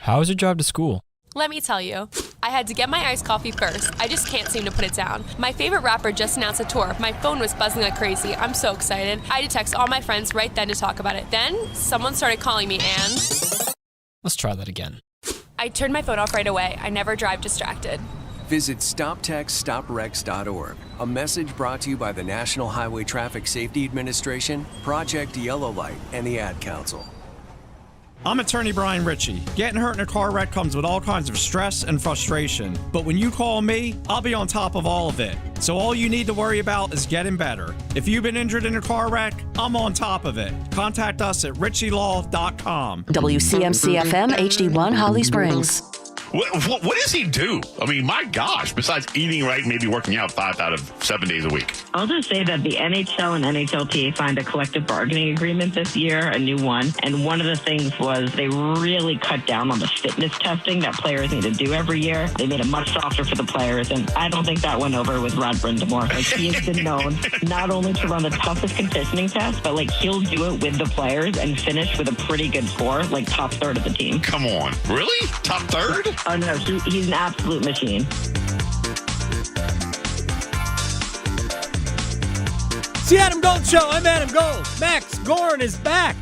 How was your drive to school? Let me tell you, I had to get my iced coffee first. I just can't seem to put it down. My favorite rapper just announced a tour. My phone was buzzing like crazy. I'm so excited. I had to text all my friends right then to talk about it. Then, someone started calling me and... Let's try that again. I turned my phone off right away. I never drive distracted. Visit StopTextStopWrecks.org. A message brought to you by the National Highway Traffic Safety Administration, Project Yellow Light, and the Ad Council. I'm attorney Brian Ritchie. Getting hurt in a car wreck comes with all kinds of stress and frustration. But when you call me, I'll be on top of all of it. So all you need to worry about is getting better. If you've been injured in a car wreck, I'm on top of it. Contact us at ritchielaw.com. WCMC-FM HD1 Holly Springs. What does he do? I mean, my gosh, besides eating right, maybe working out 5 out of 7 days a week. I'll just say that the NHL and NHLPA signed a collective bargaining agreement this year, a new one. And one of the things was they really cut down on the fitness testing that players need to do every year. They made it much softer for the players. And I don't think that went over with Rod Brindamore. Like, he has been known not only to run the toughest conditioning test, but like he'll do it with the players and finish with a pretty good score, like top third of the team. Come on. Really? Top third? Oh, no, he's an absolute machine. It's the Adam Gold Show. I'm Adam Gold. Max Gorn is back.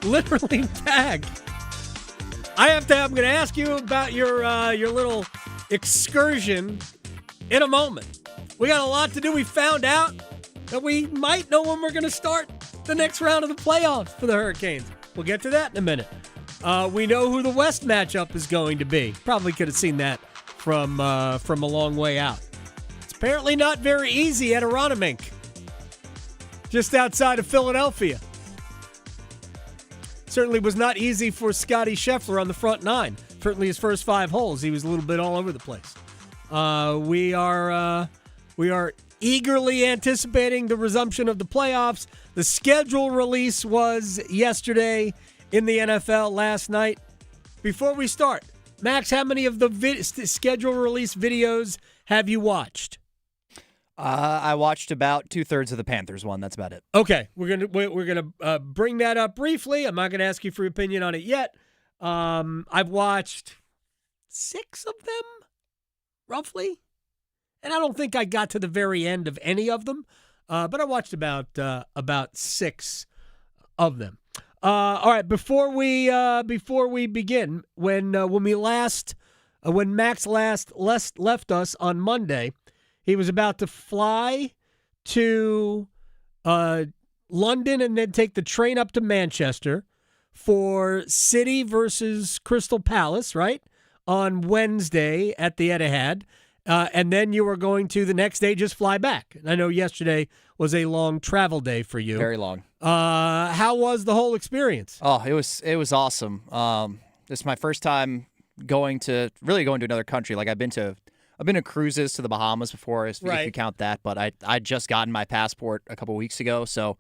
Literally back. I'm going to ask you about your little excursion in a moment. We got a lot to do. We found out that we might know when we're going to start the next round of the playoffs for the Hurricanes. We'll get to that in a minute. We know who the West matchup is going to be. Probably could have seen that from a long way out. It's apparently not very easy at Aronimink, just outside of Philadelphia. Certainly was not easy for Scotty Scheffler on the front nine. Certainly his first 5 holes, he was a little bit all over the place. We are eagerly anticipating the resumption of the playoffs. The schedule release was yesterday in the NFL last night. Before we start, Max, how many of the schedule release videos have you watched? I watched about 2/3 of the Panthers one. That's about it. Okay, we're gonna bring that up briefly. I'm not gonna ask you for your opinion on it yet. I've watched 6 of them, roughly, and I don't think I got to the very end of any of them, but I watched about 6 of them. All right, before we begin, when Max last left us on Monday, he was about to fly to London and then take the train up to Manchester for City versus Crystal Palace, right, on Wednesday at the Etihad. And then you were going to the next day just fly back. I know yesterday was a long travel day for you. Very long. How was the whole experience? Oh, it was awesome. This is my first time going to another country. Like I've been to cruises to the Bahamas before, if you count that. But I just gotten my passport a couple weeks ago, so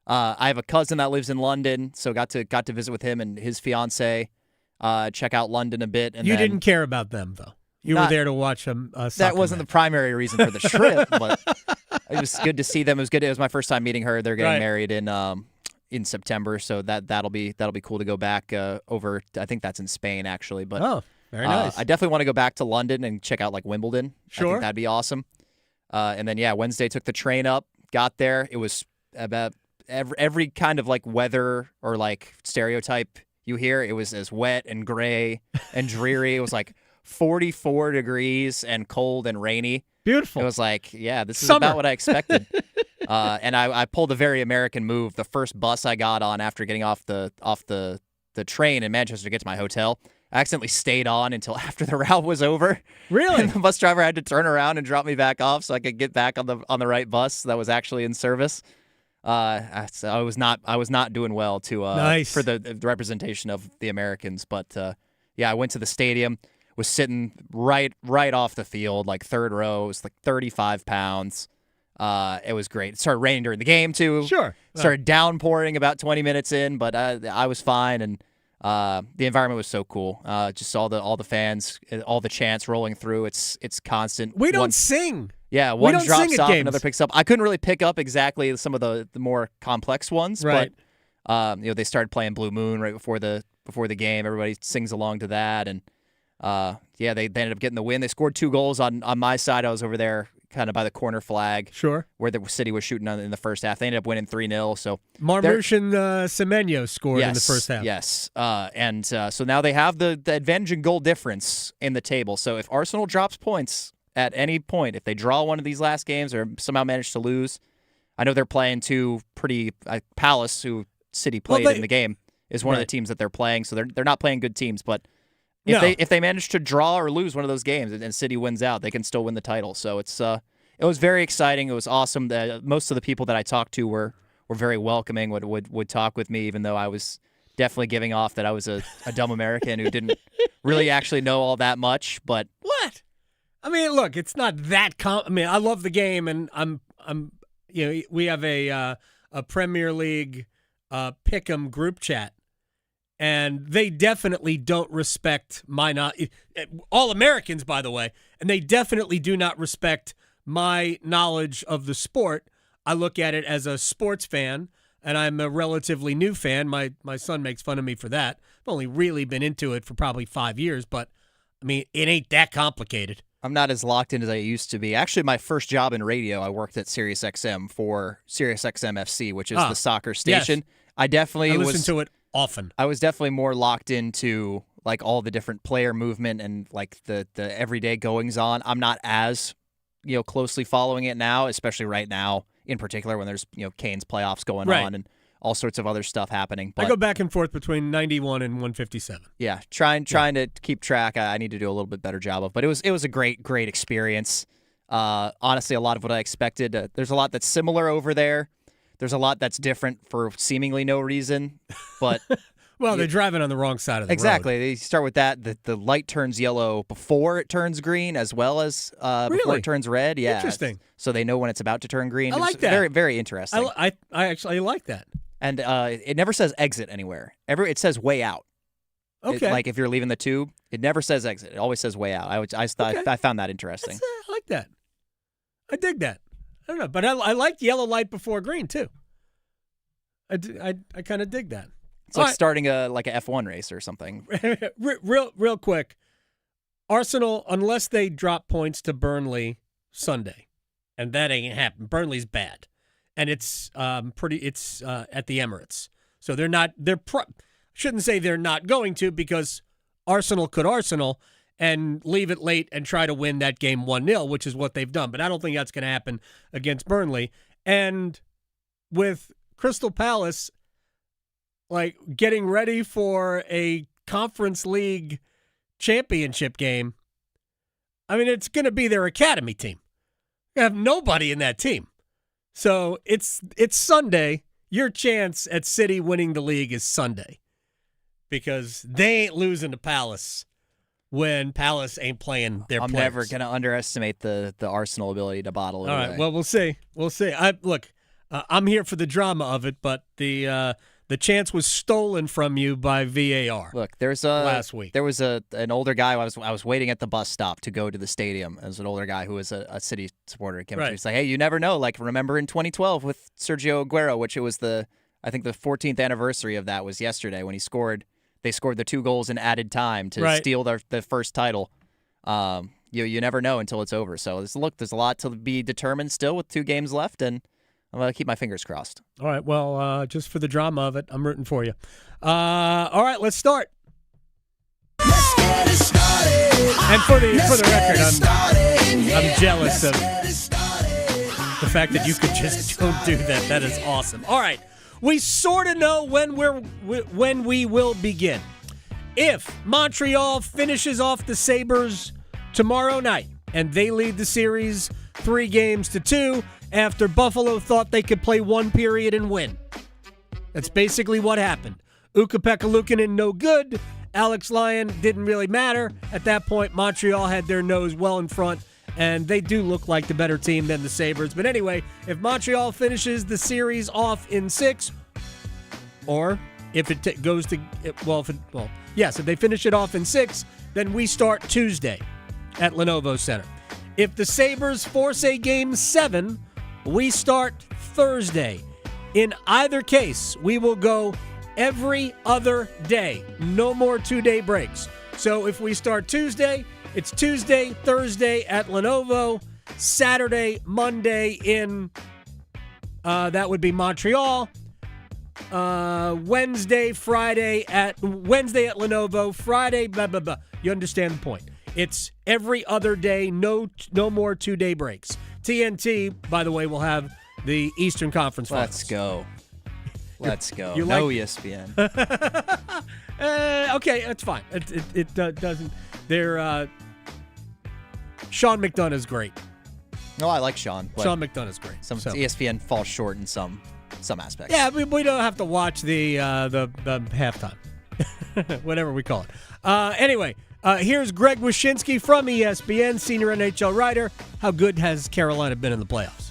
I have a cousin that lives in London, so got to visit with him and his fiance, check out London a bit. And you didn't care about them though. You were there to watch them. That wasn't the primary reason for the trip, but it was good to see them. It was good. It was my first time meeting her. They're getting married in September, so that'll be cool to go back over. I think that's in Spain actually, but very nice. I definitely want to go back to London and check out like Wimbledon. Sure, I think that'd be awesome. And then Wednesday took the train up, got there. It was about every kind of like weather or like stereotype you hear. It was as wet and gray and dreary. It was like 44 degrees and cold and rainy. Beautiful. It was like, this is Summer. about what I expected. And I pulled a very American move. The first bus I got on after getting off the train in Manchester to get to my hotel, I accidentally stayed on until after the route was over. Really? And the bus driver had to turn around and drop me back off so I could get back on the right bus that was actually in service. So I was not doing well for the representation of the Americans, but I went to the stadium. Was sitting right off the field, like third row. It was like 35 pounds. It was great. It started raining during the game, too. Sure. Started downpouring about 20 minutes in, but I was fine, and the environment was so cool. Just all the fans, all the chants rolling through. It's constant. We don't sing. Yeah, one drops off, games. another picks up. I couldn't really pick up exactly some of the more complex ones, right. They started playing Blue Moon right before the game. Everybody sings along to that, and they ended up getting the win. They scored 2 goals on my side. I was over there kind of by the corner flag, where the city was shooting in the first half. They ended up winning 3-0. So Marmouche and Semenyo scored in the first half. Yes, so now they have the advantage in goal difference in the table. So if Arsenal drops points at any point, if they draw one of these last games or somehow manage to lose, I know they're playing 2 pretty Palace, who City played in the game, is one of the teams that they're playing. So they're not playing good teams, but if they manage to draw or lose one of those games and City wins out, they can still win the title. So it was very exciting. It was awesome. Most of the people that I talked to were very welcoming, would talk with me, even though I was definitely giving off that I was a dumb American who didn't really actually know all that much. But what? I mean, look, it's not that. I love the game, and we have a Premier League pick'em group chat. And they definitely don't respect all Americans, by the way, and they definitely do not respect my knowledge of the sport. I look at it as a sports fan, and I'm a relatively new fan. My son makes fun of me for that. I've only really been into it for probably 5 years, but, I mean, it ain't that complicated. I'm not as locked in as I used to be. Actually, my first job in radio, I worked at SiriusXM for SiriusXM FC, which is the soccer station. Yes. I listen to it often. I was definitely more locked into like all the different player movement and like the everyday goings on. I'm not as closely following it now, especially right now in particular when there's Kane's playoffs going on and all sorts of other stuff happening. But I go back and forth between 91 and 157. Yeah, trying to keep track. I need to do a little bit better job of. But it was a great experience. Honestly, a lot of what I expected. There's a lot that's similar over there. There's a lot that's different for seemingly no reason, but well, they're driving on the wrong side of the road. Exactly. They start with that. The light turns yellow before it turns green, as well as before it turns red. Yeah, interesting. So they know when it's about to turn green. I like that. Very, very interesting. I actually like that. And it never says exit anywhere. It says way out. Okay. Like if you're leaving the tube, it never says exit. It always says way out. I found that interesting. I like that. I dig that. I don't know, but I like yellow light before green too. I kind of dig that. It's like starting a F1 race or something. Real quick, Arsenal, unless they drop points to Burnley Sunday, and that ain't happening. Burnley's bad, and it's It's at the Emirates, so they're not. Shouldn't say they're not going to, because Arsenal could Arsenal and leave it late and try to win that game 1-0, which is what they've done. But I don't think that's going to happen against Burnley. And with Crystal Palace, like, getting ready for a Conference League championship game, I mean, it's going to be their academy team. You have nobody in that team. So it's Sunday. Your chance at City winning the league is Sunday, because they ain't losing to Palace when Palace ain't playing their players. I'm never going to underestimate the Arsenal ability to bottle it away. All right, well, we'll see. I'm here for the drama of it, but the chance was stolen from you by VAR. Look, last week there was an older guy. I was waiting at the bus stop to go to the stadium. There's an older guy who was a City supporter. He's like, hey, you never know. Like, remember in 2012 with Sergio Aguero, which it was I think the 14th anniversary of that was yesterday when he scored. They scored the 2 goals in added time to steal the first title. You never know until it's over. So there's a lot to be determined still with 2 games left, and I'm going to keep my fingers crossed. All right, well, just for the drama of it, I'm rooting for you. All right, let's start. Let's get it started. And for the record, I'm jealous of the fact that you could just don't do that. That is awesome. All right, we sort of know when we will begin. If Montreal finishes off the Sabres tomorrow night and they lead the series 3-2 after Buffalo thought they could play 1 period and win. That's basically what happened. Ukko-Pekka Luukkonen no good. Alex Lyon didn't really matter. At that point, Montreal had their nose well in front, and they do look like the better team than the Sabres. But anyway, if Montreal finishes the series off in 6, or if it goes to, if they finish it off in 6, then we start Tuesday at Lenovo Center. If the Sabres force a Game 7, we start Thursday. In either case, we will go every other day. No more 2-day breaks. So if we start Tuesday, it's Tuesday, Thursday at Lenovo, Saturday, Monday in, that would be Montreal, Wednesday at Lenovo, Friday, blah, blah, blah. You understand the point. It's every other day, no more 2-day breaks. TNT, by the way, will have the Eastern Conference Finals. Let's go. You no like- ESPN. Okay, that's fine. It doesn't. Sean McDonough is great. No, I like Sean. But Sean McDonough is great. ESPN falls short in some aspects. Yeah, we don't have to watch the halftime, whatever we call it. Anyway, here's Greg Wyshynski from ESPN, senior NHL writer. How good has Carolina been in the playoffs?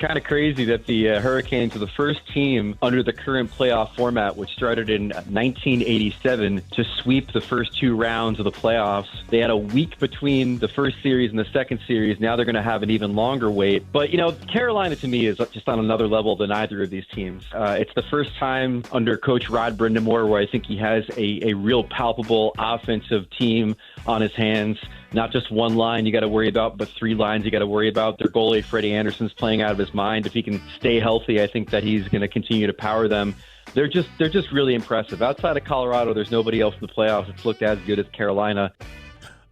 Kind of crazy that the Hurricanes are the first team under the current playoff format, which started in 1987, to sweep the first 2 rounds of the playoffs. They had a week between the first series and the second series. Now they're going to have an even longer wait. But, Carolina to me is just on another level than either of these teams. It's the first time under Coach Rod Brindamore where I think he has a real palpable offensive team on his hands. Not just one line you got to worry about, but 3 lines you got to worry about. Their goalie, Freddie Anderson's playing out of his mind. If he can stay healthy, I think that he's going to continue to power them. They're just really impressive. Outside of Colorado, there's nobody else in the playoffs that's looked as good as Carolina.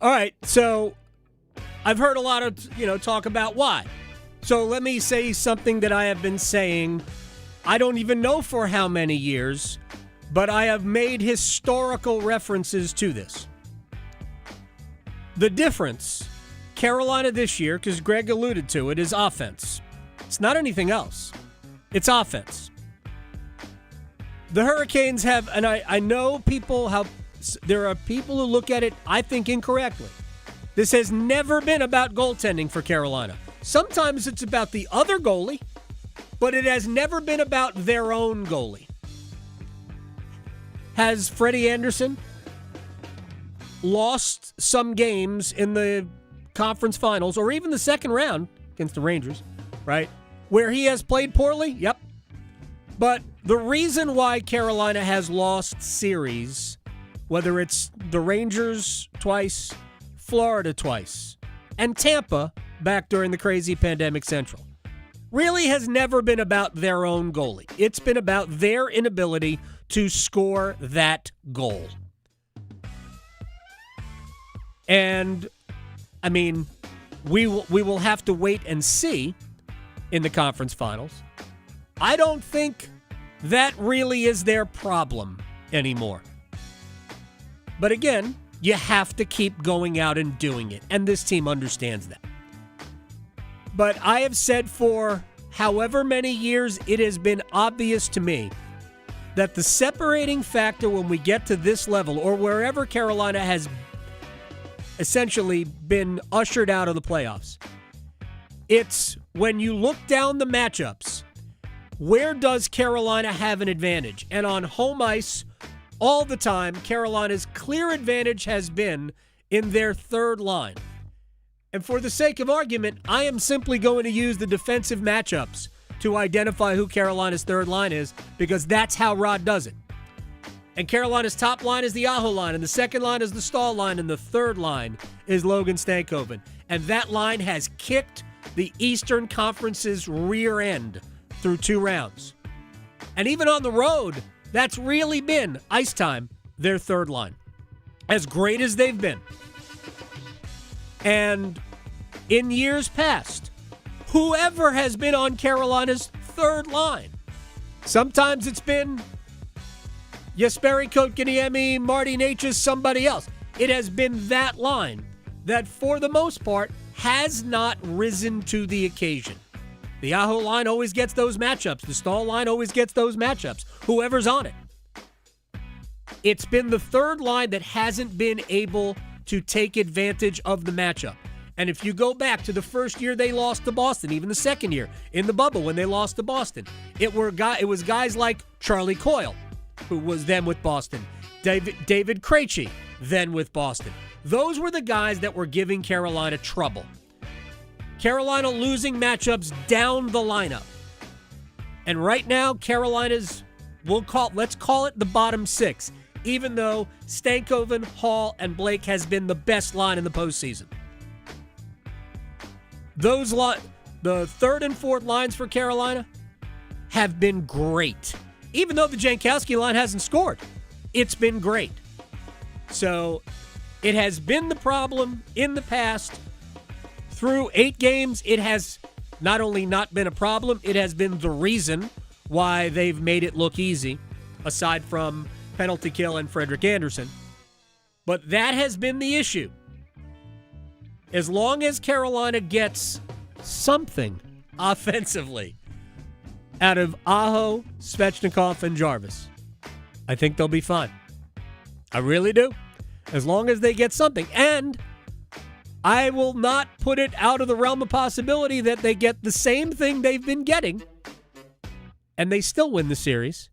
All right, so I've heard a lot of talk about why. So let me say something that I have been saying. I don't even know for how many years, but I have made historical references to this. The difference, Carolina this year, because Greg alluded to it, is offense. It's not anything else. It's offense. The Hurricanes have, and I know there are people who look at it, I think, incorrectly. This has never been about goaltending for Carolina. Sometimes it's about the other goalie, but it has never been about their own goalie. Has Freddie Anderson lost some games in the conference finals or even the second round against the Rangers, right, where he has played poorly? Yep. But the reason why Carolina has lost series, whether it's the Rangers twice, Florida twice, and Tampa back during the crazy pandemic central, really has never been about their own goalie. It's been about their inability to score that goal. And, I mean, we will have to wait and see in the conference finals. I don't think that really is their problem anymore. But again, you have to keep going out and doing it, and this team understands that. But I have said for however many years, it has been obvious to me that the separating factor when we get to this level, or wherever Carolina has essentially been ushered out of the playoffs, it's when you look down the matchups, where does Carolina have an advantage? And on home ice, all the time, Carolina's clear advantage has been in their third line. And for the sake of argument, I am simply going to use the defensive matchups to identify who Carolina's third line is, because that's how Rod does it. And Carolina's top line is the Aho line, and the second line is the Stahl line, and the third line is Logan Stankoven. And that line has kicked the Eastern Conference's rear end through 2 rounds. And even on the road, that's really been, ice time, their third line. As great as they've been. And in years past, whoever has been on Carolina's third line, sometimes it's been Jesperi Kotkaniemi, Marty Necas, somebody else. It has been that line that, for the most part, has not risen to the occasion. The Aho line always gets those matchups. The Stahl line always gets those matchups. Whoever's on it. It's been the third line that hasn't been able to take advantage of the matchup. And if you go back to the first year they lost to Boston, even the second year, in the bubble when they lost to Boston, it was guys like Charlie Coyle, who was then with Boston, David Krejci, then with Boston. Those were the guys that were giving Carolina trouble. Carolina losing matchups down the lineup. And right now, Carolina's, let's call it the bottom 6, even though Stankoven, Hall, and Blake has been the best line in the postseason. The third and fourth lines for Carolina have been great. Even though the Jankowski line hasn't scored, it's been great. So it has been the problem in the past. Through 8 games, it has not only not been a problem, it has been the reason why they've made it look easy, aside from penalty kill and Frederick Anderson. But that has been the issue. As long as Carolina gets something offensively out of Aho, Svechnikov, and Jarvis, I think they'll be fine. I really do. As long as they get something. And I will not put it out of the realm of possibility that they get the same thing they've been getting and they still win the series,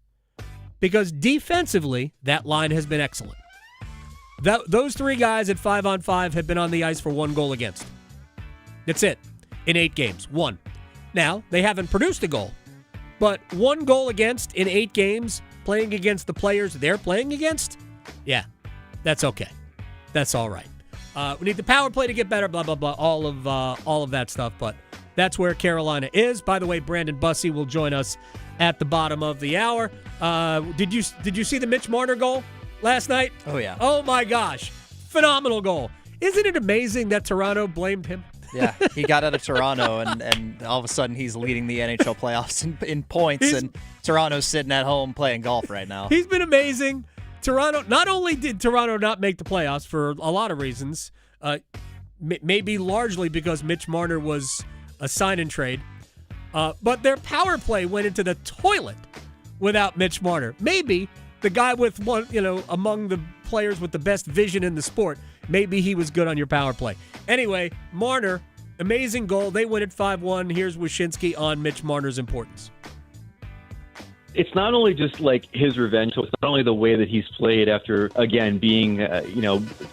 because defensively, that line has been excellent. Those 3 guys at 5-on-5 have been on the ice for 1 goal against. That's it. In 8 games. 1. Now, they haven't produced a goal, but 1 goal against in 8 games, playing against the players they're playing against, yeah, that's okay. That's all right. We need the power play to get better, blah, blah, blah, all of that stuff, but that's where Carolina is. By the way, Brandon Bussi will join us at the bottom of the hour. Did you see the Mitch Marner goal last night? Oh, yeah. Oh, my gosh. Phenomenal goal. Isn't it amazing that Toronto blamed him? Yeah, he got out of Toronto, and all of a sudden he's leading the NHL playoffs in points, and Toronto's sitting at home playing golf right now. He's been amazing. Toronto, not only did Toronto not make the playoffs for a lot of reasons, maybe largely because Mitch Marner was a sign and trade, but their power play went into the toilet without Mitch Marner. Maybe the guy with one, among the players with the best vision in the sport, maybe he was good on your power play. Anyway, Marner, amazing goal. They win at 5-1. Here's Wyshynski on Mitch Marner's importance. It's not only just like his revenge, it's not only the way that he's played after, again, being,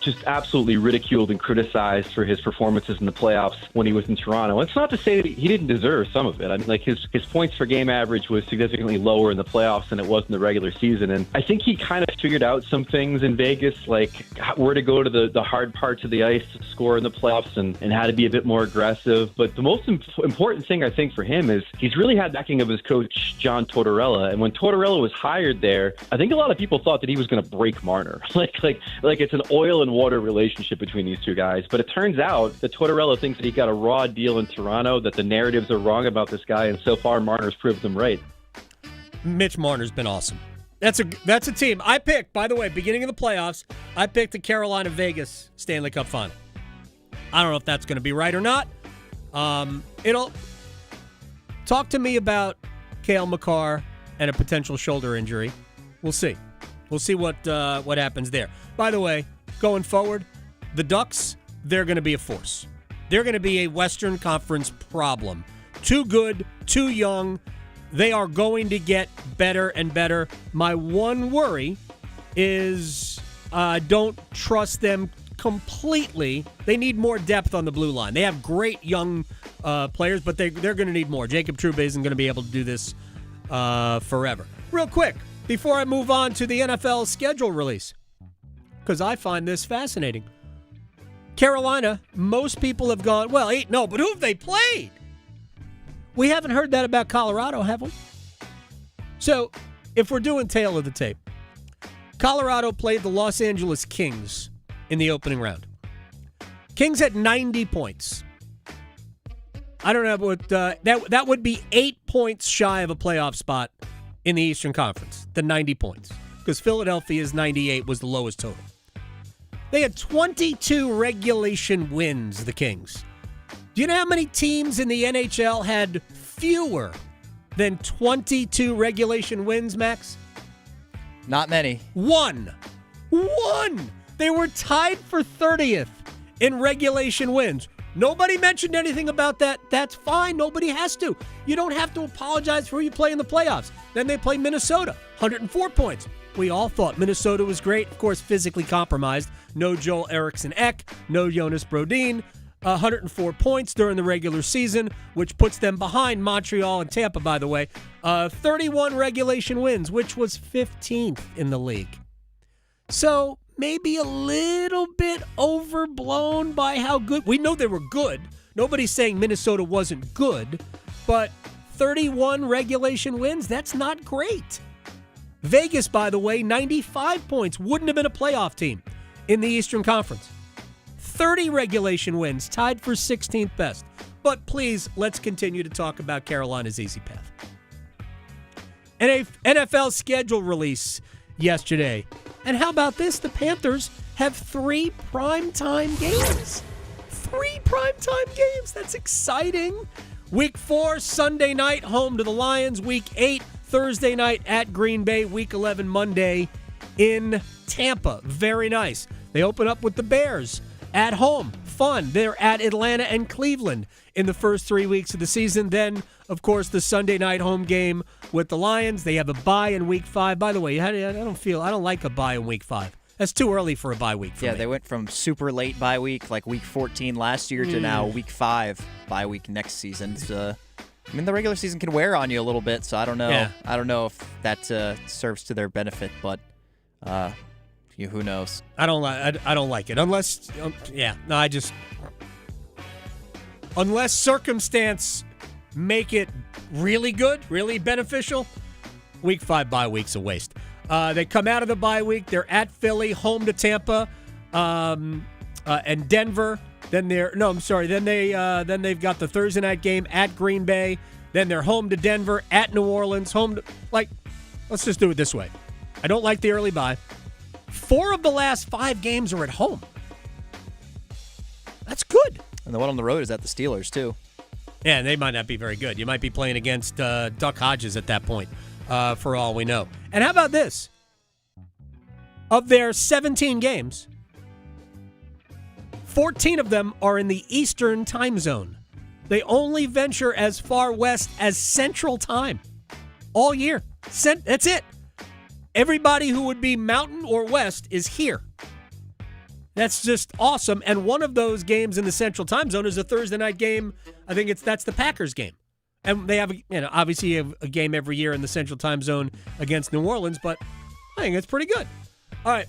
just absolutely ridiculed and criticized for his performances in the playoffs when he was in Toronto. It's not to say that he didn't deserve some of it. I mean, like his points per game average was significantly lower in the playoffs than it was in the regular season. And I think he kind of figured out some things in Vegas, like where to go to the hard parts of the ice to score in the playoffs and how to be a bit more aggressive. But the most important thing, I think, for him is he's really had backing of his coach, John Tortorella. And when Tortorella was hired there, I think a lot of people thought that he was going to break Marner. like it's an oil and water relationship between these 2 guys. But it turns out that Tortorella thinks that he got a raw deal in Toronto, that the narratives are wrong about this guy, and so far Marner's proved them right. Mitch Marner's been awesome. That's a team. I picked, by the way, beginning of the playoffs, I picked the Carolina-Vegas Stanley Cup Final. I don't know if that's going to be right or not. Talk to me about Cale Makar and a potential shoulder injury. We'll see. We'll see what happens there. By the way, going forward, the Ducks, they're going to be a force. They're going to be a Western Conference problem. Too good, too young. They are going to get better and better. My one worry is don't trust them completely. They need more depth on the blue line. They have great young players, but they're going to need more. Jacob Trouba isn't going to be able to do this forever. Real quick, before I move on to the NFL schedule release, because I find this fascinating. Carolina, most people have gone, but who have they played? We haven't heard that about Colorado, have we? So, if we're doing tail of the tape, Colorado played the Los Angeles Kings in the opening round. Kings had 90 points. I don't know what that would be 8 points shy of a playoff spot in the Eastern Conference, the 90 points, because Philadelphia's 98 was the lowest total. They had 22 regulation wins, the Kings. Do you know how many teams in the NHL had fewer than 22 regulation wins, Max? Not many. One. They were tied for 30th in regulation wins. Nobody mentioned anything about that. That's fine. Nobody has to. You don't have to apologize for who you play in the playoffs. Then they play Minnesota, 104 points. We all thought Minnesota was great. Of course, physically compromised. No Joel Eriksson Ek. No Jonas Brodin. 104 points during the regular season, which puts them behind Montreal and Tampa, by the way. 31 regulation wins, which was 15th in the league. So maybe a little bit overblown by how good. We know they were good. Nobody's saying Minnesota wasn't good, but 31 regulation wins, that's not great. Vegas, by the way, 95 points. Wouldn't have been a playoff team in the Eastern Conference. 30 regulation wins, tied for 16th best. But please, let's continue to talk about Carolina's easy path. And a NFL schedule release yesterday. And how about this? The Panthers have 3 primetime games. 3 primetime games. That's exciting. Week 4, Sunday night, home to the Lions. Week 8, Thursday night at Green Bay. Week 11, Monday in Tampa. Very nice. They open up with the Bears at home. Fun. They're at Atlanta and Cleveland in the first 3 weeks of the season. Then, of course, the Sunday night home game with the Lions. They have a bye in Week 5. By the way, I don't like a bye in Week 5. That's too early for a bye week for me. They went from super late bye week, like Week 14 last year, to now Week 5 bye week next season. So, I mean, the regular season can wear on you a little bit, so I don't know. Yeah. I don't know if that serves to their benefit, but who knows? I don't like it unless unless circumstance make it really good, really beneficial. Week 5 bye week's a waste. They come out of the bye week. They're at Philly, home to Tampa, and Denver. Then they've got the Thursday night game at Green Bay. Then they're home to Denver, at New Orleans, let's just do it this way. I don't like the early bye. 4 of the last 5 games are at home. That's good. And the one on the road is at the Steelers, too. Yeah, and they might not be very good. You might be playing against Duck Hodges at that point, for all we know. And how about this? Of their 17 games, 14 of them are in the Eastern time zone. They only venture as far west as Central Time all year. That's it. Everybody who would be Mountain or West is here. That's just awesome. And one of those games in the Central Time Zone is a Thursday night game. I think that's the Packers game. And they have, obviously a game every year in the Central Time Zone against New Orleans, but I think it's pretty good. All right.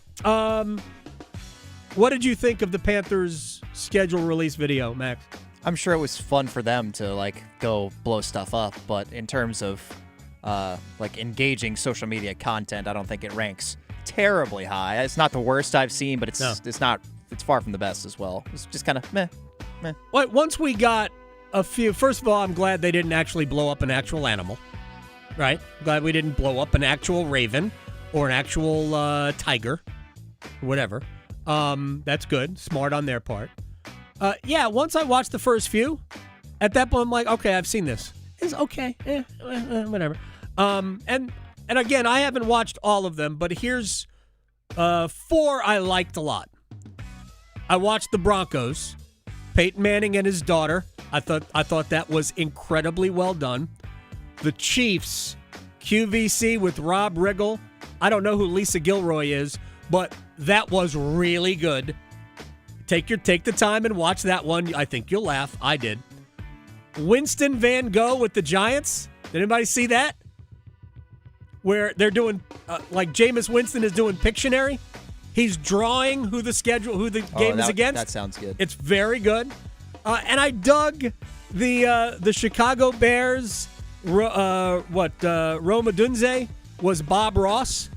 What did you think of the Panthers schedule release video, Max? I'm sure it was fun for them to go blow stuff up, but in terms of engaging social media content, I don't think it ranks terribly high. It's not the worst I've seen, but it's far from the best as well. It's just kind of meh. Well, once we got a few, first of all, I'm glad they didn't actually blow up an actual animal, right? Glad we didn't blow up an actual raven or an actual tiger, whatever. That's good. Smart on their part. Once I watched the first few, at that point I'm like, okay, I've seen this. It's okay. Whatever. And again, I haven't watched all of them, but here's 4 I liked a lot. I watched the Broncos, Peyton Manning and his daughter. I thought that was incredibly well done. The Chiefs, QVC with Rob Riggle. I don't know who Lisa Gilroy is, but that was really good. Take the time and watch that one. I think you'll laugh. I did. Winston Van Gogh with the Giants. Did anybody see that? Where they're doing, Jameis Winston is doing Pictionary. He's drawing who the game is against. That sounds good. It's very good. And I dug the Chicago Bears. Roma Dunze was Bob Ross,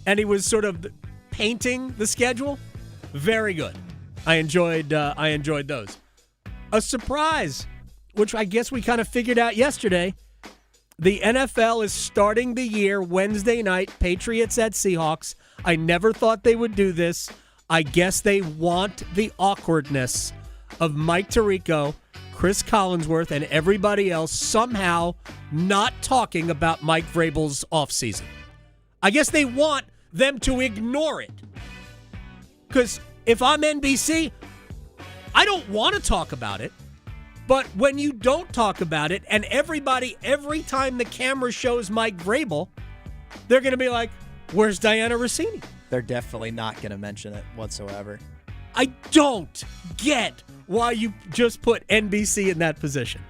and he was sort of painting the schedule. Very good. I enjoyed those. A surprise, which I guess we kind of figured out yesterday. The NFL is starting the year Wednesday night, Patriots at Seahawks. I never thought they would do this. I guess they want the awkwardness of Mike Tirico, Chris Collinsworth, and everybody else somehow not talking about Mike Vrabel's offseason. I guess they want them to ignore it. Because if I'm NBC, I don't want to talk about it. But when you don't talk about it, and every time the camera shows Mike Vrabel, they're going to be like, where's Diana Rossini? They're definitely not going to mention it whatsoever. I don't get why you just put NBC in that position.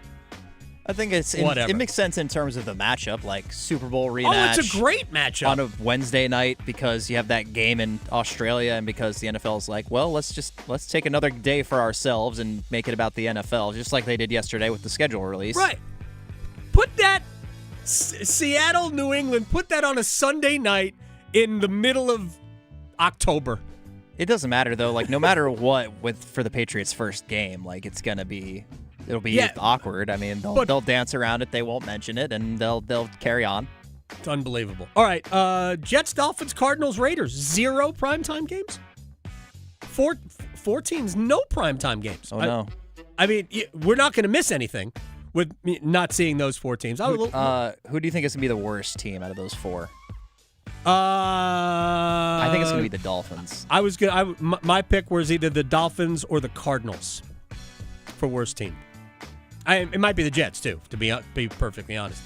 I think it makes sense in terms of the matchup, like Super Bowl rematch. Oh, it's a great matchup. On a Wednesday night because you have that game in Australia and because the NFL's like, well, let's take another day for ourselves and make it about the NFL, just like they did yesterday with the schedule release. Right. Put that Seattle, New England, put that on a Sunday night in the middle of October. It doesn't matter, though. Like, no matter what for the Patriots' first game, like, it'll be awkward. I mean, they'll dance around it. They won't mention it, and they'll carry on. It's unbelievable. All right, Jets, Dolphins, Cardinals, Raiders. 0 primetime games? Four teams, no primetime games. Oh, no. I mean, we're not going to miss anything with not seeing those 4 teams. Who do you think is going to be the worst team out of those 4? I think it's going to be the Dolphins. My pick was either the Dolphins or the Cardinals for worst team. It might be the Jets, too, to be perfectly honest.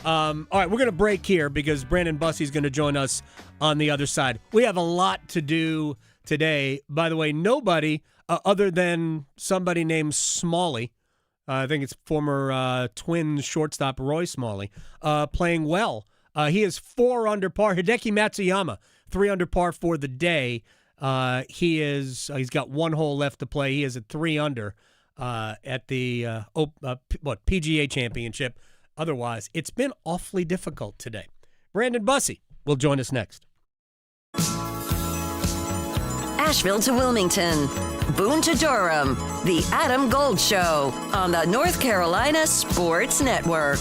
All right, we're going to break here because Brandon Bussi is going to join us on the other side. We have a lot to do today. By the way, nobody other than somebody named Smalley, I think it's former Twins shortstop Roy Smalley, playing well. He is 4 under par. Hideki Matsuyama, 3 under par for the day. He's got 1 hole left to play. He is at 3 under at the PGA Championship. Otherwise, it's been awfully difficult today. Brandon Bussi will join us next. Asheville to Wilmington, Boone to Durham, The Adam Gold Show on the North Carolina Sports Network.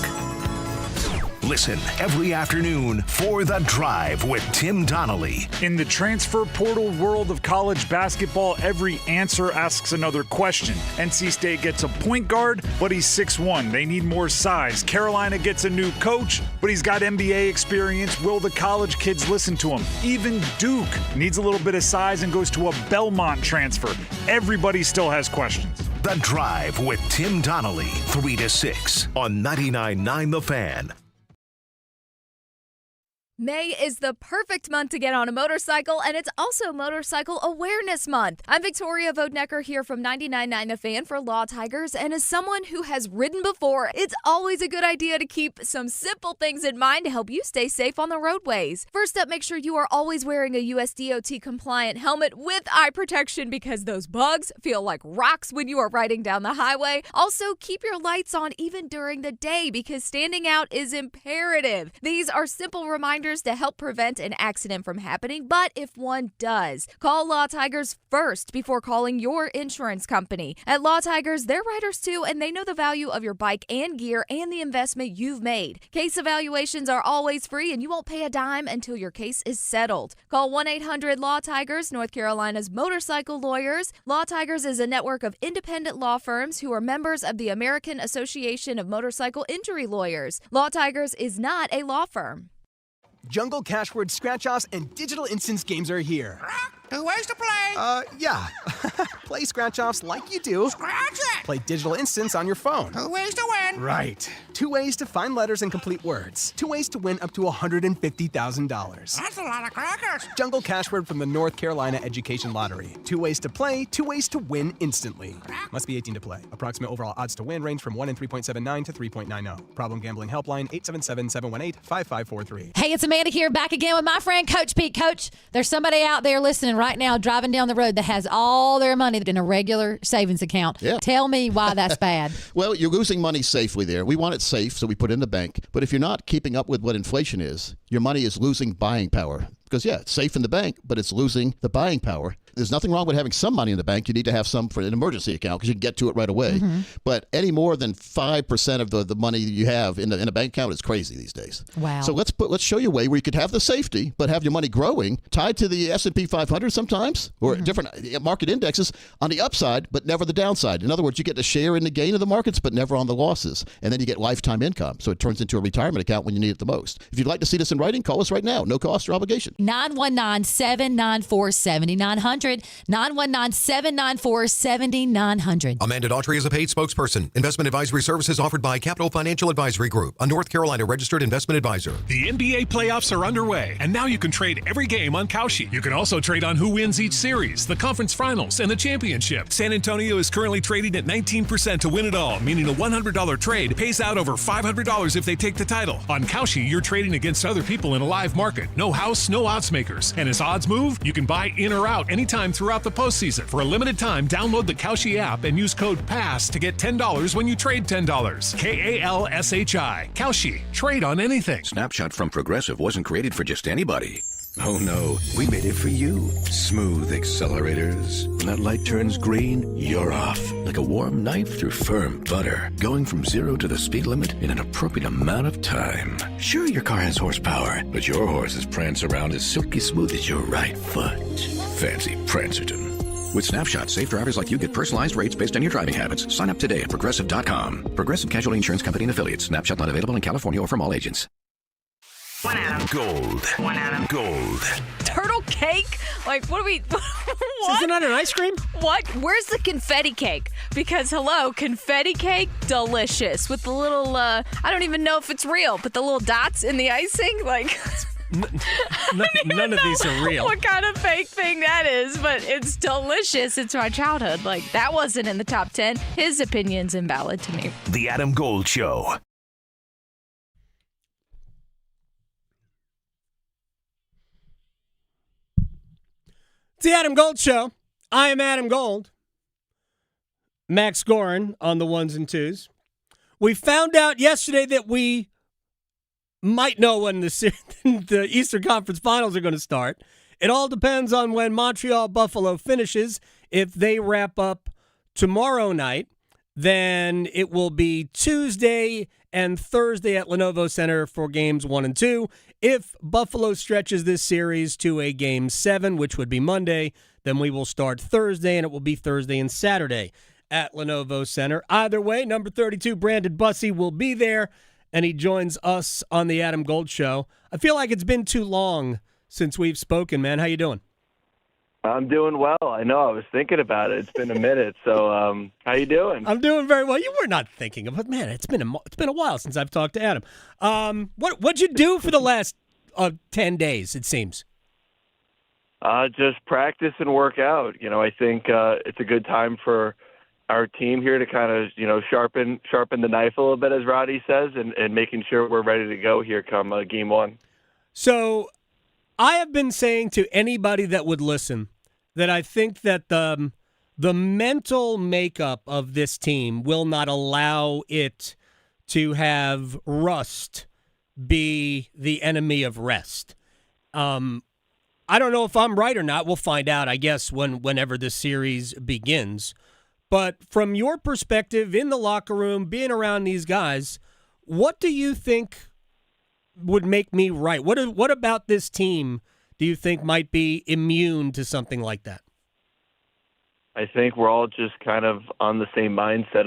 Listen every afternoon for The Drive with Tim Donnelly. In the transfer portal world of college basketball, every answer asks another question. NC State gets a point guard, but he's 6'1". They need more size. Carolina gets a new coach, but he's got NBA experience. Will the college kids listen to him? Even Duke needs a little bit of size and goes to a Belmont transfer. Everybody still has questions. The Drive with Tim Donnelly, 3 to 6 on 99.9 The Fan. May is the perfect month to get on a motorcycle, and it's also Motorcycle Awareness Month. I'm Victoria Vodnecker here from 99.9 The Fan for Law Tigers, and as someone who has ridden before, it's always a good idea to keep some simple things in mind to help you stay safe on the roadways. First up, make sure you are always wearing a USDOT-compliant helmet with eye protection because those bugs feel like rocks when you are riding down the highway. Also, keep your lights on even during the day because standing out is imperative. These are simple reminders to help prevent an accident from happening, but if one does, call Law Tigers first before calling your insurance company. At Law Tigers, they're riders too, and they know the value of your bike and gear and the investment you've made. Case evaluations are always free, and you won't pay a dime until your case is settled. Call 1-800-LAW-TIGERS, North Carolina's motorcycle lawyers. Law Tigers is a network of independent law firms who are members of the American Association of Motorcycle Injury Lawyers. Law Tigers is not a law firm. Jungle Cashword Scratch-Offs and Digital Instance games are here. 2 ways to play. Yeah. Play Scratch-Offs like you do. Scratch it. Play Digital Instance on your phone. 2 ways to win. Right. 2 ways to find letters and complete words. 2 ways to win up to $150,000. That's a lot of crackers. Jungle Cashword from the North Carolina Education Lottery. 2 ways to play, 2 ways to win instantly. Must be 18 to play. Approximate overall odds to win range from 1 in 3.79 to 3.90. Problem gambling helpline 877-718-5543. Hey, it's Amanda here, back again with my friend Coach Pete. Coach, there's somebody out there listening right now, driving down the road that has all their money in a regular savings account. Yeah. Tell me why that's bad. Well, you're losing money safely there. We want it safe, so we put it in the bank. But if you're not keeping up with what inflation is, your money is losing buying power. Because, yeah, it's safe in the bank, but it's losing the buying power. There's nothing wrong with having some money in the bank. You need to have some for an emergency account because you can get to it right away. Mm-hmm. But any more than 5% of the money you have in a bank account is crazy these days. Wow. So let's show you a way where you could have the safety, but have your money growing, tied to the S&P 500 sometimes, or different market indexes on the upside, but never the downside. In other words, you get to share in the gain of the markets, but never on the losses. And then you get lifetime income. So it turns into a retirement account when you need it the most. If you'd like to see this in writing, call us right now. No cost or obligation. 919-794-7900. 800 919 794 7900. Amanda Daughtry is a paid spokesperson. Investment advisory services offered by Capital Financial Advisory Group, a North Carolina registered investment advisor. The NBA playoffs are underway, and now you can trade every game on Kalshi. You can also trade on who wins each series, the conference finals, and the championship. San Antonio is currently trading at 19% to win it all, meaning a $100 trade pays out over $500 if they take the title. On Kalshi, you're trading against other people in a live market. No house, no odds makers. And as odds move, you can buy in or out anytime throughout the postseason. For a limited time, download the Kalshi app and use code PASS to get $10 when you trade $10. KALSHI. Kalshi. Trade on anything. Snapshot from Progressive wasn't created for just anybody. Oh no, we made it for you. Smooth accelerators. When that light turns green, you're off. Like a warm knife through firm butter. Going from 0 to the speed limit in an appropriate amount of time. Sure, your car has horsepower, but your horses prance around as silky smooth as your right foot. Fancy Prancerton. With Snapshot, safe drivers like you get personalized rates based on your driving habits. Sign up today at Progressive.com. Progressive Casualty Insurance Company and Affiliates. Snapshot not available in California or from all agents. One Adam. Gold. One Adam. Gold. Turtle cake? Like, what do we... What? Isn't that an ice cream? What? Where's the confetti cake? Because, hello, confetti cake, delicious. With the little, I don't even know if it's real, but the little dots in the icing, like... None of these are real. What kind of fake thing that is, but it's delicious. It's my childhood. Like, that wasn't in the top 10. His opinion's invalid to me. The Adam Gold Show. It's the Adam Gold Show. I am Adam Gold. Max Gorin on the ones and twos. We found out yesterday that we might know when the Eastern Conference Finals are going to start. It all depends on when Montreal-Buffalo finishes. If they wrap up tomorrow night, then it will be Tuesday and Thursday at Lenovo Center for games 1 and 2. If Buffalo stretches this series to a game 7, which would be Monday, then we will start Thursday, and it will be Thursday and Saturday at Lenovo Center. Either way, number 32, Brandon Bussi, will be there, and he joins us on the Adam Gold Show. I feel like it's been too long since we've spoken, man. How you doing? I'm doing well. I know. I was thinking about it. It's been a minute. So, how you doing? I'm doing very well. You were not thinking of it, man. It's been a while since I've talked to Adam. What'd you do for the last 10 days? It seems. Just practice and work out. You know, I think it's a good time for our team here to kind of sharpen the knife a little bit, as Roddy says, and making sure we're ready to go here come game 1. So, I have been saying to anybody that would listen that I think that the mental makeup of this team will not allow it to have rust be the enemy of rest. I don't know if I'm right or not. We'll find out, I guess, whenever this series begins. But from your perspective in the locker room, being around these guys, what do you think would make me right? What about this team do you think might be immune to something like that? I think we're all just kind of on the same mindset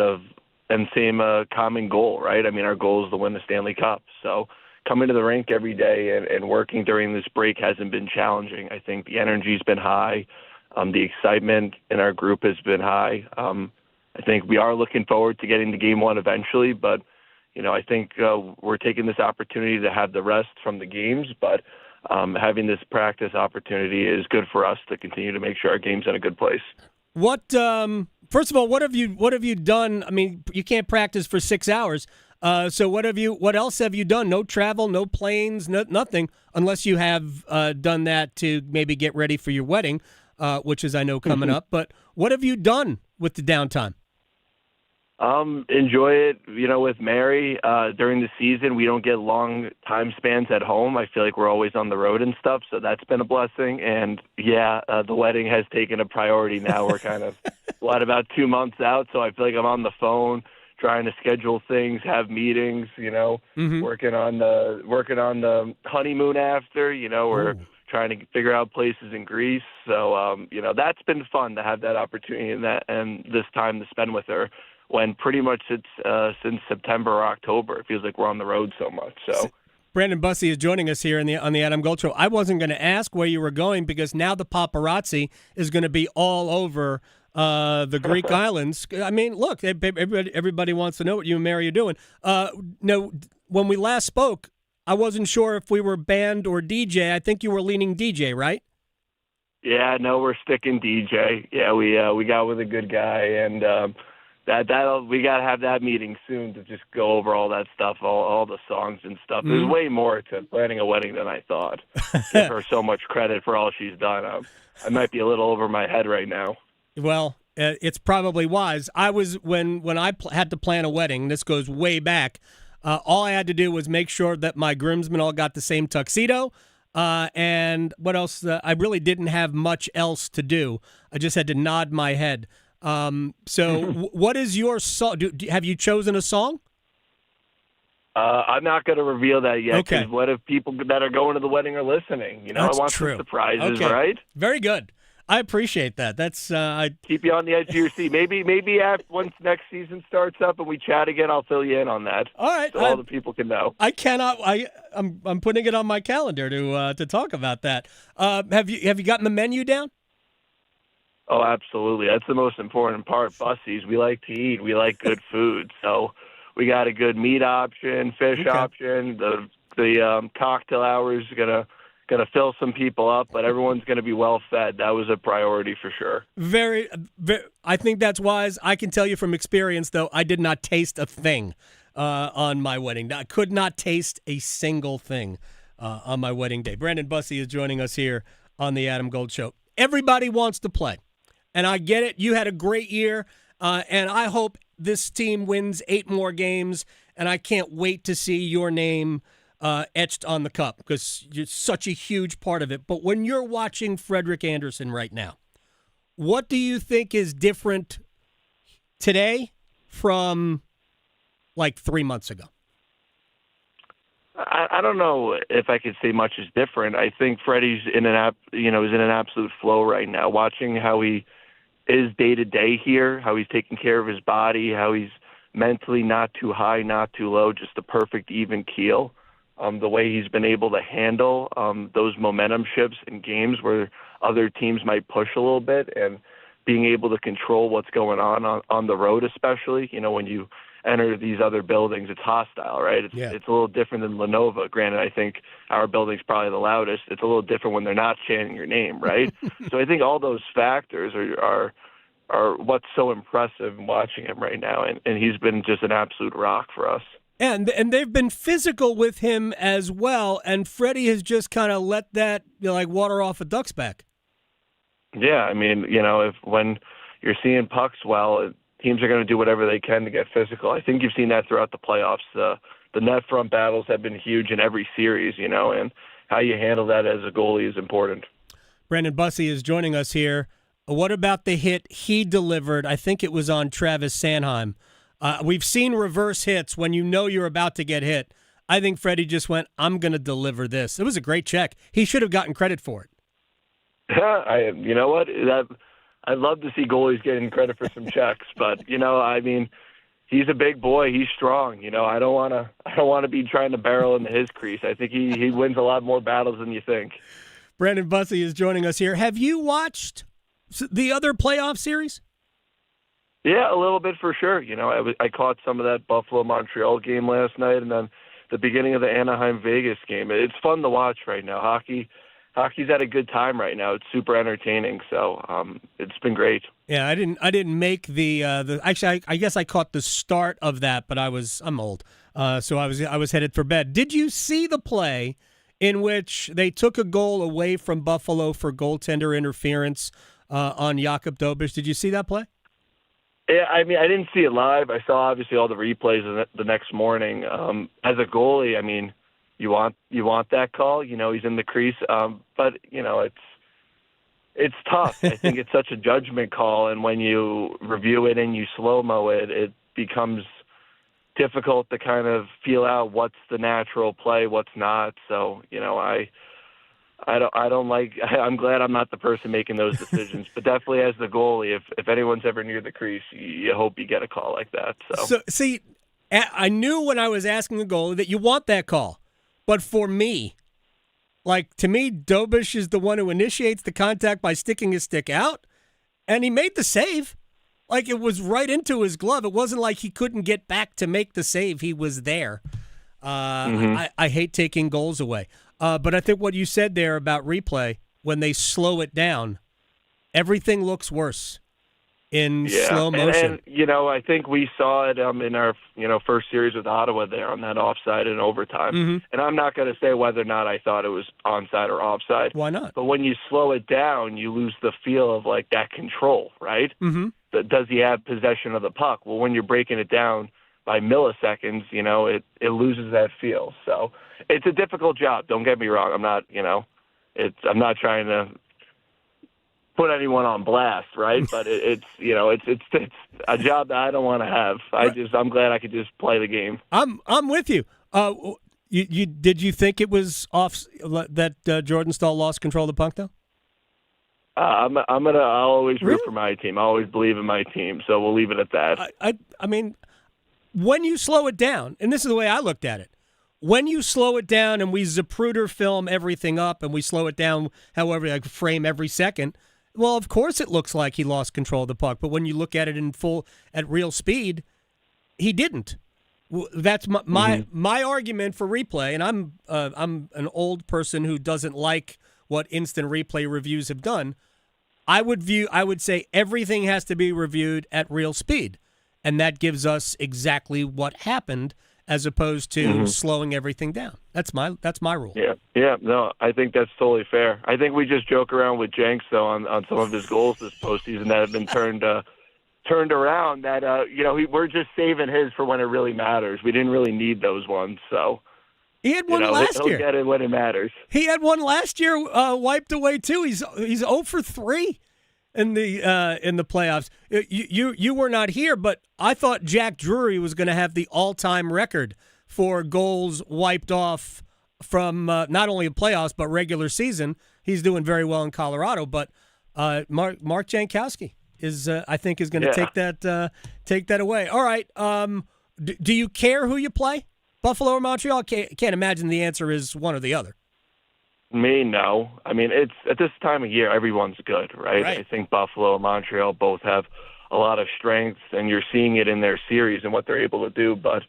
and same common goal, right? I mean, our goal is to win the Stanley Cup. So coming to the rink every day and working during this break hasn't been challenging. I think the energy's been high. The excitement in our group has been high. I think we are looking forward to getting to game 1 eventually, but I think we're taking this opportunity to have the rest from the games, but having this practice opportunity is good for us to continue to make sure our game's in a good place. What? First of all, what have you done? I mean, you can't practice for 6 hours. So what else have you done? No travel, no planes, nothing, unless you have done that to maybe get ready for your wedding, which is, I know, coming up. But what have you done with the downtime? Enjoy it, with Mary. During the season, we don't get long time spans at home. I feel like we're always on the road and stuff, so that's been a blessing. And, the wedding has taken a priority now. We're kind of about 2 months out, so I feel like I'm on the phone trying to schedule things, have meetings, working on the honeymoon after, we're trying to figure out places in Greece. So, that's been fun to have that opportunity and this time to spend with her, when pretty much it's since September or October. It feels like we're on the road so much. So Brandon Bussi is joining us here on the Adam Gold Show. I wasn't going to ask where you were going because now the paparazzi is going to be all over the Greek islands. I mean, look, everybody wants to know what you and Mary are doing. No, when we last spoke, I wasn't sure if we were band or DJ. I think you were leaning DJ, right? Yeah, no, we're sticking DJ. Yeah, we got with a good guy, and we got to have that meeting soon to just go over all that stuff, all the songs and stuff. Mm-hmm. There's way more to planning a wedding than I thought. Give her so much credit for all she's done. I might be a little over my head right now. Well, it's probably wise. I was when I had to plan a wedding. This goes way back. All I had to do was make sure that my groomsmen all got the same tuxedo. And what else? I really didn't have much else to do. I just had to nod my head. So what is your song? Have you chosen a song? I'm not going to reveal that yet. Okay. 'Cause what if people that are going to the wedding are listening? That's I want true. some surprises, Okay. right? Very good. I appreciate that. That's Keep you on the edge of your seat. Maybe once next season starts up and we chat again, I'll fill you in on that. All right. So all the people can know. I cannot. I'm putting it on my calendar to talk about that. Have you gotten the menu down? Oh, absolutely. That's the most important part. Bussies, we like to eat. We like good food. So we got a good meat option, fish option. The cocktail hour is gonna fill some people up, but everyone's gonna be well fed. That was a priority for sure. Very. I think that's wise. I can tell you from experience, though, I did not taste a thing on my wedding. I could not taste a single thing on my wedding day. Brandon Bussi is joining us here on the Adam Gold Show. Everybody wants to play, and I get it. You had a great year, and I hope this team wins 8 more games, and I can't wait to see your name etched on the cup because you're such a huge part of it. But when you're watching Frederick Anderson right now, what do you think is different today from like 3 months ago? I don't know if I could say much is different. I think Freddie's is in an absolute flow right now. Watching how he is day to day here, how he's taking care of his body, how he's mentally not too high, not too low, just the perfect even keel. The way he's been able to handle those momentum shifts in games where other teams might push a little bit, and being able to control what's going on the road, especially. When you enter these other buildings, it's hostile, right? It's a little different than Lenovo. Granted, I think our building's probably the loudest. It's a little different when they're not chanting your name, right? So I think all those factors are what's so impressive in watching him right now, and he's been just an absolute rock for us. And they've been physical with him as well, and Freddie has just kind of let that like water off a duck's back. Yeah, I mean, when you're seeing pucks well, teams are going to do whatever they can to get physical. I think you've seen that throughout the playoffs. The net front battles have been huge in every series, and how you handle that as a goalie is important. Brandon Bussi is joining us here. What about the hit he delivered? I think it was on Travis Sanheim. We've seen reverse hits when you know you're about to get hit. I think Freddie just went, I'm going to deliver this. It was a great check. He should have gotten credit for it. You know what? I'd love to see goalies getting credit for some checks, but he's a big boy. He's strong. I don't want to be trying to barrel into his crease. I think he wins a lot more battles than you think. Brandon Bussi is joining us here. Have you watched the other playoff series? Yeah, a little bit for sure. I caught some of that Buffalo-Montreal game last night, and then the beginning of the Anaheim-Vegas game. It's fun to watch right now. Hockey's at a good time right now. It's super entertaining, so it's been great. Yeah, I didn't make the actually I guess I caught the start of that, but I'm old, so I was headed for bed. Did you see the play in which they took a goal away from Buffalo for goaltender interference on Jakub Dobeš? Did you see that play? Yeah, I didn't see it live. I saw obviously all the replays the next morning. As a goalie, you want that call. He's in the crease, but it's tough. I think it's such a judgment call, and when you review it and you slow-mo it, it becomes difficult to kind of feel out what's the natural play, what's not. So I don't like. I'm glad I'm not the person making those decisions, but definitely as the goalie, if anyone's ever near the crease, you hope you get a call like that. So see, I knew when I was asking the goalie that you want that call, But for me, to me, Dobish is the one who initiates the contact by sticking his stick out, and he made the save. It was right into his glove. It wasn't like he couldn't get back to make the save. He was there. I hate taking goals away. But I think what you said there about replay, when they slow it down, everything looks worse in slow motion. And I think we saw it in our first series with Ottawa there on that offside in overtime. Mm-hmm. And I'm not going to say whether or not I thought it was onside or offside. Why not? But when you slow it down, you lose the feel of that control, right? Mm-hmm. Does he have possession of the puck? Well, when you're breaking it down by milliseconds, it loses that feel. So it's a difficult job. Don't get me wrong. I'm not, I'm not trying to put anyone on blast, right? But it's a job that I don't want to have. I'm glad I could just play the game. I'm with you. Did you think it was off that Jordan Staal lost control of the puck though? I'll always root for my team. I always believe in my team, so we'll leave it at that. I mean, when you slow it down, and this is the way I looked at it, when you slow it down and we Zapruder film everything up and we slow it down, however, frame every second, well, of course it looks like he lost control of the puck. But when you look at it in full, at real speed, he didn't. That's my argument for replay, and I'm an old person who doesn't like what instant replay reviews have done. I would say everything has to be reviewed at real speed, and that gives us exactly what happened, as opposed to slowing everything down. That's my rule. Yeah. No, I think that's totally fair. I think we just joke around with Jenks though on some of his goals this postseason that have been turned around. That we're just saving his for when it really matters. We didn't really need those ones, so. He had one last year. He'll get it when it matters. He had one last year, wiped away too. He's 0 for 3 in the playoffs. You were not here, but I thought Jack Drury was going to have the all-time record for goals wiped off from not only the playoffs but regular season. He's doing very well in Colorado, but Mark Jankowski is going to take that away. All right. Do you care who you play? Buffalo or Montreal? Can't imagine the answer is one or the other. Me, no. I mean, it's at this time of year, everyone's good, right? I think Buffalo and Montreal both have a lot of strengths, and you're seeing it in their series and what they're able to do. But,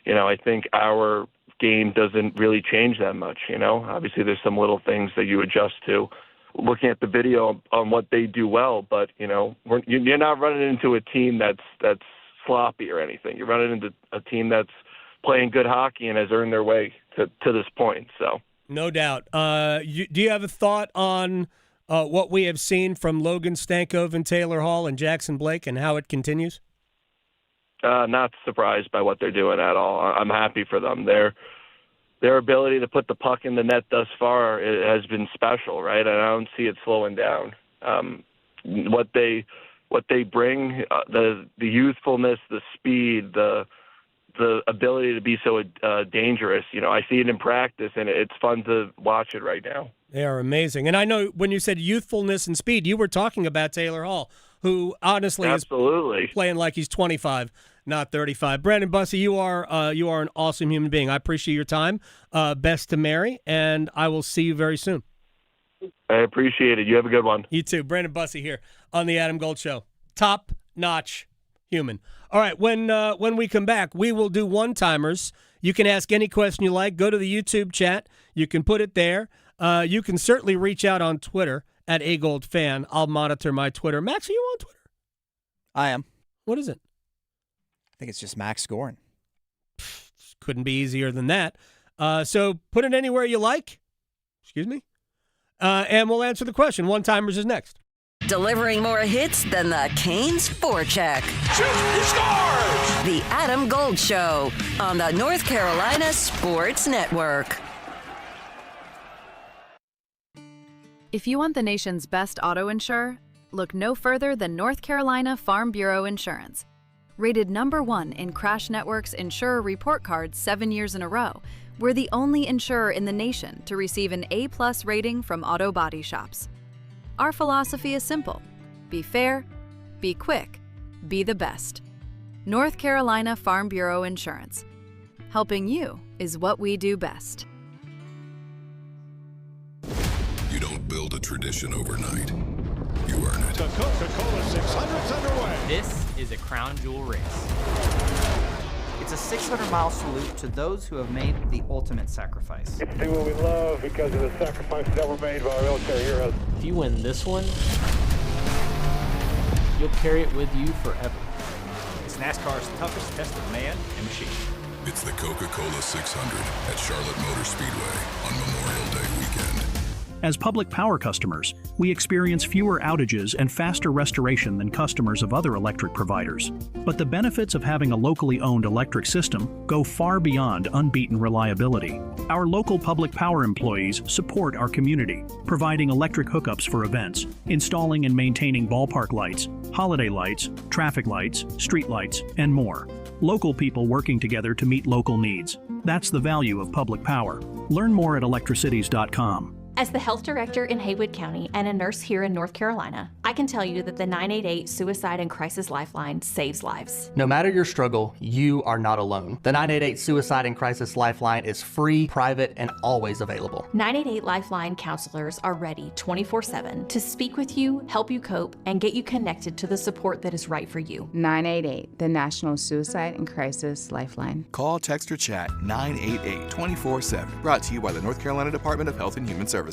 I think our game doesn't really change that much, Obviously, there's some little things that you adjust to looking at the video on what they do well. But, you're not running into a team that's sloppy or anything. You're running into a team that's playing good hockey and has earned their way to this point. So no doubt. Do you have a thought on what we have seen from Logan Stankoven and Taylor Hall and Jackson Blake and how it continues? Not surprised by what they're doing at all. I'm happy for them. Their ability to put the puck in the net thus far has been special, right? And I don't see it slowing down. What they bring, the youthfulness, the speed, the ability to be so dangerous. I see it in practice, and it's fun to watch it right now. They are amazing. And I know when you said youthfulness and speed, you were talking about Taylor Hall, who honestly is playing like he's 25, not 35. Brandon Bussi, you are an awesome human being. I appreciate your time. Best to Mary, and I will see you very soon. I appreciate it. You have a good one. You too. Brandon Bussi here on the Adam Gold Show. Top-notch human. All right, when we come back, we will do one-timers. You can ask any question you like. Go to the YouTube chat. You can put it there. You can certainly reach out on Twitter at AGoldFan. I'll monitor my Twitter. Max, are you on Twitter? I am. What is it? I think it's just Max Gorin. Couldn't be easier than that. So put it anywhere you like. Excuse me. And we'll answer the question. One-timers is next. Delivering more hits than the Canes forecheck. Shoot, he scores! The Adam Gold Show on the North Carolina Sports Network. If you want the nation's best auto insurer, look no further than North Carolina Farm Bureau Insurance. Rated #1 in Crash Network's Insurer Report Card 7 years in a row, we're the only insurer in the nation to receive an A+ rating from auto body shops. Our philosophy is simple: be fair, be quick, be the best. North Carolina Farm Bureau Insurance. Helping you is what we do best. don't build a tradition overnight. You earn it. The Coca-Cola 600's underway. This is a crown jewel race. It's a 600-mile salute to those who have made the ultimate sacrifice. It's do what we love because of the sacrifices that were made by our military heroes. If you win this one, you'll carry it with you forever. It's NASCAR's toughest test of man and machine. It's the Coca-Cola 600 at Charlotte Motor Speedway on Memorial Day weekend. As public power customers, we experience fewer outages and faster restoration than customers of other electric providers. But the benefits of having a locally owned electric system go far beyond unbeaten reliability. Our local public power employees support our community, providing electric hookups for events, installing and maintaining ballpark lights, holiday lights, traffic lights, street lights, and more. Local people working together to meet local needs. That's the value of public power. Learn more at electricities.com. As the health director in Haywood County and a nurse here in North Carolina, I can tell you that the 988 Suicide and Crisis Lifeline saves lives. No matter your struggle, you are not alone. The 988 Suicide and Crisis Lifeline is free, private, and always available. 988 Lifeline counselors are ready 24/7 to speak with you, help you cope, and get you connected to the support that is right for you. 988, the National Suicide and Crisis Lifeline. Call, text, or chat 988 24/7. Brought to you by the North Carolina Department of Health and Human Services.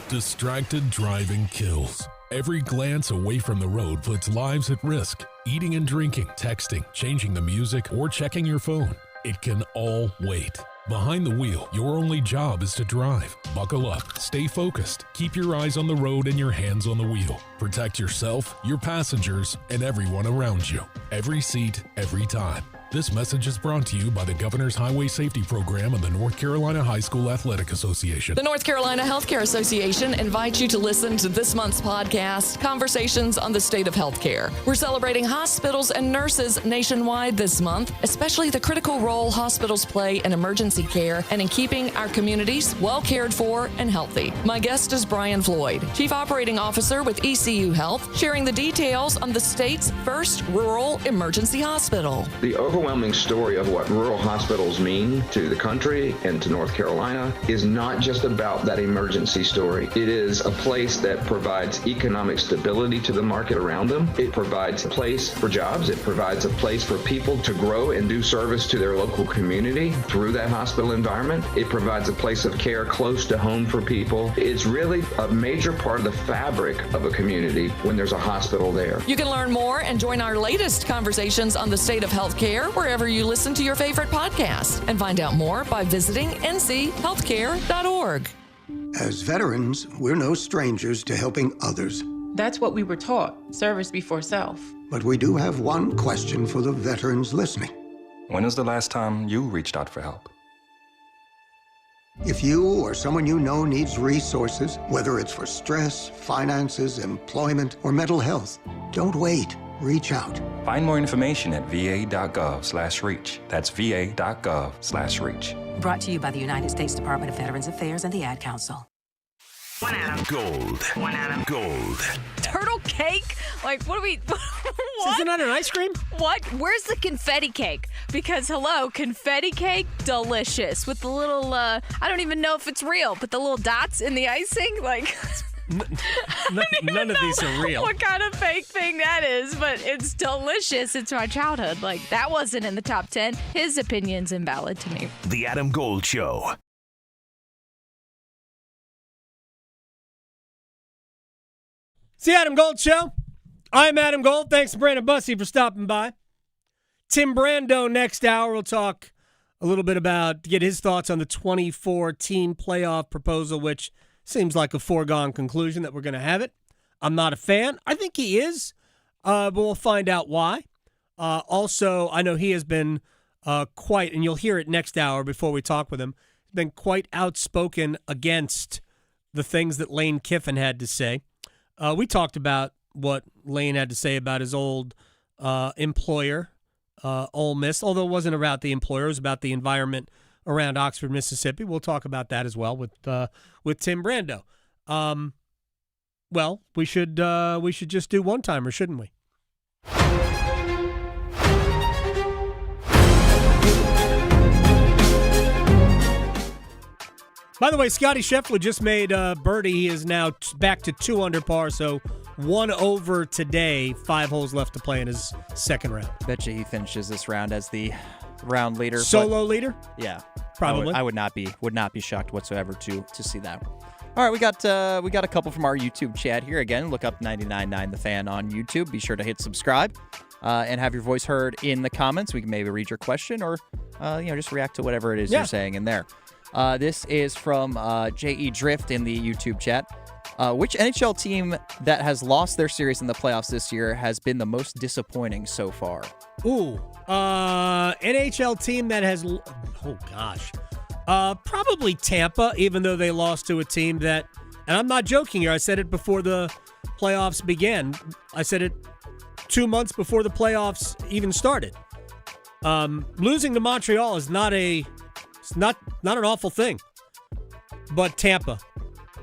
Distracted driving kills. Every glance away from the road puts lives at risk. Eating and drinking, texting, changing the music, or checking your phone. It can all wait. Behind the wheel, your only job is to drive. Buckle up, stay focused, keep your eyes on the road and your hands on the wheel. Protect yourself, your passengers, and everyone around you. Every seat, every time. This message is brought to you by the Governor's Highway Safety Program and the North Carolina High School Athletic Association. The North Carolina Healthcare Association invites you to listen to this month's podcast, Conversations on the State of Healthcare. We're celebrating hospitals and nurses nationwide this month, especially the critical role hospitals play in emergency care and in keeping our communities well cared for and healthy. My guest is Brian Floyd, Chief Operating Officer with ECU Health, sharing the details on the state's first rural emergency hospital. The overwhelming story of what rural hospitals mean to the country and to North Carolina is not just about that emergency story. It is a place that provides economic stability to the market around them. It provides a place for jobs. It provides a place for people to grow and do service to their local community through that hospital environment. It provides a place of care close to home for people. It's really a major part of the fabric of a community when there's a hospital there. You can learn more and join our latest Conversations on the State of Healthcare wherever you listen to your favorite podcast, and find out more by visiting nchealthcare.org. As veterans, we're no strangers to helping others. That's what we were taught, service before self. But we do have one question for the veterans listening. When was the last time you reached out for help? If you or someone you know needs resources, whether it's for stress, finances, employment, or mental health, don't wait. Reach out. Find more information at va.gov/reach. That's va.gov/reach. Brought to you by the United States Department of Veterans Affairs and the Ad Council. One Adam. Gold. One Adam. Gold. Turtle cake? Like, what are we... What? Isn't that an ice cream? What? Where's the confetti cake? Because, hello, confetti cake, delicious. With the little, I don't even know if it's real, but the little dots in the icing, like... None of these are real. What kind of fake thing that is, but it's delicious. It's my childhood. Like, that wasn't in the top 10. His opinion's invalid to me. The Adam Gold Show. It's the Adam Gold Show. I'm Adam Gold. Thanks to Brando Bussi for stopping by. Tim Brando next hour. We'll talk a little bit about, get his thoughts on the 24-team playoff proposal, which seems like a foregone conclusion that we're going to have it. I'm not a fan. I think he is, but we'll find out why. Also, I know he has been quite, and you'll hear it next hour before we talk with him, been quite outspoken against the things that Lane Kiffin had to say. We talked about what Lane had to say about his old employer, Ole Miss, although it wasn't about the employer, it was about the environment around Oxford, Mississippi. We'll talk about that as well with Tim Brando. Well, we should just do one-timer, shouldn't we? By the way, Scotty Scheffler just made birdie. He is now back to 2 under par, so 1 over today. 5 holes left to play in his second round. Bet you he finishes this round as the round leader. Solo leader? Yeah. Probably. I would not be shocked whatsoever to see that. All right, we got a couple from our YouTube chat here. Again, look up 99.9 The Fan on YouTube. Be sure to hit subscribe and have your voice heard in the comments. We can maybe read your question or just react to whatever it is you're saying in there. This is from J.E. Drift in the YouTube chat. Which NHL team that has lost their series in the playoffs this year has been the most disappointing so far? Ooh, NHL team that has, oh gosh, probably Tampa, even though they lost to a team that, and I'm not joking here, I said it before the playoffs began. I said it 2 months before the playoffs even started. Losing to Montreal is not an awful thing, but Tampa,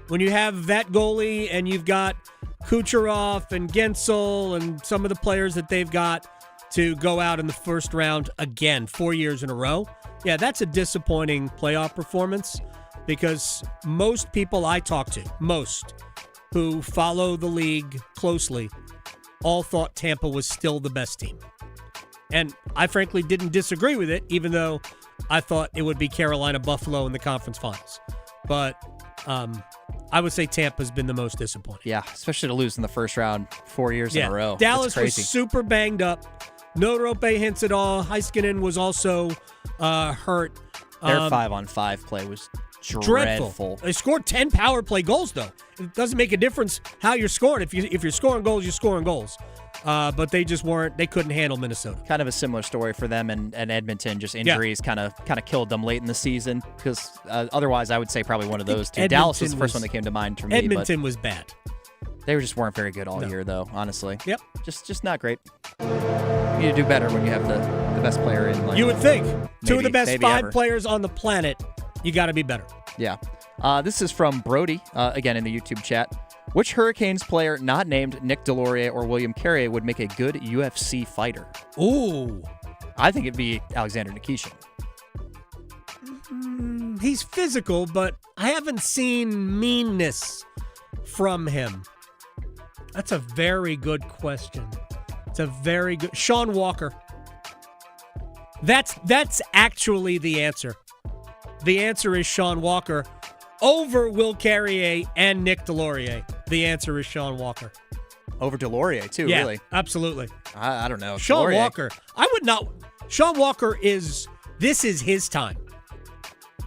when you have that goalie and you've got Kucherov and Gensel and some of the players that they've got to go out in the first round again 4 years in a row. Yeah, that's a disappointing playoff performance because most people I talk to, most who follow the league closely, all thought Tampa was still the best team. And I frankly didn't disagree with it, even though I thought it would be Carolina Buffalo in the conference finals. But I would say Tampa's been the most disappointing. Yeah, especially to lose in the first round 4 years in a row. Dallas was super banged up. No rope hints at all. Heiskanen was also hurt. Their 5-on-5 play was dreadful. They scored 10 power play goals, though. It doesn't make a difference how you're scoring. If you're scoring goals, you're scoring goals. But they just weren't. They couldn't handle Minnesota. Kind of a similar story for them and Edmonton. Just injuries kind of killed them late in the season. Because otherwise, I would say probably one of those two. Edmonton Dallas was the first one that came to mind for me. Edmonton was bad. They just weren't very good all year, though. Honestly. Yep. Just not great. You need to do better when you have the best player in. Like, you would think two of the best 5 ever. Players on the planet. You got to be better. Yeah. This is from Brody again in the YouTube chat. Which Hurricanes player not named Nick Delorier or William Carrier would make a good UFC fighter? Ooh. I think it'd be Alexander Nikishin. He's physical, but I haven't seen meanness from him. That's a very good question. It's a very good... Sean Walker. That's actually the answer. The answer is Sean Walker over Will Carrier and Nick Delorier. The answer is Sean Walker. Over Delorier, too, yeah, really? Absolutely. I don't know. Sean Delorier. Walker. I would not... Sean Walker is... This is his time.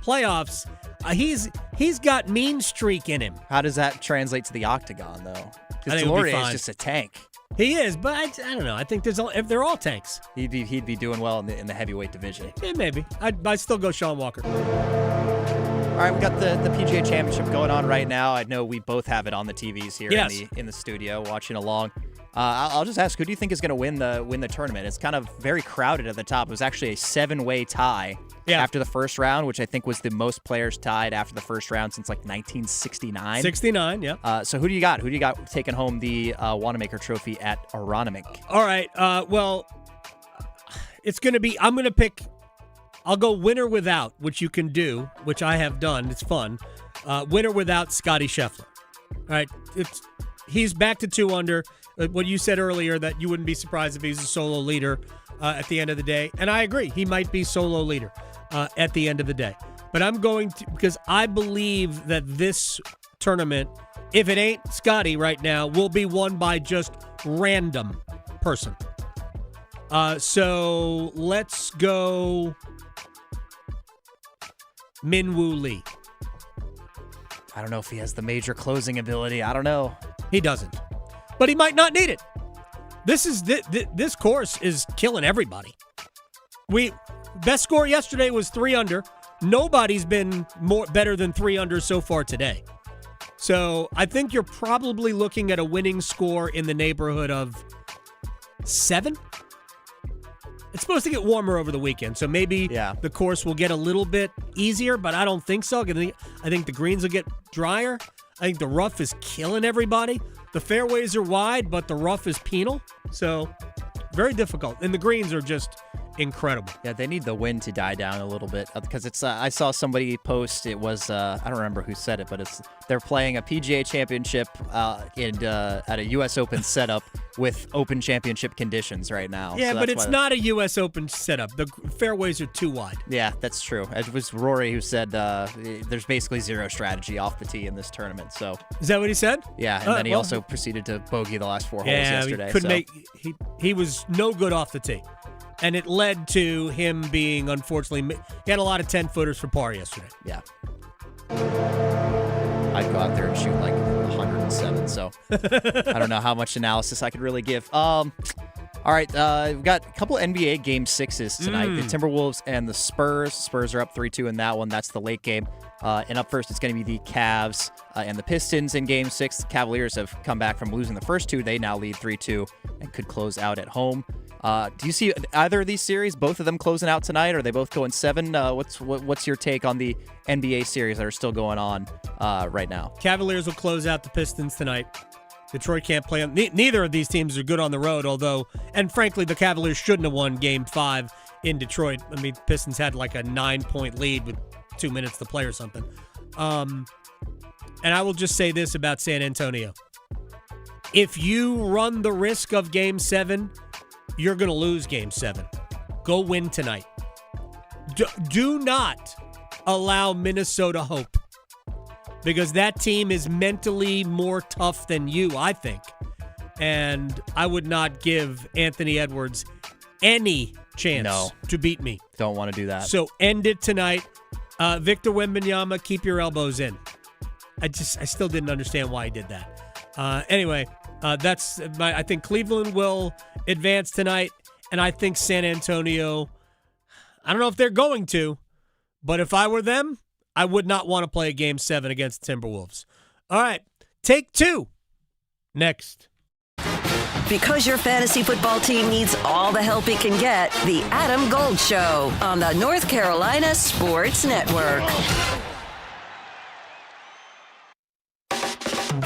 Playoffs, he's got mean streak in him. How does that translate to the octagon, though? Because I think Delorier is just a tank. He is, but I don't know. I think they're all tanks. He'd be doing well in the heavyweight division. Yeah, maybe. I'd still go Sean Walker. All right, we got the PGA Championship going on right now. I know we both have it on the TVs here in the studio watching along. I'll just ask, who do you think is going to win the tournament? It's kind of very crowded at the top. It was actually a 7-way tie after the first round, which I think was the most players tied after the first round since like 1969. 69, yeah. So who do you got? Who do you got taking home the Wanamaker Trophy at Aronimink? All right. Well, it's going to be. I'm going to pick. I'll go winner without, which you can do, which I have done. It's fun. Winner without Scotty Scheffler. All right. He's back to 2 under. What you said earlier, that you wouldn't be surprised if he's a solo leader at the end of the day. And I agree. He might be solo leader at the end of the day. But I'm going to, because I believe that this tournament, if it ain't Scotty right now, will be won by just random person. So let's go Min-Woo Lee. I don't know if he has the major closing ability. I don't know. He doesn't. But he might not need it. This course is killing everybody. Best score yesterday was 3 under. Nobody's been better than 3 under so far today. So I think you're probably looking at a winning score in the neighborhood of 7. It's supposed to get warmer over the weekend, so maybe the course will get a little bit easier, but I don't think so. I think the greens will get drier. I think the rough is killing everybody. The fairways are wide, but the rough is penal. So, very difficult. And the greens are just incredible. Yeah, they need the win to die down a little bit because it's. I saw somebody post. It was I don't remember who said it, but they're playing a PGA Championship at a U.S. Open setup with Open Championship conditions right now. Yeah, so but it's not a U.S. Open setup. The fairways are too wide. Yeah, that's true. It was Rory who said there's basically zero strategy off the tee in this tournament. So is that what he said? Yeah, and then he also proceeded to bogey the last 4 holes yesterday. He couldn't he was no good off the tee. And it led to him being, unfortunately, he had a lot of 10-footers for par yesterday. Yeah. I'd go out there and shoot like 107, so I don't know how much analysis I could really give. All right, we've got a couple NBA Game 6s tonight. The Timberwolves and the Spurs. Spurs are up 3-2 in that one. That's the late game. And up first, it's going to be the Cavs and the Pistons in Game 6. The Cavaliers have come back from losing the first two. They now lead 3-2 and could close out at home. Do you see either of these series, both of them closing out tonight? Or are they both going 7? What's your take on the NBA series that are still going on right now? Cavaliers will close out the Pistons tonight. Detroit can't play them. Neither of these teams are good on the road, and frankly, the Cavaliers shouldn't have won Game 5 in Detroit. I mean, Pistons had like a 9-point lead with 2 minutes to play or something. And I will just say this about San Antonio. If you run the risk of Game 7, you're going to lose Game 7. Go win tonight. Do not allow Minnesota hope, because that team is mentally more tough than you, I think. And I would not give Anthony Edwards any chance to beat me. Don't want to do that. So end it tonight. Victor Wembanyama, keep your elbows in. I still didn't understand why he did that. Anyway, I think Cleveland will advance tonight, and I think San Antonio, I don't know if they're going to, but if I were them, I would not want to play a Game 7 against the Timberwolves. All right, take 2 next. Because your fantasy football team needs all the help it can get, the Adam Gold Show on the North Carolina Sports Network.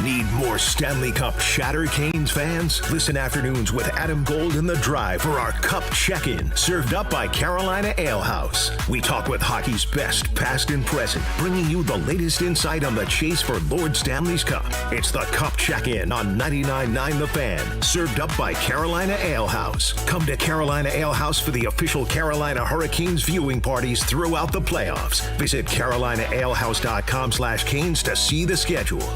Need more Stanley Cup chatter, Canes fans? Listen afternoons with Adam Gold in the Drive for our Cup check-in, served up by Carolina Ale House. We talk with hockey's best, past and present, bringing you the latest insight on the chase for Lord Stanley's Cup. It's the Cup check-in on 99.9 The Fan, served up by Carolina Ale House. Come to Carolina Ale House for the official Carolina Hurricanes viewing parties throughout the playoffs. Visit CarolinaAleHouse.com/Canes to see the schedule.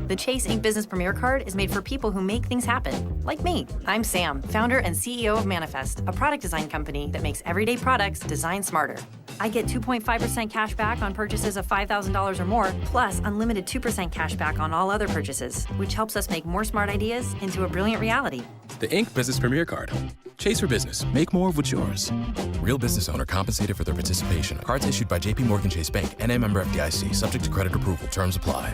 The Chase Ink Business Premier Card is made for people who make things happen, like me. I'm Sam, founder and CEO of Manifest, a product design company that makes everyday products designed smarter. I get 2.5% cash back on purchases of $5,000 or more, plus unlimited 2% cash back on all other purchases, which helps us make more smart ideas into a brilliant reality. The Ink Business Premier Card. Chase for business. Make more of what's yours. Real business owner compensated for their participation. Cards issued by JPMorgan Chase Bank, N.A. member FDIC. Subject to credit approval. Terms apply.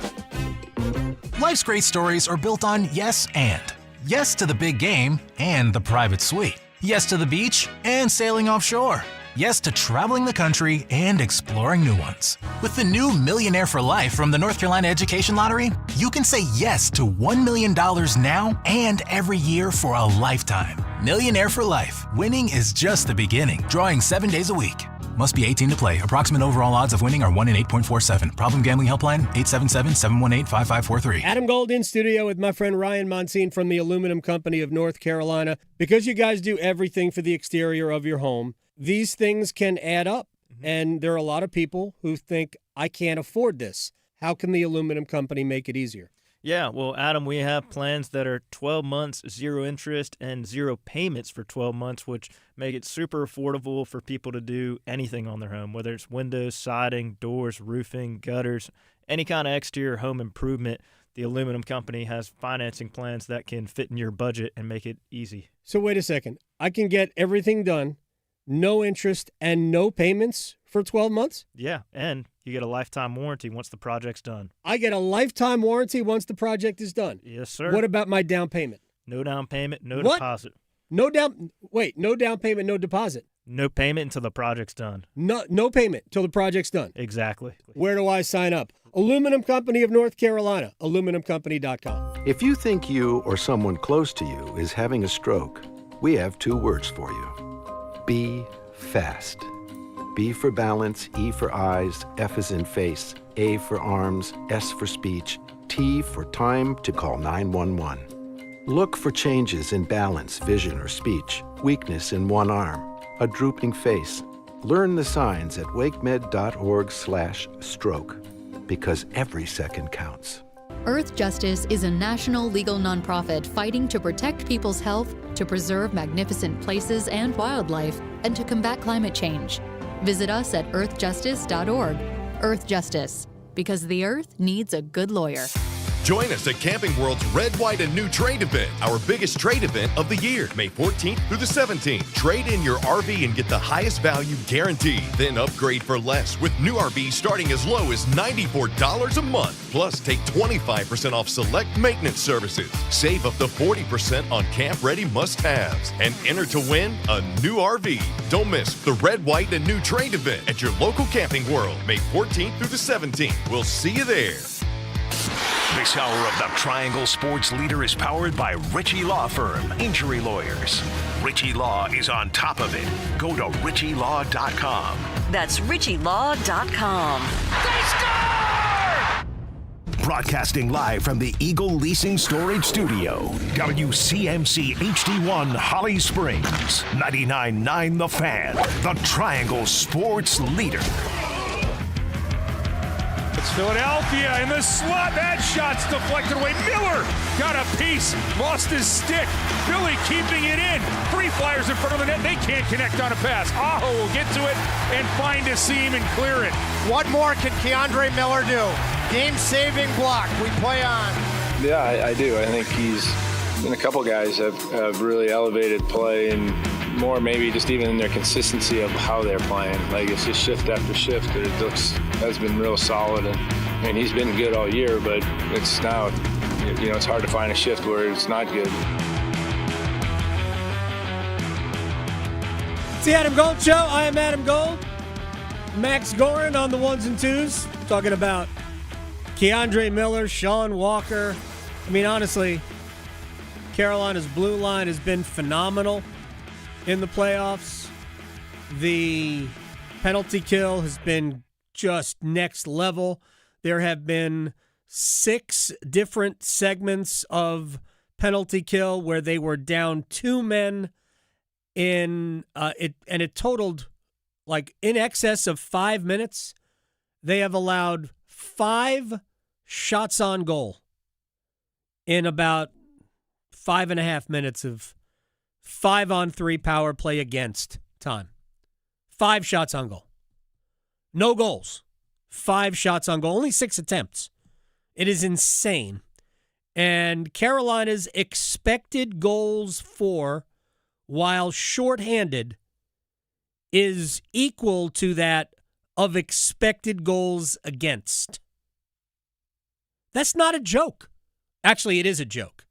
Life's great stories are built on yes and. Yes to the big game and the private suite. Yes to the beach and sailing offshore. Yes to traveling the country and exploring new ones. With the new Millionaire for Life from the North Carolina Education Lottery, you can say yes to $1 million now and every year for a lifetime. Millionaire for Life. Winning is just the beginning. Drawing 7 days a week. Must be 18 to play. Approximate overall odds of winning are 1 in 8.47. Problem gambling helpline 877-718-5543. Adam Gold in studio with my friend Ryan Monsine from the Aluminum Company of North Carolina. Because you guys do everything for the exterior of your home, these things can add up. And there are a lot of people who think, I can't afford this. How can the Aluminum Company make it easier? Yeah, well, Adam, we have plans that are 12 months, 0 interest, and 0 payments for 12 months, which make it super affordable for people to do anything on their home, whether it's windows, siding, doors, roofing, gutters, any kind of exterior home improvement. The Aluminum Company has financing plans that can fit in your budget and make it easy. So wait a second. I can get everything done, no interest, and no payments for 12 months? Yeah, and you get a lifetime warranty once the project's done. I get a lifetime warranty once the project is done? Yes, sir. What about my down payment? No down payment, no deposit. No down payment, no deposit. No payment until the project's done. No payment until the project's done. Exactly. Where do I sign up? Aluminum Company of North Carolina, aluminumcompany.com. If you think you or someone close to you is having a stroke, we have 2 words for you. Be fast. B for balance, E for eyes, F is in face, A for arms, S for speech, T for time to call 911. Look for changes in balance, vision, or speech, weakness in one arm, a drooping face. Learn the signs at wakemed.org/stroke, because every second counts. Earth Justice is a national legal nonprofit fighting to protect people's health, to preserve magnificent places and wildlife, and to combat climate change. Visit us at earthjustice.org. Earth Justice, because the Earth needs a good lawyer. Join us at Camping World's Red, White, and New Trade event, our biggest trade event of the year, May 14th through the 17th. Trade in your RV and get the highest value guaranteed. Then upgrade for less with new RVs starting as low as $94 a month. Plus, take 25% off select maintenance services. Save up to 40% on camp-ready must-haves. And enter to win a new RV. Don't miss the Red, White, and New Trade event at your local Camping World, May 14th through the 17th. We'll see you there. This hour of the Triangle Sports Leader is powered by Ritchie Law Firm, injury lawyers. Ritchie Law is on top of it. Go to ritchielaw.com. That's ritchielaw.com. They score! Broadcasting live from the Eagle Leasing Storage Studio. WCMC HD1 Holly Springs. 99.9 The Fan. The Triangle Sports Leader. It's Philadelphia in the slot. That shot's deflected away. Miller got a piece, lost his stick. Philly keeping it in. Three Flyers in front of the net. They can't connect on a pass. Aho will get to it and find a seam and clear it. What more can Keandre Miller do? Game-saving block. We play on. Yeah, I do. I think he's, and a couple guys have really elevated play, and more maybe just even in their consistency of how they're playing. Like, it's just shift after shift. It has been real solid, and I mean, he's been good all year, but it's now, it's hard to find a shift where it's not good. It's the Adam Gold Show. I am Adam Gold. Max Gorin on the ones and twos, talking about Keandre Miller, Sean Walker. I mean, honestly, Carolina's blue line has been phenomenal in the playoffs. The penalty kill has been just next level. There have been 6 different segments of penalty kill where they were down 2 men in it totaled like in excess of 5 minutes. They have allowed 5 shots on goal in about 5.5 minutes of 5-on-3 power play against time. 5 shots on goal. No goals. 5 shots on goal. Only 6 attempts. It is insane. And Carolina's expected goals for, while shorthanded, is equal to that of expected goals against. That's not a joke. Actually, it is a joke.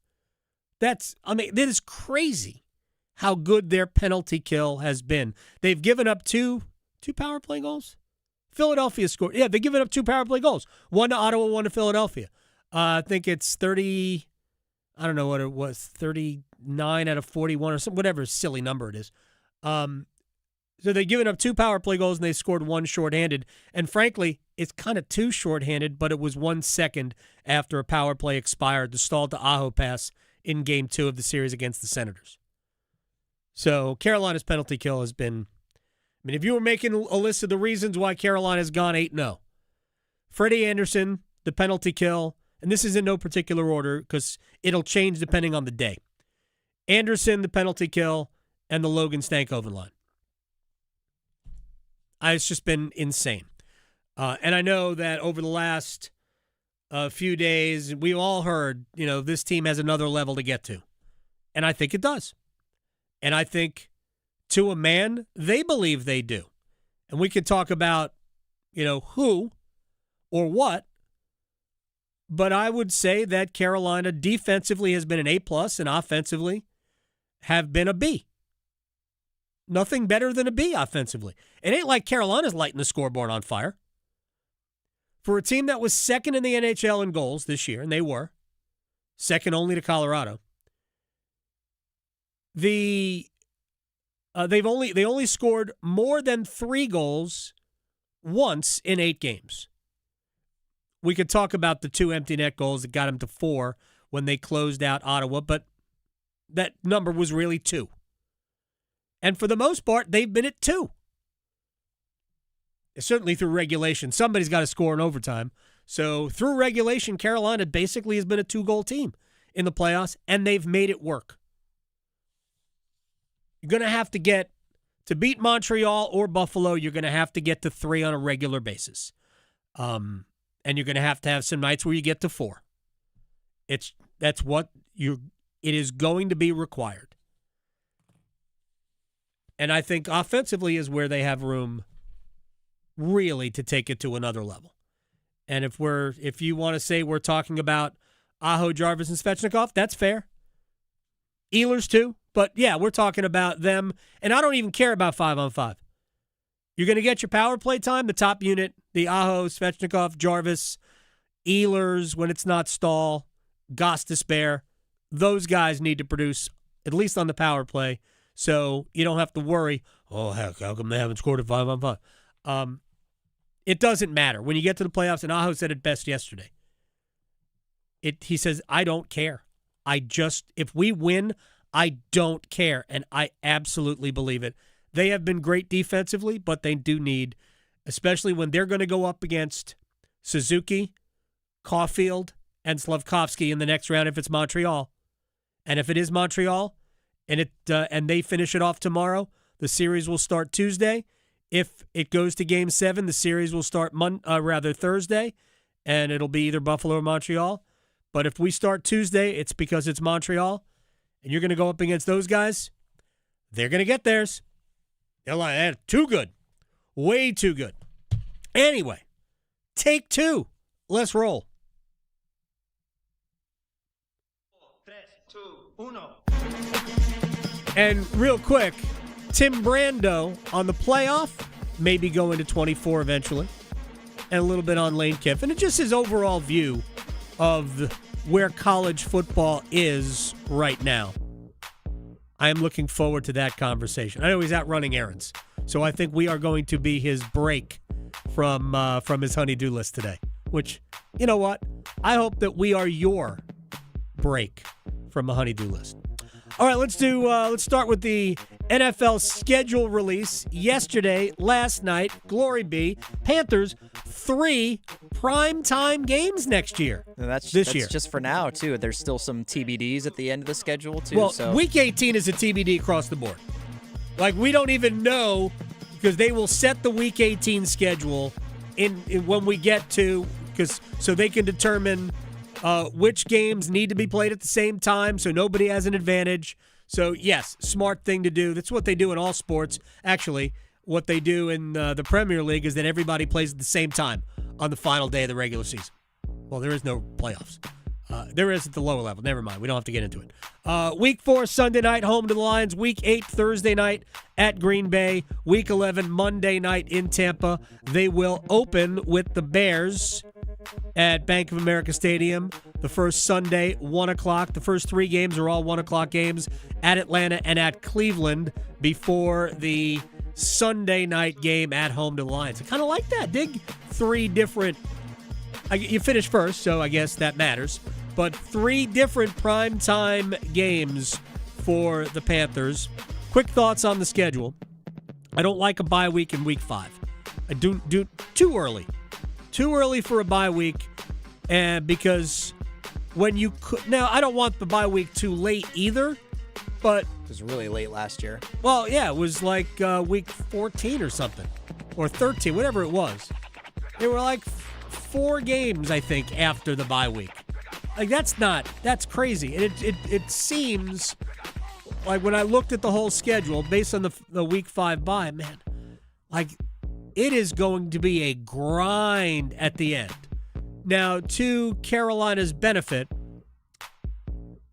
That is crazy how good their penalty kill has been. They've given up two power play goals. Philadelphia scored. Yeah, they've given up 2 power play goals. 1 to Ottawa, 1 to Philadelphia. I think it's 30, I don't know what it was, 39 out of 41 or something, whatever silly number it is. So they've given up 2 power play goals and they scored 1 shorthanded. And frankly, it's kind of 2 shorthanded, but it was 1 second after a power play expired, the stall to Aho pass in Game 2 of the series against the Senators. So Carolina's penalty kill has been, if you were making a list of the reasons why Carolina's gone 8-0, Freddie Anderson, the penalty kill, and this is in no particular order because it'll change depending on the day. Anderson, the penalty kill, and the Logan Stankoven line. It's just been insane. And I know that over the last few days, we've all heard, this team has another level to get to. And I think it does. And I think, to a man, they believe they do. And we could talk about, who or what. But I would say that Carolina defensively has been an A+, and offensively have been a B. Nothing better than a B offensively. It ain't like Carolina's lighting the scoreboard on fire. For a team that was second in the NHL in goals this year, and they were, second only to Colorado, the They only scored more than 3 goals once in 8 games. We could talk about the 2 empty net goals that got them to 4 when they closed out Ottawa, but that number was really 2. And for the most part, they've been at 2. Certainly through regulation. Somebody's got to score in overtime. So through regulation, Carolina basically has been a 2-goal team in the playoffs, and they've made it work. You're going to have to get, to beat Montreal or Buffalo, you're going to have to get to 3 on a regular basis. And you're going to have some nights where you get to 4. It is going to be required. And I think offensively is where they have room really to take it to another level. And if you want to say we're talking about Aho, Jarvis, and Svechnikov, that's fair. Ehlers too. But yeah, we're talking about them. And I don't even care about 5-on-5. You're going to get your power play time, the top unit, the Aho, Svechnikov, Jarvis, Ehlers when it's not Stahl, Goss to spare. Those guys need to produce, at least on the power play, so you don't have to worry, oh, heck, how come they haven't scored at 5-on-5? It doesn't matter. When you get to the playoffs, and Aho said it best yesterday, he says, I don't care. If we win, I don't care, and I absolutely believe it. They have been great defensively, but they do need, especially when they're going to go up against Suzuki, Caulfield, and Slavkovsky in the next round if it's Montreal. And if it is Montreal, and they finish it off tomorrow, the series will start Tuesday. If it goes to Game 7, the series will start Thursday, and it'll be either Buffalo or Montreal. But if we start Tuesday, it's because it's Montreal, and you're going to go up against those guys, they're going to get theirs. They're like, too good. Way too good. Anyway, take 2. Let's roll. 3, 2, 1. And real quick, Tim Brando on the playoff, maybe going to 24 eventually, and a little bit on Lane Kiffin, and just his overall view of where college football is right now. I am looking forward to that conversation. I know he's out running errands, so I think we are going to be his break from his honey-do list today, which, you know what? I hope that we are your break from a honey-do list. All right, let's start with the NFL schedule release yesterday, last night. Glory be, Panthers 3 primetime games next year. And that's year. Just for now too. There's still some TBDs at the end of the schedule too. Well, so Week 18 is a TBD across the board. Like, we don't even know, because they will set the Week 18 schedule in when we get to, so they can determine which games need to be played at the same time so nobody has an advantage. So, yes, smart thing to do. That's what they do in all sports. Actually, what they do in the Premier League is that everybody plays at the same time on the final day of the regular season. Well, there is no playoffs. There is at the lower level. Never mind. We don't have to get into it. Week 4, Sunday night, home to the Lions. Week 8, Thursday night at Green Bay. Week 11, Monday night in Tampa. They will open with the Bears at Bank of America Stadium. The first Sunday, 1 o'clock. The first 3 games are all 1 o'clock games at Atlanta and at Cleveland before the Sunday night game at home to the Lions. I kind of like that. Dig 3 different. You finish first, so I guess that matters. But 3 different primetime games for the Panthers. Quick thoughts on the schedule. I don't like a bye week in week 5. I do too early. Too early for a bye week, and because when you could, now I don't want the bye week too late either, but it was really late last year. Well, yeah, it was like week 14 or something, or 13, whatever it was. There were like 4 games, I think, after the bye week. Like, that's crazy. And it seems like when I looked at the whole schedule based on the week 5 bye, man, like, it is going to be a grind at the end. Now, to Carolina's benefit,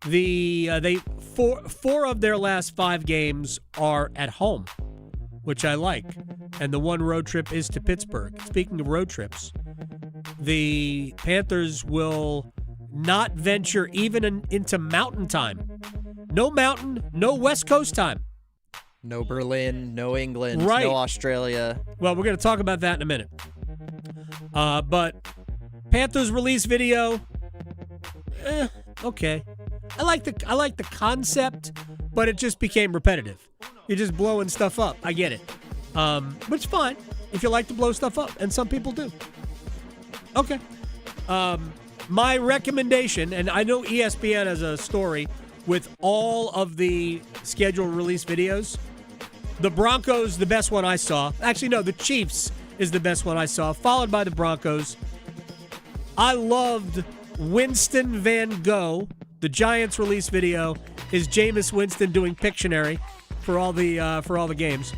four of their last 5 games are at home, which I like. And the one road trip is to Pittsburgh. Speaking of road trips, the Panthers will not venture even into mountain time. No mountain, no West Coast time. No Berlin, no England, Right. no Australia. Well, we're going to talk about that in a minute. But Panthers release video, okay. I like the concept, but it just became repetitive. You're just blowing stuff up. I get it. But it's fine if you like to blow stuff up, and some people do. Okay. My recommendation, and I know ESPN has a story with all of the scheduled release videos. The Broncos, the best one I saw. Actually, no, the Chiefs is the best one I saw, followed by the Broncos. I loved Winston Van Gogh. The Giants release video is Jameis Winston doing Pictionary for all the games.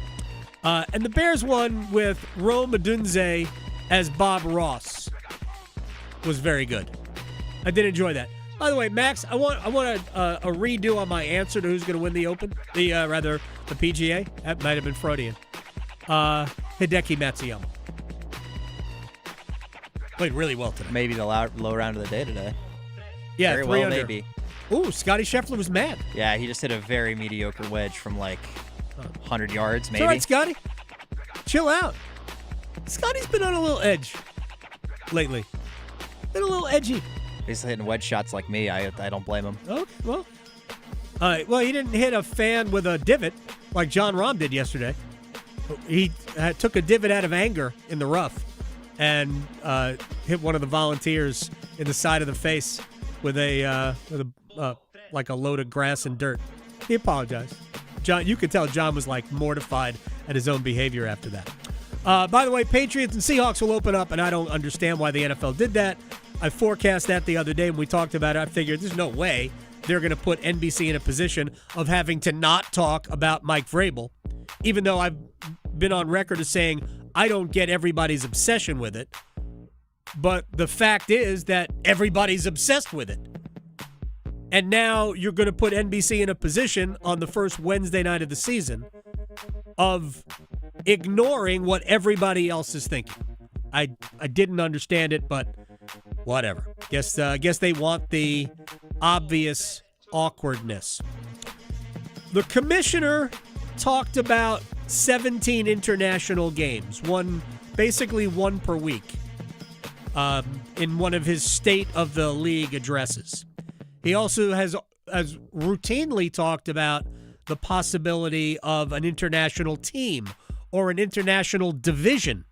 And the Bears one with Rome Odunze as Bob Ross was very good. I did enjoy that. By the way, Max, I want a redo on my answer to who's going to win the Open, the PGA. That might have been Freudian. Hideki Matsuyama played really well today. Maybe the low round of the day today. Yeah, very 3 well under. maybe. Ooh, Scotty Scheffler was mad. Yeah, he just hit a very mediocre wedge from like 100 yards, maybe. It's all right, Scotty. Chill out. Scotty's been on a little edge lately. Been a little edgy. He's hitting wedge shots like me. I don't blame him. Okay, well. Well, he didn't hit a fan with a divot like John Rahm did yesterday. He took a divot out of anger in the rough and hit one of the volunteers in the side of the face with a like a load of grass and dirt. He apologized. John, you could tell John was like mortified at his own behavior after that. By the way, Patriots and Seahawks will open up, and I don't understand why the NFL did that. I forecast that the other day when we talked about it. I figured there's no way they're going to put NBC in a position of having to not talk about Mike Vrabel, even though I've been on record as saying I don't get everybody's obsession with it. But the fact is that everybody's obsessed with it. And now you're going to put NBC in a position on the first Wednesday night of the season of ignoring what everybody else is thinking. I didn't understand it, but whatever. Guess they want the obvious awkwardness. The commissioner talked about 17 international games, basically one per week, in one of his State of the League addresses. He also has routinely talked about the possibility of an international team or an international division.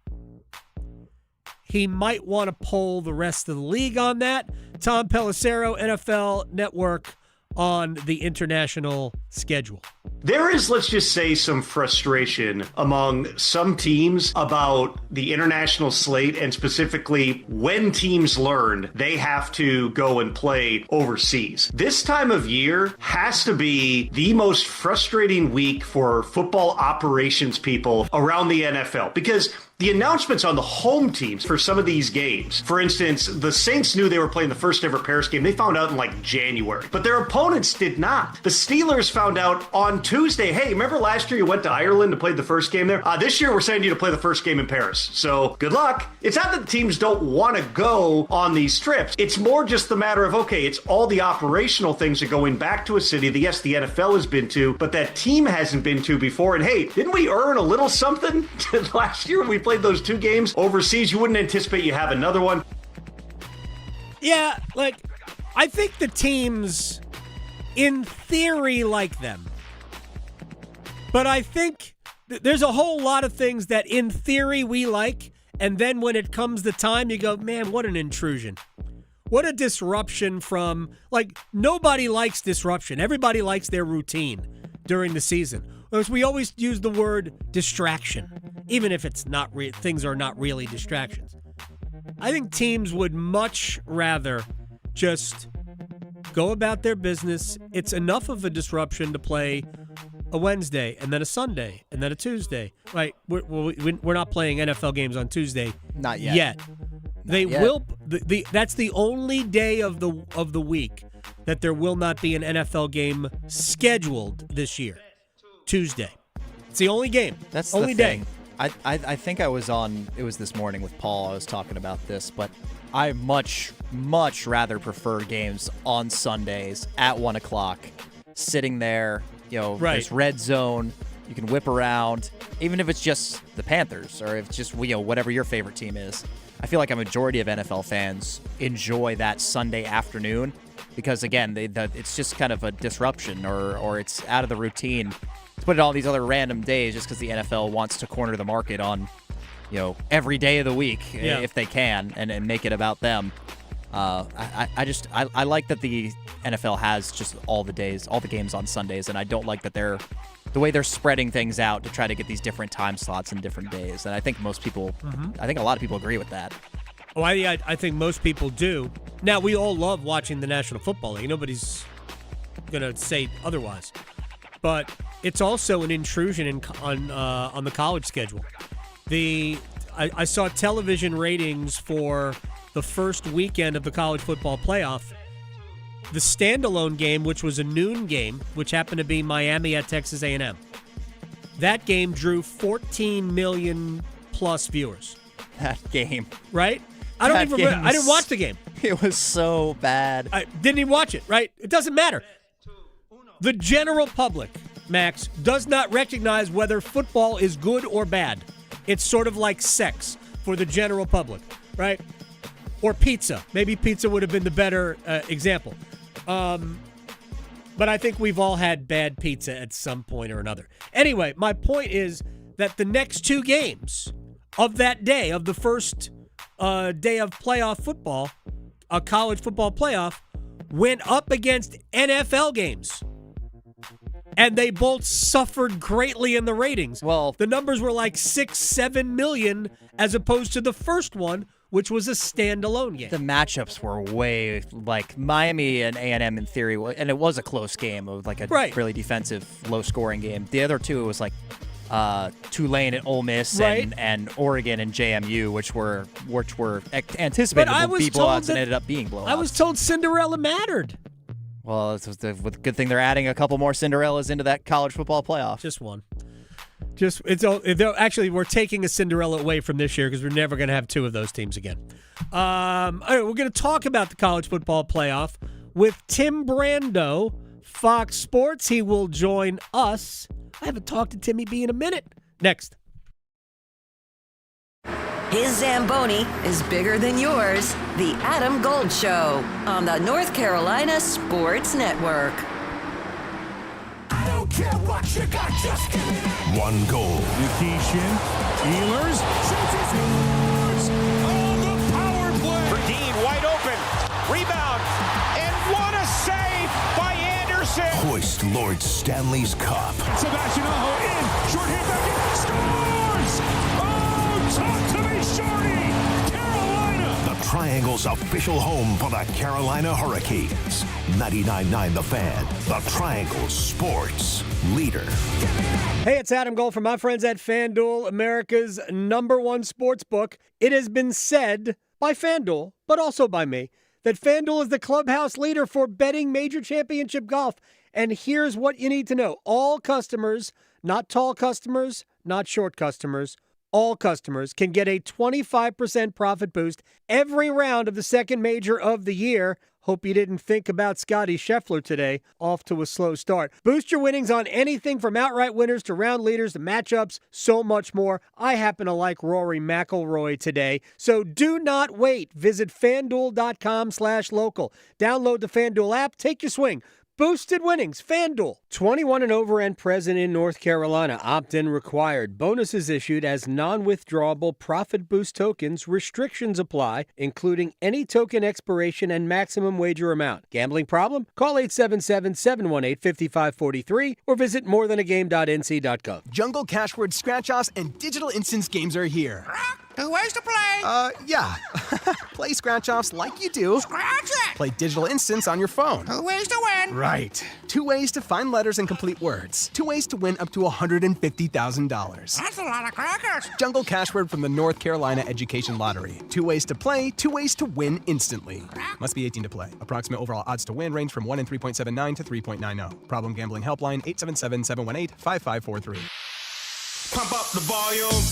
He might want to poll the rest of the league on that. Tom Pelissero, NFL Network, on the international schedule. There is, let's just say, some frustration among some teams about the international slate, and specifically when teams learned they have to go and play overseas. This time of year has to be the most frustrating week for football operations people around the NFL, because the announcements on the home teams for some of these games, for instance, the Saints knew they were playing the first ever Paris game. They found out in like January, but their opponents did not. The Steelers found out on Tuesday, hey, remember last year you went to Ireland to play the first game there? This year we're sending you to play the first game in Paris. So good luck. It's not that teams don't want to go on these trips. It's more just the matter of, okay, it's all the operational things of going back to a city that, yes, the NFL has been to, but that team hasn't been to before. And hey, didn't we earn a little something last year when we played those 2 games overseas? You wouldn't anticipate you have another one. Yeah, like, I think the teams, in theory, like them. But I think there's a whole lot of things that, in theory, we like, and then when it comes the time, you go, man, what an intrusion. What a disruption from, like, nobody likes disruption. Everybody likes their routine during the season. We always use the word distraction, even if it's not things are not really distractions. I think teams would much rather just go about their business. It's enough of a disruption to play a Wednesday and then a Sunday and then a Tuesday. Right? We're not playing NFL games on Tuesday. Not yet. They will. That's the only day of the week that there will not be an NFL game scheduled this year. Tuesday. It's the only game. That's only the thing. day. I think I was on, it was this morning with Paul, I was talking about this, but I much rather prefer games on Sundays at 1 o'clock, sitting there, Right. There's red zone, You can whip around, even if it's just the Panthers or if it's just whatever your favorite team is. I feel like a majority of NFL fans enjoy that Sunday afternoon because, again, it's just kind of a disruption or it's out of the routine to put it all these other random days just because the NFL wants to corner the market on, every day of the week if they can and make it about them. I like that the NFL has just all the games on Sundays, and I don't like that the way they're spreading things out to try to get these different time slots and different days. And I think most people, I think a lot of people agree with that. Oh, I think most people do. Now, we all love watching the National Football League. Nobody's going to say otherwise. But it's also an intrusion on the college schedule. I saw television ratings for the first weekend of the college football playoff. The standalone game, which was a noon game, which happened to be Miami at Texas A&M, that game drew 14 million plus viewers. That game. Right? I didn't watch the game. It was so bad. I didn't even watch it, right? It doesn't matter. The general public, Max, does not recognize whether football is good or bad. It's sort of like sex for the general public, right? Or pizza. Maybe pizza would have been the better example. But I think we've all had bad pizza at some point or another. Anyway, my point is that the next two games of that day, of the first day of playoff football, a college football playoff, went up against NFL games. And they both suffered greatly in the ratings. Well, the numbers were like 6-7 million as opposed to the first one, which was a standalone game. The matchups were way like Miami and A&M in theory, and it was a close game. It was like a really defensive, low-scoring game. The other two, it was like Tulane and Ole Miss and Oregon and JMU, which were anticipated to be blowouts and ended up being blowouts. I was told Cinderella mattered. Well, it's a good thing they're adding a couple more Cinderellas into that college football playoff. Just one. Actually, we're taking a Cinderella away from this year because we're never going to have two of those teams again. All right, we're going to talk about the college football playoff with Tim Brando, Fox Sports. He will join us. I haven't talked to Timmy B in a minute. Next. His Zamboni is bigger than yours. The Adam Gold Show on the North Carolina Sports Network. I don't care what you got, just give me that. One goal. Nikishin, Ehlers, shoots his scores! Oh, the power play! Verdeen wide open, rebound, and what a save by Anderson! Hoist Lord Stanley's Cup. Sebastian Aho in, short hand back in, scores! Oh, talk to me, Shorty! Carolina! The Triangle's official home for the Carolina Hurricanes. 99.9 The Fan, the Triangle Sports leader. Hey, it's Adam Gold from my friends at FanDuel, America's #1 sports book. It has been said by FanDuel, but also by me, that FanDuel is the clubhouse leader for betting major championship golf. And here's what you need to know. All customers, not tall customers, not short customers, all customers can get a 25% profit boost every round of the second major of the year. Hope you didn't think about Scotty Scheffler today. Off to a slow start. Boost your winnings on anything from outright winners to round leaders to matchups, so much more. I happen to like Rory McIlroy today, so do not wait. Visit FanDuel.com/local. Download the FanDuel app. Take your swing. Boosted winnings, FanDuel. 21 and over and present in North Carolina. Opt-in required. Bonuses issued as non-withdrawable profit boost tokens. Restrictions apply, including any token expiration and maximum wager amount. Gambling problem? Call 877-718-5543 or visit morethanagame.nc.gov. Jungle Cashword Scratch-Offs and Digital Instance games are here. 2 ways to play. Yeah. Play Scratch-Offs like you do. Scratch it. Play Digital Instance on your phone. 2 ways to win. Right. 2 ways to find letters and complete words. 2 ways to win up to $150,000. That's a lot of crackers. Jungle Cashword from the North Carolina Education Lottery. 2 ways to play, 2 ways to win instantly. Must be 18 to play. Approximate overall odds to win range from 1 in 3.79 to 3.90. Problem gambling helpline 877-718-5543. Pump up the volume.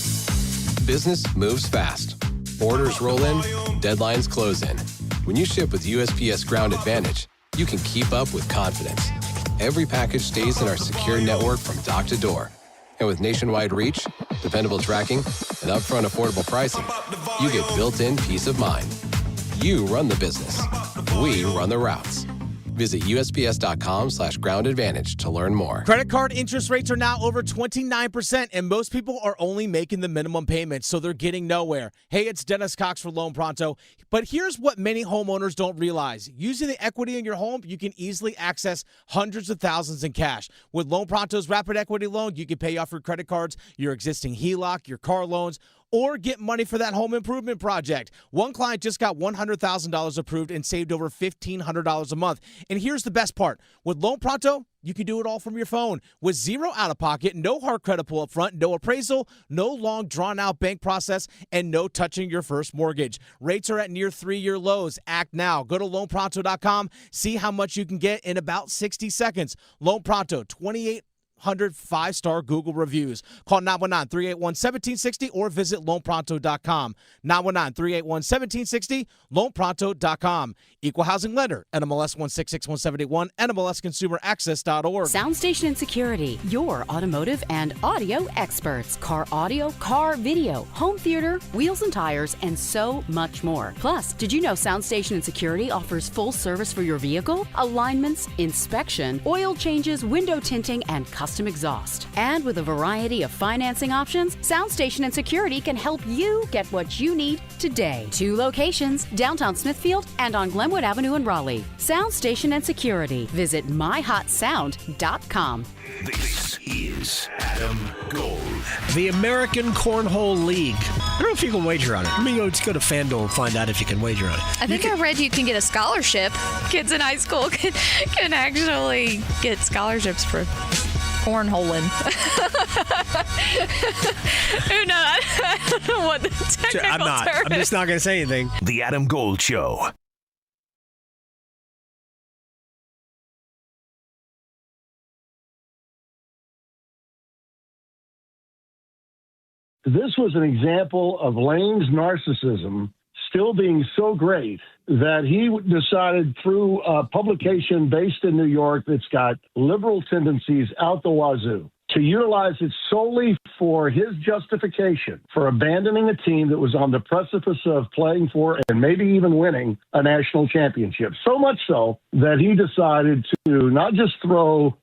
Business moves fast. Orders roll in, deadlines close in. When you ship with USPS Ground Advantage, you can keep up with confidence. Every package stays in our secure network from dock to door. And with nationwide reach, dependable tracking, and upfront affordable pricing, you get built-in peace of mind. You run the business. We run the routes. Visit USPS.com/groundadvantage to learn more. Credit card interest rates are now over 29%, and most people are only making the minimum payments, so they're getting nowhere. Hey, it's Dennis Cox for Loan Pronto. But here's what many homeowners don't realize. Using the equity in your home, you can easily access hundreds of thousands in cash. With Loan Pronto's Rapid Equity Loan, you can pay off your credit cards, your existing HELOC, your car loans, or get money for that home improvement project. One client just got $100,000 approved and saved over $1,500 a month. And here's the best part. With Loan Pronto, you can do it all from your phone. With zero out-of-pocket, no hard credit pull up front, no appraisal, no long drawn-out bank process, and no touching your first mortgage. Rates are at near 3-year lows. Act now. Go to loanpronto.com. See how much you can get in about 60 seconds. Loan Pronto, 2,800 5-star Google reviews. Call 919-381-1760 or visit loanpronto.com. 919-381-1760, loanpronto.com. Equal housing lender, NMLS 1661781, NMLSconsumeraccess.org. Soundstation and Security, your automotive and audio experts. Car audio, car video, home theater, wheels and tires, and so much more. Plus, did you know Soundstation and Security offers full service for your vehicle? Alignments, inspection, oil changes, window tinting, and custom exhaust. And with a variety of financing options, Soundstation and Security can help you get what you need today. 2 locations, downtown Smithfield and on Glenwood Avenue in Raleigh. Soundstation and Security. Visit myhotsound.com. This is Adam Gold. The American Cornhole League. I don't know if you can wager on it. I mean, let's go to FanDuel and find out if you can wager on it. I think I read you can get a scholarship. Kids in high school can actually get scholarships for cornholing. Who knows? I don't know what the technical term I'm just not going to say anything. The Adam Gold Show. This was an example of Lane's narcissism still being so great that he decided through a publication based in New York that's got liberal tendencies out the wazoo to utilize it solely for his justification for abandoning a team that was on the precipice of playing for and maybe even winning a national championship. So much so that he decided to not just throw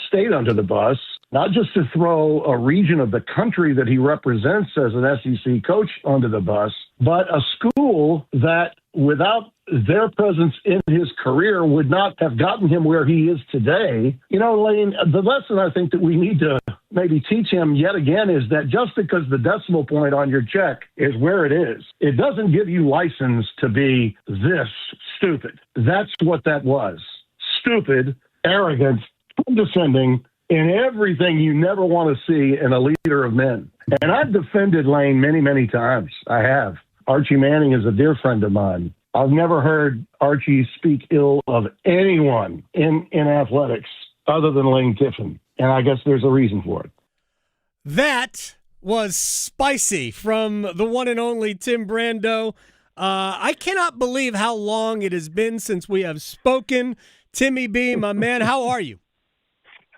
state under the bus, not just to throw a region of the country that he represents as an SEC coach under the bus, but a school that without their presence in his career would not have gotten him where he is today. You know, Lane, the lesson I think that we need to maybe teach him yet again is that just because the decimal point on your check is where it is, it doesn't give you license to be this stupid. That's what that was. Stupid, arrogant, condescending, in everything you never want to see in a leader of men. And I've defended Lane many, many times. I have. Archie Manning is a dear friend of mine. I've never heard Archie speak ill of anyone in athletics other than Lane Kiffin. And I guess there's a reason for it. That was spicy from the one and only Tim Brando. I cannot believe how long it has been since we have spoken. Timmy B, my man, how are you?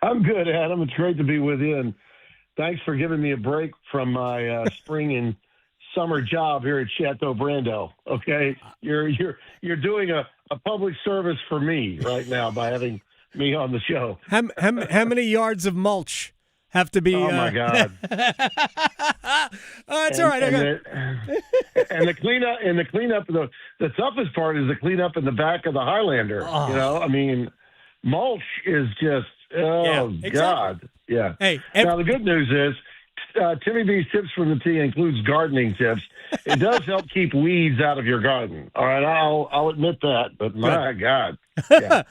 I'm good, Adam. It's great to be with you, and thanks for giving me a break from my spring and summer job here at Chateau Brando. Okay, you're doing a public service for me right now by having me on the show. How many yards of mulch have to be? Oh my God! That's all right. And the cleanup. The toughest part is the cleanup in the back of the Highlander. Oh. You know, I mean, mulch is just. Oh, yeah, exactly. God. Yeah. Hey, now, the good news is Timmy B's tips from the tee includes gardening tips. It does help keep weeds out of your garden. All right, I'll admit that, but my God. Yeah.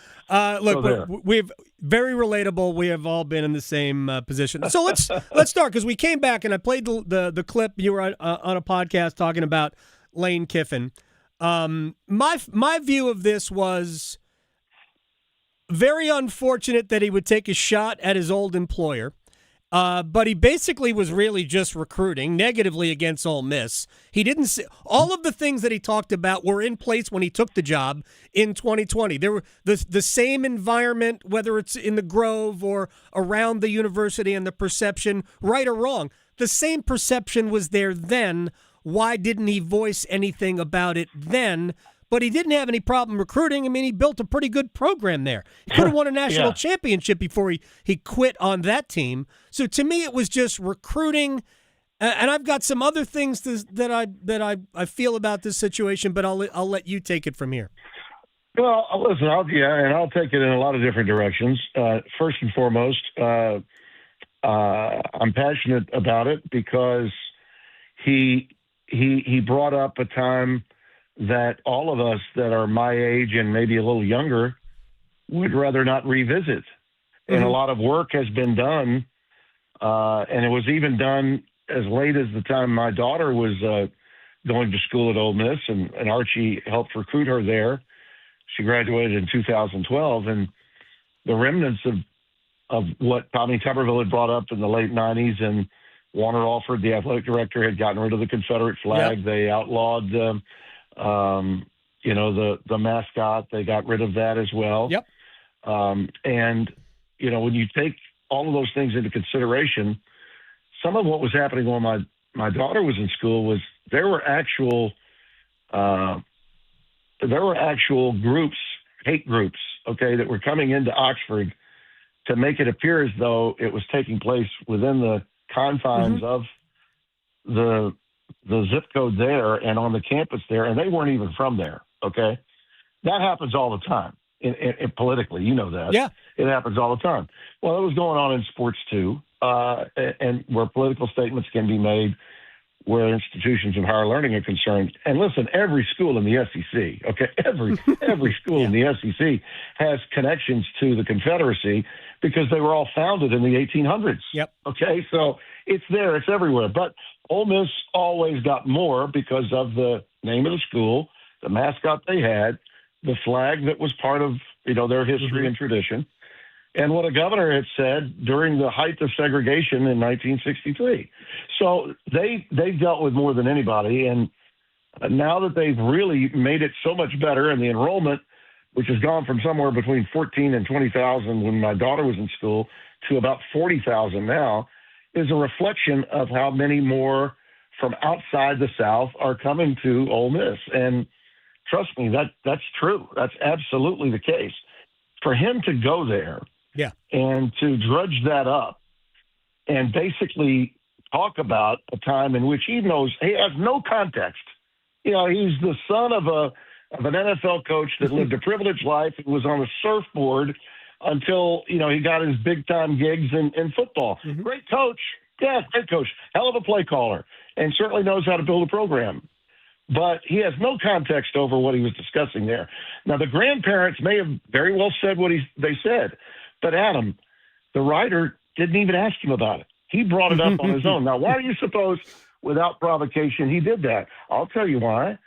Look, we've very relatable. We have all been in the same position. So let's start, because we came back and I played the clip. You were on a podcast talking about Lane Kiffin. My view of this was very unfortunate that he would take a shot at his old employer. But he basically was really just recruiting negatively against Ole Miss. He didn't see, all of the things that he talked about were in place when he took the job in 2020. There were the same environment, whether it's in the Grove or around the university, and the perception, right or wrong, the same perception was there then. Why didn't he voice anything about it then? But he didn't have any problem recruiting. I mean, he built a pretty good program there. He could have won a national championship before he quit on that team. So to me, it was just recruiting. And I've got some other things that I feel about this situation, but I'll let you take it from here. Well, listen, I'll take it in a lot of different directions. First and foremost, I'm passionate about it because he brought up a time that all of us that are my age and maybe a little younger would rather not revisit. Mm-hmm. And a lot of work has been done, and it was even done as late as the time my daughter was going to school at Ole Miss, and Archie helped recruit her there. She graduated in 2012, and the remnants of what Tommy Tuberville had brought up in the late 90s, and Warner Alford, the athletic director, had gotten rid of the Confederate flag. Yep. They outlawed the mascot. They got rid of that as well. Yep. And, when you take all of those things into consideration, some of what was happening when my daughter was in school was there were actual groups, hate groups, okay, that were coming into Oxford to make it appear as though it was taking place within the confines of the zip code there and on the campus there, and they weren't even from there, okay? That happens all the time in politically. You know that. Yeah. It happens all the time. Well, it was going on in sports too, and where political statements can be made where institutions of higher learning are concerned. And listen, every school in the SEC, okay, every school in the SEC has connections to the Confederacy because they were all founded in the 1800s. Yep. Okay, so it's there, it's everywhere. But Ole Miss always got more because of the name of the school, the mascot they had, the flag that was part of their history and tradition, and what a governor had said during the height of segregation in 1963. So they dealt with more than anybody, and now that they've really made it so much better, and the enrollment, which has gone from somewhere between 14 and 20,000 when my daughter was in school to about 40,000 now, is a reflection of how many more from outside the South are coming to Ole Miss. And trust me, that's true. That's absolutely the case. For him to go there and to drudge that up and basically talk about a time in which he has no context. He's the son of an NFL coach that lived a privileged life. He was on a surfboard until, he got his big-time gigs in football. Mm-hmm. Great coach. Yeah, great coach. Hell of a play caller, and certainly knows how to build a program. But he has no context over what he was discussing there. Now, the grandparents may have very well said what they said, but Adam, the writer, didn't even ask him about it. He brought it up on his own. Now, why do you suppose, without provocation, he did that? I'll tell you why.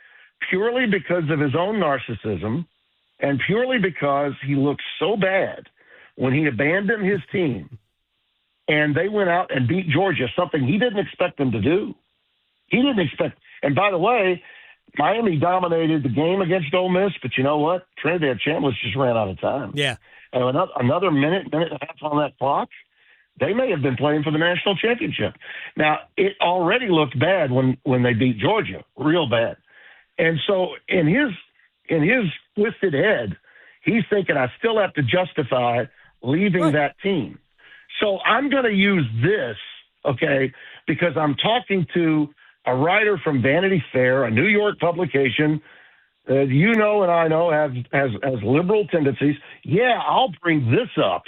Purely because of his own narcissism, and purely because he looked so bad when he abandoned his team and they went out and beat Georgia, something he didn't expect them to do. He didn't expect. And by the way, Miami dominated the game against Ole Miss, but you know what? Trinidad Chambliss just ran out of time. Yeah. And another minute and a half on that clock, they may have been playing for the national championship. Now, it already looked bad when they beat Georgia, real bad. And so in his twisted head, he's thinking, I still have to justify leaving that team. So I'm going to use this, okay, because I'm talking to a writer from Vanity Fair, a New York publication that and I know has liberal tendencies. Yeah, I'll bring this up,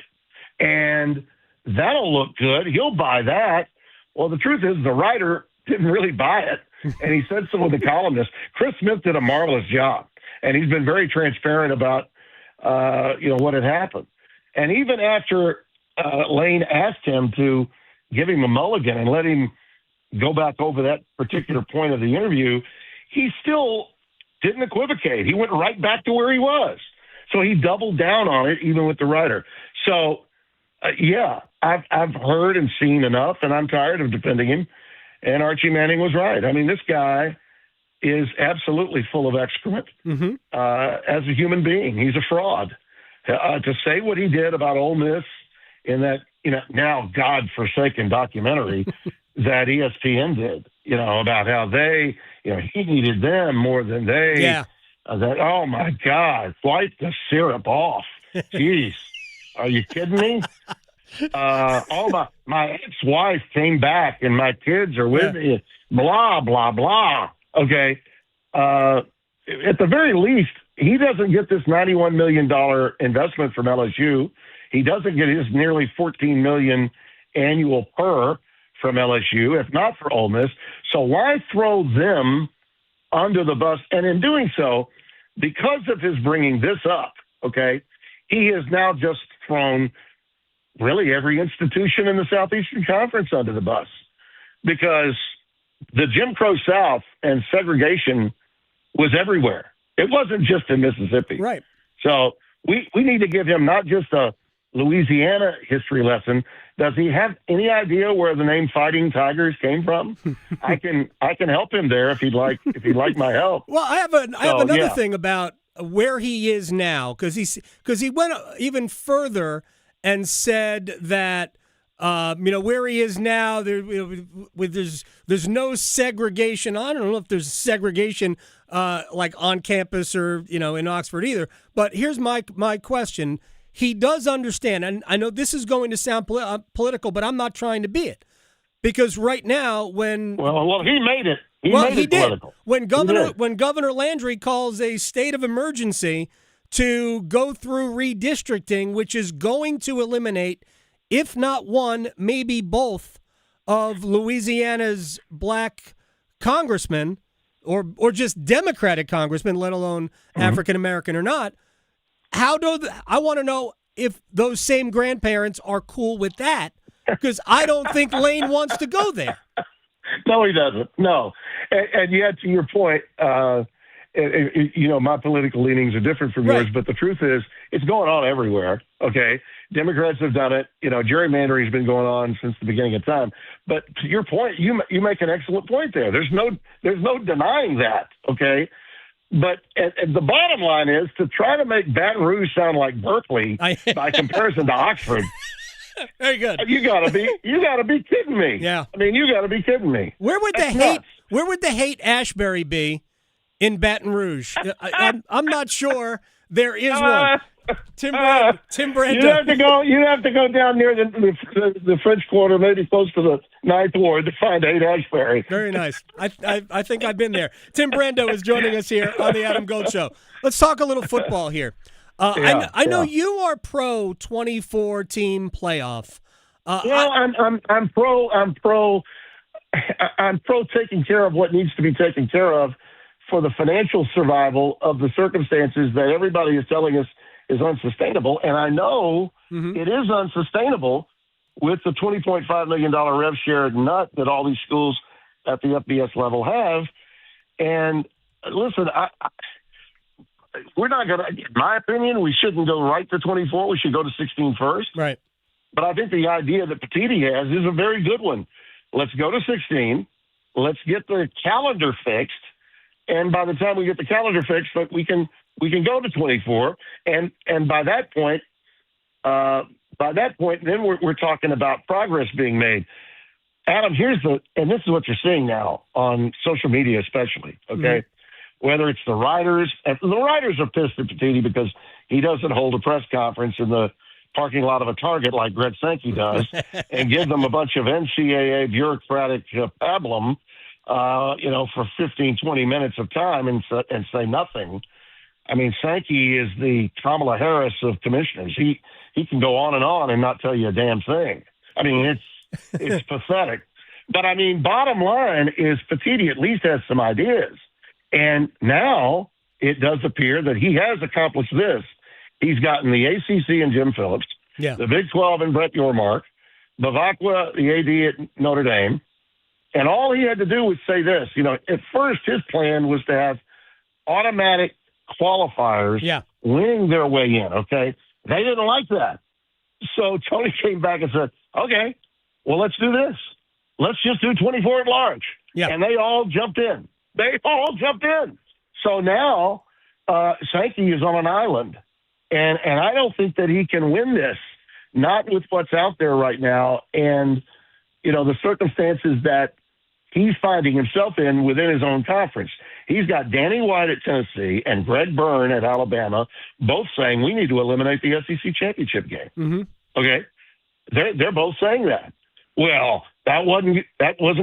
and that'll look good. He'll buy that. Well, the truth is the writer didn't really buy it, and he said so with the columnist. Chris Smith did a marvelous job, and he's been very transparent about what had happened. And even after Lane asked him to give him a mulligan and let him go back over that particular point of the interview, he still didn't equivocate. He went right back to where he was. So he doubled down on it, even with the writer. So Yeah, I've heard and seen enough, and I'm tired of defending him. And Archie Manning was right. I mean, this guy is absolutely full of excrement as a human being. He's a fraud. To say what he did about Ole Miss in that, now God-forsaken documentary that ESPN did, about how they, he needed them more than they. Yeah. Oh, my God. Wipe the syrup off. Jeez. Are you kidding me? My ex-wife came back and my kids are with me. Blah, blah, blah. Okay. At the very least, he doesn't get this $91 million investment from LSU. He doesn't get his nearly $14 million annual per from LSU, if not for Ole Miss. So why throw them under the bus? And in doing so, because of his bringing this up, okay, he has now just thrown really every institution in the Southeastern Conference under the bus, because the Jim Crow South and segregation was everywhere. It wasn't just in Mississippi. Right. So we need to give him not just a Louisiana history lesson. Does he have any idea where the name Fighting Tigers came from? I can help him there if he'd like my help. Well, I have another thing about where he is now, because he went even further and said that where he is now, there's no segregation. I don't know if there's segregation like on campus or in Oxford either. But here's my question. He does understand, and I know this is going to sound political, but I'm not trying to be it, because right now when he made it. He did. Political. When Governor Landry calls a state of emergency to go through redistricting, which is going to eliminate, if not one, maybe both of Louisiana's black congressmen, or just Democratic congressmen, let alone African American or not. I want to know if those same grandparents are cool with that, because I don't think Lane wants to go there. No, he doesn't. No. And yet, to your point, my political leanings are different from yours, but the truth is it's going on everywhere, okay? Democrats have done it. Gerrymandering has been going on since the beginning of time. But to your point, you make an excellent point there. There's no denying that, okay? But the bottom line is to try to make Baton Rouge sound like Berkeley by comparison to Oxford. Very good. You gotta be kidding me. Yeah. I mean, you gotta be kidding me. Where would the hate Ashbury be in Baton Rouge? I'm not sure there is one. Tim Brando. You have to go down near the French Quarter, maybe close to the 9th Ward, to find Haight-Ashbury. Very nice. I think I've been there. Tim Brando is joining us here on the Adam Gold Show. Let's talk a little football here. I know you are pro 24-team playoff. I'm pro taking care of what needs to be taken care of for the financial survival of the circumstances that everybody is telling us is unsustainable. And I know it is unsustainable with the $20.5 million rev share nut that all these schools at the FBS level have. And listen, we're not going to, in my opinion, we shouldn't go right to 24. We should go to 16 first. Right. But I think the idea that Petiti has is a very good one. Let's go to 16. Let's get the calendar fixed. And by the time we get the calendar fixed, we can go to 24. And by that point, then we're talking about progress being made. Adam, and this is what you're seeing now on social media, especially. Okay, whether it's the writers are pissed at Petiti because he doesn't hold a press conference in the parking lot of a Target like Greg Sankey does, and give them a bunch of NCAA bureaucratic pablum, for 15, 20 minutes of time and say nothing. I mean, Sankey is the Kamala Harris of commissioners. He can go on and not tell you a damn thing. I mean, it's pathetic. But I mean, bottom line is Petiti at least has some ideas. And now it does appear that he has accomplished this. He's gotten the ACC and Jim Phillips, the Big 12 and Brett Yormark, Bavacqua, the AD at Notre Dame. And all he had to do was say this. At first his plan was to have automatic qualifiers winning their way in, okay? They didn't like that. So Tony came back and said, okay, well, let's do this. Let's just do 24 at large. Yeah. And they all jumped in. So now Sankey is on an island, and I don't think that he can win this, not with what's out there right now. And, the circumstances that he's finding himself in within his own conference. He's got Danny White at Tennessee and Greg Byrne at Alabama, both saying we need to eliminate the SEC championship game. Mm-hmm. Okay, they're both saying that. Well, that wasn't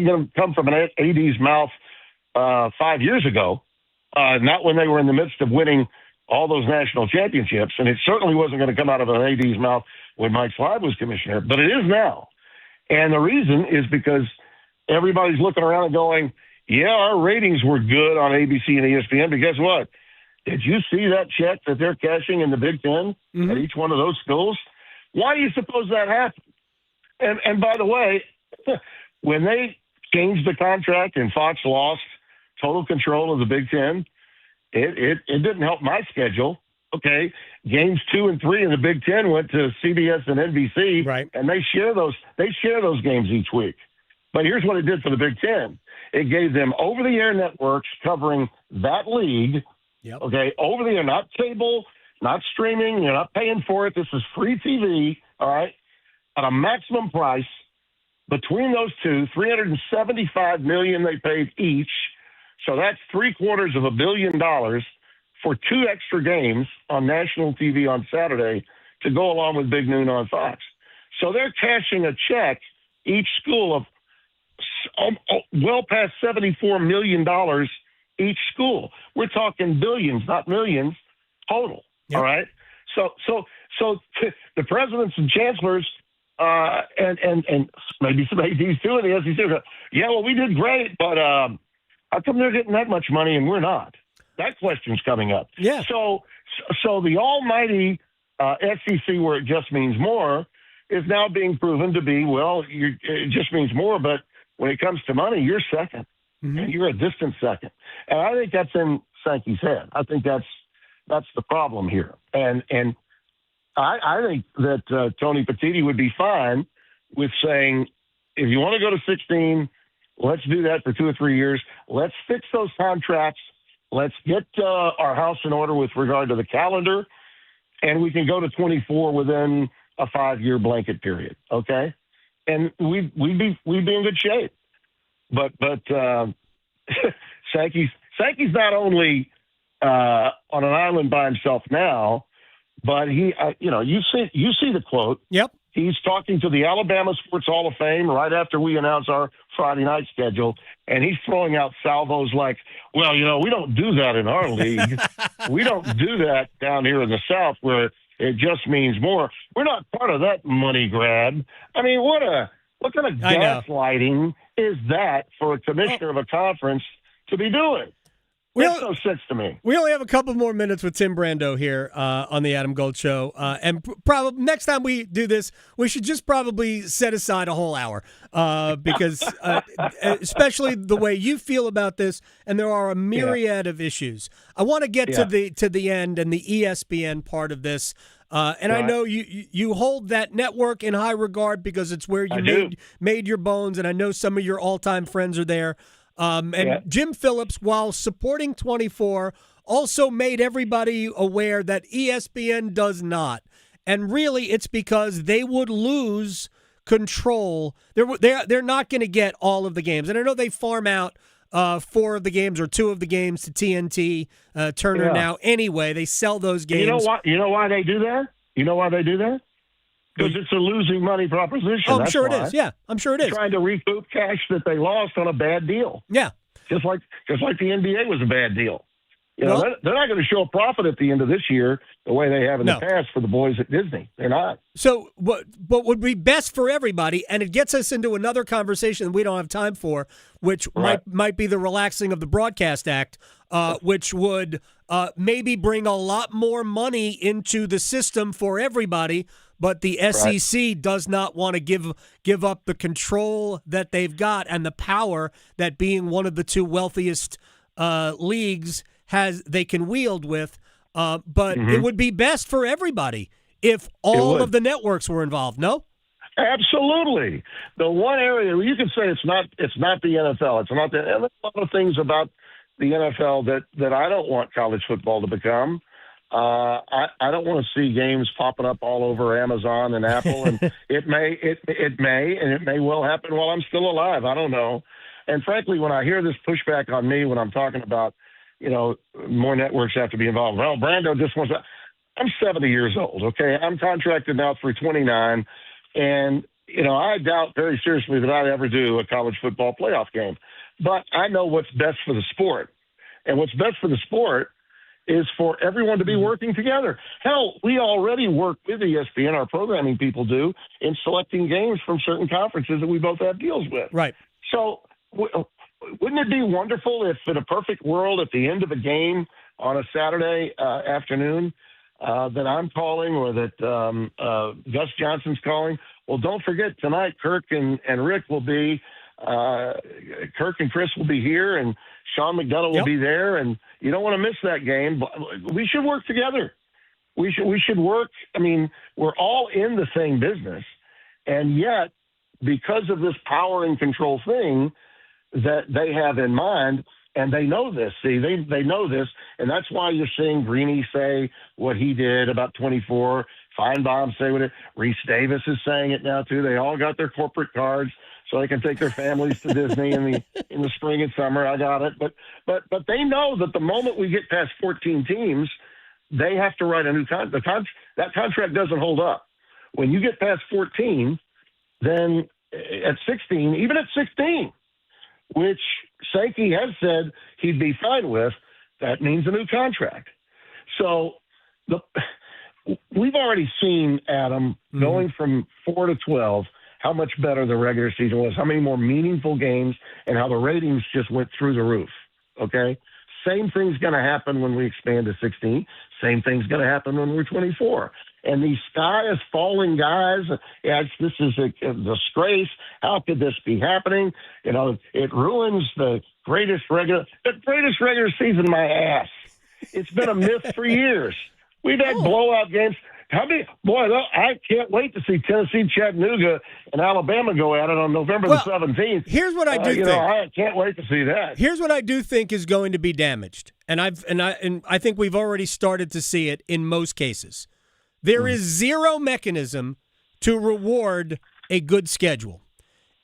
going to come from an AD's mouth 5 years ago, not when they were in the midst of winning all those national championships, and it certainly wasn't going to come out of an AD's mouth when Mike Slive was commissioner, but it is now. And the reason is because everybody's looking around and going, yeah, our ratings were good on ABC and ESPN, but guess what? Did you see that check that they're cashing in the Big Ten at each one of those schools? Why do you suppose that happened? And by the way, when they changed the contract and Fox lost total control of the Big Ten, it didn't help my schedule. Okay, games 2 and 3 in the Big Ten went to CBS and NBC, right? And they share those games each week. But here's what it did for the Big Ten: it gave them over-the-air networks covering that league. Yep. Okay, over-the-air, not cable, not streaming. You're not paying for it. This is free TV. All right, at a maximum price. Between those two, $375 million they paid each. So that's $750 million for 2 extra games on national TV on Saturday to go along with Big Noon on Fox. So they're cashing a check, each school, of well past $74 million each school. We're talking billions, not millions, total. Yep. All right? So the presidents and chancellors and maybe some ADs too in the SEC go, yeah, well, we did great, but how come they're getting that much money and we're not? That question's coming up. Yeah. So the almighty SEC, where it just means more, is now being proven to be, well, it just means more, but when it comes to money, you're second. Mm-hmm. And you're a distant second. And I think that's in Sankey's head. I think that's the problem here. And I think that Tony Petitti would be fine with saying, if you want to go to 16, let's do that for 2 or 3 years. Let's fix those contracts. Let's get our house in order with regard to the calendar, and we can go to 24 within a 5-year blanket period. Okay, and we'd be in good shape. But Sankey's not only on an island by himself now, but he, you see the quote. Yep. He's talking to the Alabama Sports Hall of Fame right after we announce our Friday night schedule, and he's throwing out salvos like, well, we don't do that in our league. We don't do that down here in the South where it just means more. We're not part of that money grab. I mean, what kind of gaslighting is that for a commissioner of a conference to be doing? Makes no sense to me. We only have a couple more minutes with Tim Brando here on the Adam Gold Show. And probably next time we do this, we should just probably set aside a whole hour because especially the way you feel about this, and there are a myriad of issues. I want to get to the end and the ESPN part of this. And I know you hold that network in high regard because it's where you made your bones, and I know some of your all-time friends are there. Jim Phillips, while supporting 24, also made everybody aware that ESPN does not. And really, it's because they would lose control. They're not going to get all of the games. And I know they farm out 4 of the games or 2 of the games to TNT, Turner now. Anyway, they sell those games. You know why they do that? Because it's a losing money proposition. Oh, I'm sure it is. Yeah, I'm sure it is. Trying to recoup cash that they lost on a bad deal. Yeah. Just like the NBA was a bad deal. They're not going to show a profit at the end of this year the way they have in the past for the boys at Disney. They're not. So what would be best for everybody, and it gets us into another conversation that we don't have time for, which might be the relaxing of the Broadcast Act, which would maybe bring a lot more money into the system for everybody, but the SEC does not want to give up the control that they've got and the power that being one of the 2 wealthiest leagues they can wield with. But it would be best for everybody if all of the networks were involved, no? Absolutely. The one area where you can say it's not the NFL. It's not the. And there's a lot of things about the NFL that I don't want college football to become. I don't want to see games popping up all over Amazon and Apple, and it may well happen while I'm still alive. I don't know. And frankly, when I hear this pushback on me when I'm talking about, more networks have to be involved. Well, Brando just wants to. I'm 70 years old. Okay, I'm contracted now through 29. And, I doubt very seriously that I'd ever do a college football playoff game. But I know what's best for the sport. And what's best for the sport is for everyone to be working together. Hell, we already work with ESPN, our programming people do, in selecting games from certain conferences that we both have deals with. Right. So wouldn't it be wonderful if, in a perfect world, at the end of a game on a Saturday afternoon, that I'm calling or that Gus Johnson's calling? Well, don't forget, tonight Kirk and Rick will be Kirk and Chris will be here, and Sean McDonough will be there, and you don't want to miss that game. We should work together. We should work. I mean, we're all in the same business, and yet, because of this power and control thing that they have in mind, and they know this. See, they know this, and that's why you're seeing Greeny say what he did about 24. Feinbaum say what it. Reese Davis is saying it now too. They all got their corporate cards, so they can take their families to Disney in the spring and summer. I got it, but they know that the moment we get past 14 teams, they have to write a new contract. That contract doesn't hold up. When you get past 14, then at 16, even at 16. Which Sankey has said he'd be fine with, that means a new contract. So we've already seen, Adam, going from 4 to 12, how much better the regular season was, how many more meaningful games, and how the ratings just went through the roof, okay? Same thing's going to happen when we expand to 16. Same thing's going to happen when we're 24. And these sky is falling guys. This is a disgrace. How could this be happening? It ruins the greatest regular season. My ass. It's been a myth for years. We've had blowout games. I can't wait to see Tennessee, Chattanooga, and Alabama go at it on November the 17th. Here's what I do think. I can't wait to see that. Here's what I do think is going to be damaged, and I think we've already started to see it in most cases. There is zero mechanism to reward a good schedule.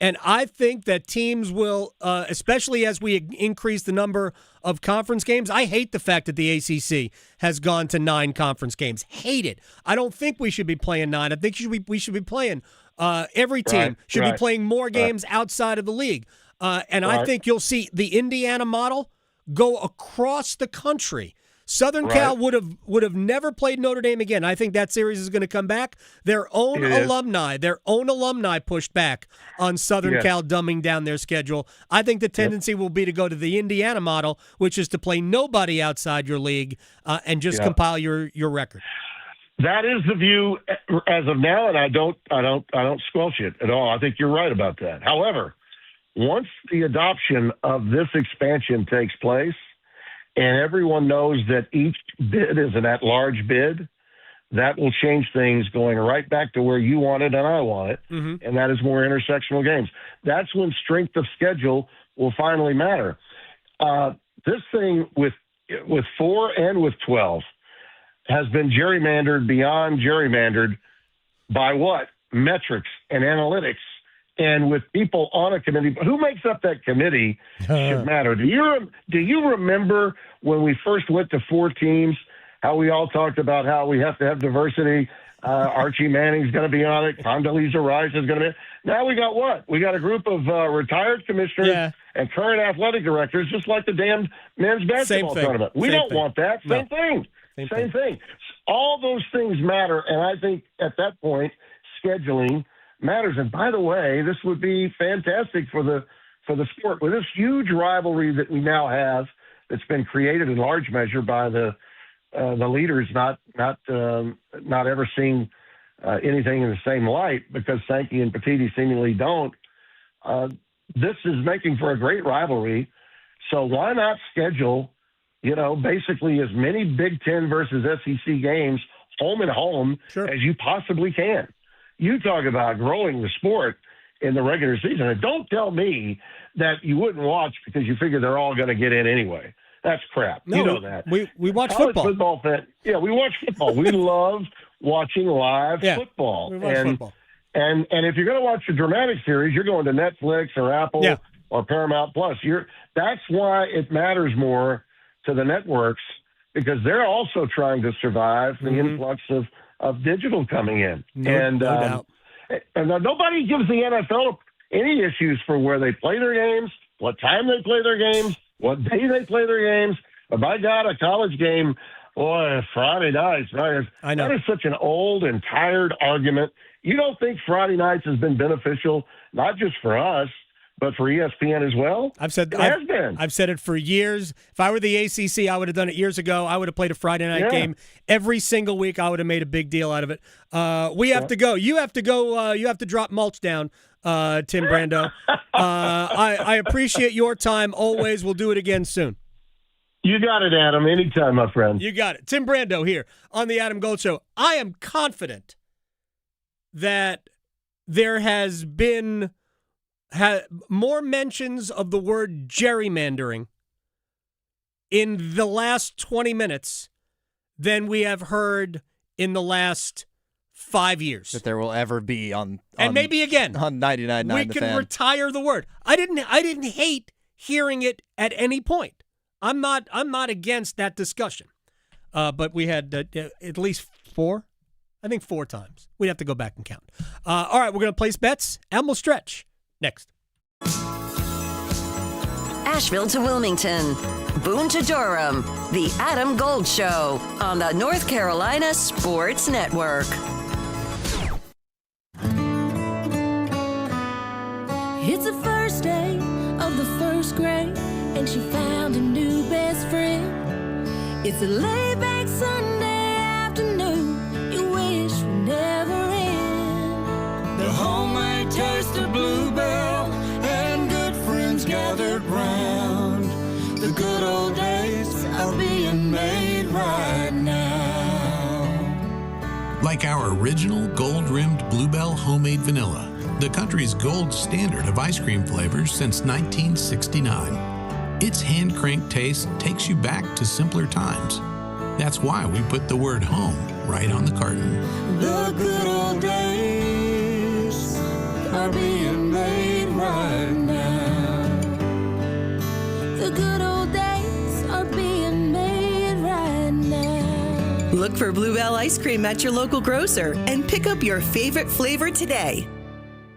And I think that teams will, especially as we increase the number of conference games. I hate the fact that the ACC has gone to 9 conference games. Hate it. I don't think we should be playing 9. I think we should be playing every team should be playing more games outside of the league. And I think you'll see the Indiana model go across the country. Southern Cal would have never played Notre Dame again. I think that series is going to come back. Their own alumni pushed back on Southern Cal dumbing down their schedule. I think the tendency will be to go to the Indiana model, which is to play nobody outside your league and just compile your record. That is the view as of now, and I don't squelch it at all. I think you're right about that. However, once the adoption of this expansion takes place, and everyone knows that each bid is an at-large bid, that will change things going right back to where you want it and I want it, and that is more intersectional games. That's when strength of schedule will finally matter. This thing with 4 and with 12 has been gerrymandered beyond gerrymandered by what? Metrics and analytics. And with people on a committee, who makes up that committee should matter. Do you remember when we first went to 4 teams, how we all talked about how we have to have diversity? Archie Manning's going to be on it. Condoleezza Rice is going to be. Now we got what? We got a group of retired commissioners and current athletic directors, just like the damn men's basketball tournament. We don't want that. Same thing. All those things matter, and I think at that point, scheduling matters. And by the way, this would be fantastic for the sport with this huge rivalry that we now have that's been created in large measure by the leaders not ever seeing anything in the same light because Sankey and Petitti seemingly don't. This is making for a great rivalry. So why not schedule, basically as many Big Ten versus SEC games home and home as you possibly can. You talk about growing the sport in the regular season. And don't tell me that you wouldn't watch because you figure they're all going to get in anyway. That's crap. No, you know that. We watch College football. Yeah, we watch football. We love watching live football. We watch football. And if you're going to watch a dramatic series, you're going to Netflix or Apple or Paramount Plus. That's why it matters more to the networks, because they're also trying to survive the influx of digital coming in. No doubt. And nobody gives the NFL any issues for where they play their games, what time they play their games, what day they play their games. But by God, a college game, boy, Friday nights. I know. That is such an old and tired argument. You don't think Friday nights has been beneficial, not just for us, but for ESPN as well? I've said it for years. If I were the ACC, I would have done it years ago. I would have played a Friday night game every single week. I would have made a big deal out of it. We have to go. You have to go. You have to drop mulch down, Tim Brando. I appreciate your time always. We'll do it again soon. You got it, Adam. Anytime, my friend. You got it. Tim Brando here on the Adam Gold Show. I am confident that there has been more mentions of the word gerrymandering in the last 20 minutes than we have heard in the last 5 years. That there will ever be on and maybe again on 99.9 we The can Fan. retire the word. I didn't hate hearing it at any point. I'm not against that discussion. But we had at least 4. I think 4 times. We'd have to go back and count. All right, we're going to place bets, and we'll stretch. Next. Asheville to Wilmington, Boone to Durham, the Adam Gold Show on the North Carolina Sports Network. It's the first day of the first grade, and she found a new best friend. It's a laid-back Sunday afternoon, you wish would never end. The homemade taste of Bluebell and good friends gathered round. The good old days are being made right now. Like our original gold-rimmed Bluebell homemade vanilla, the country's gold standard of ice cream flavors since 1969. Its hand-cranked taste takes you back to simpler times. That's why we put the word home right on the carton. The good old days are being made right now. The good old days are being made right now. Look for Bluebell ice cream at your local grocer and pick up your favorite flavor today.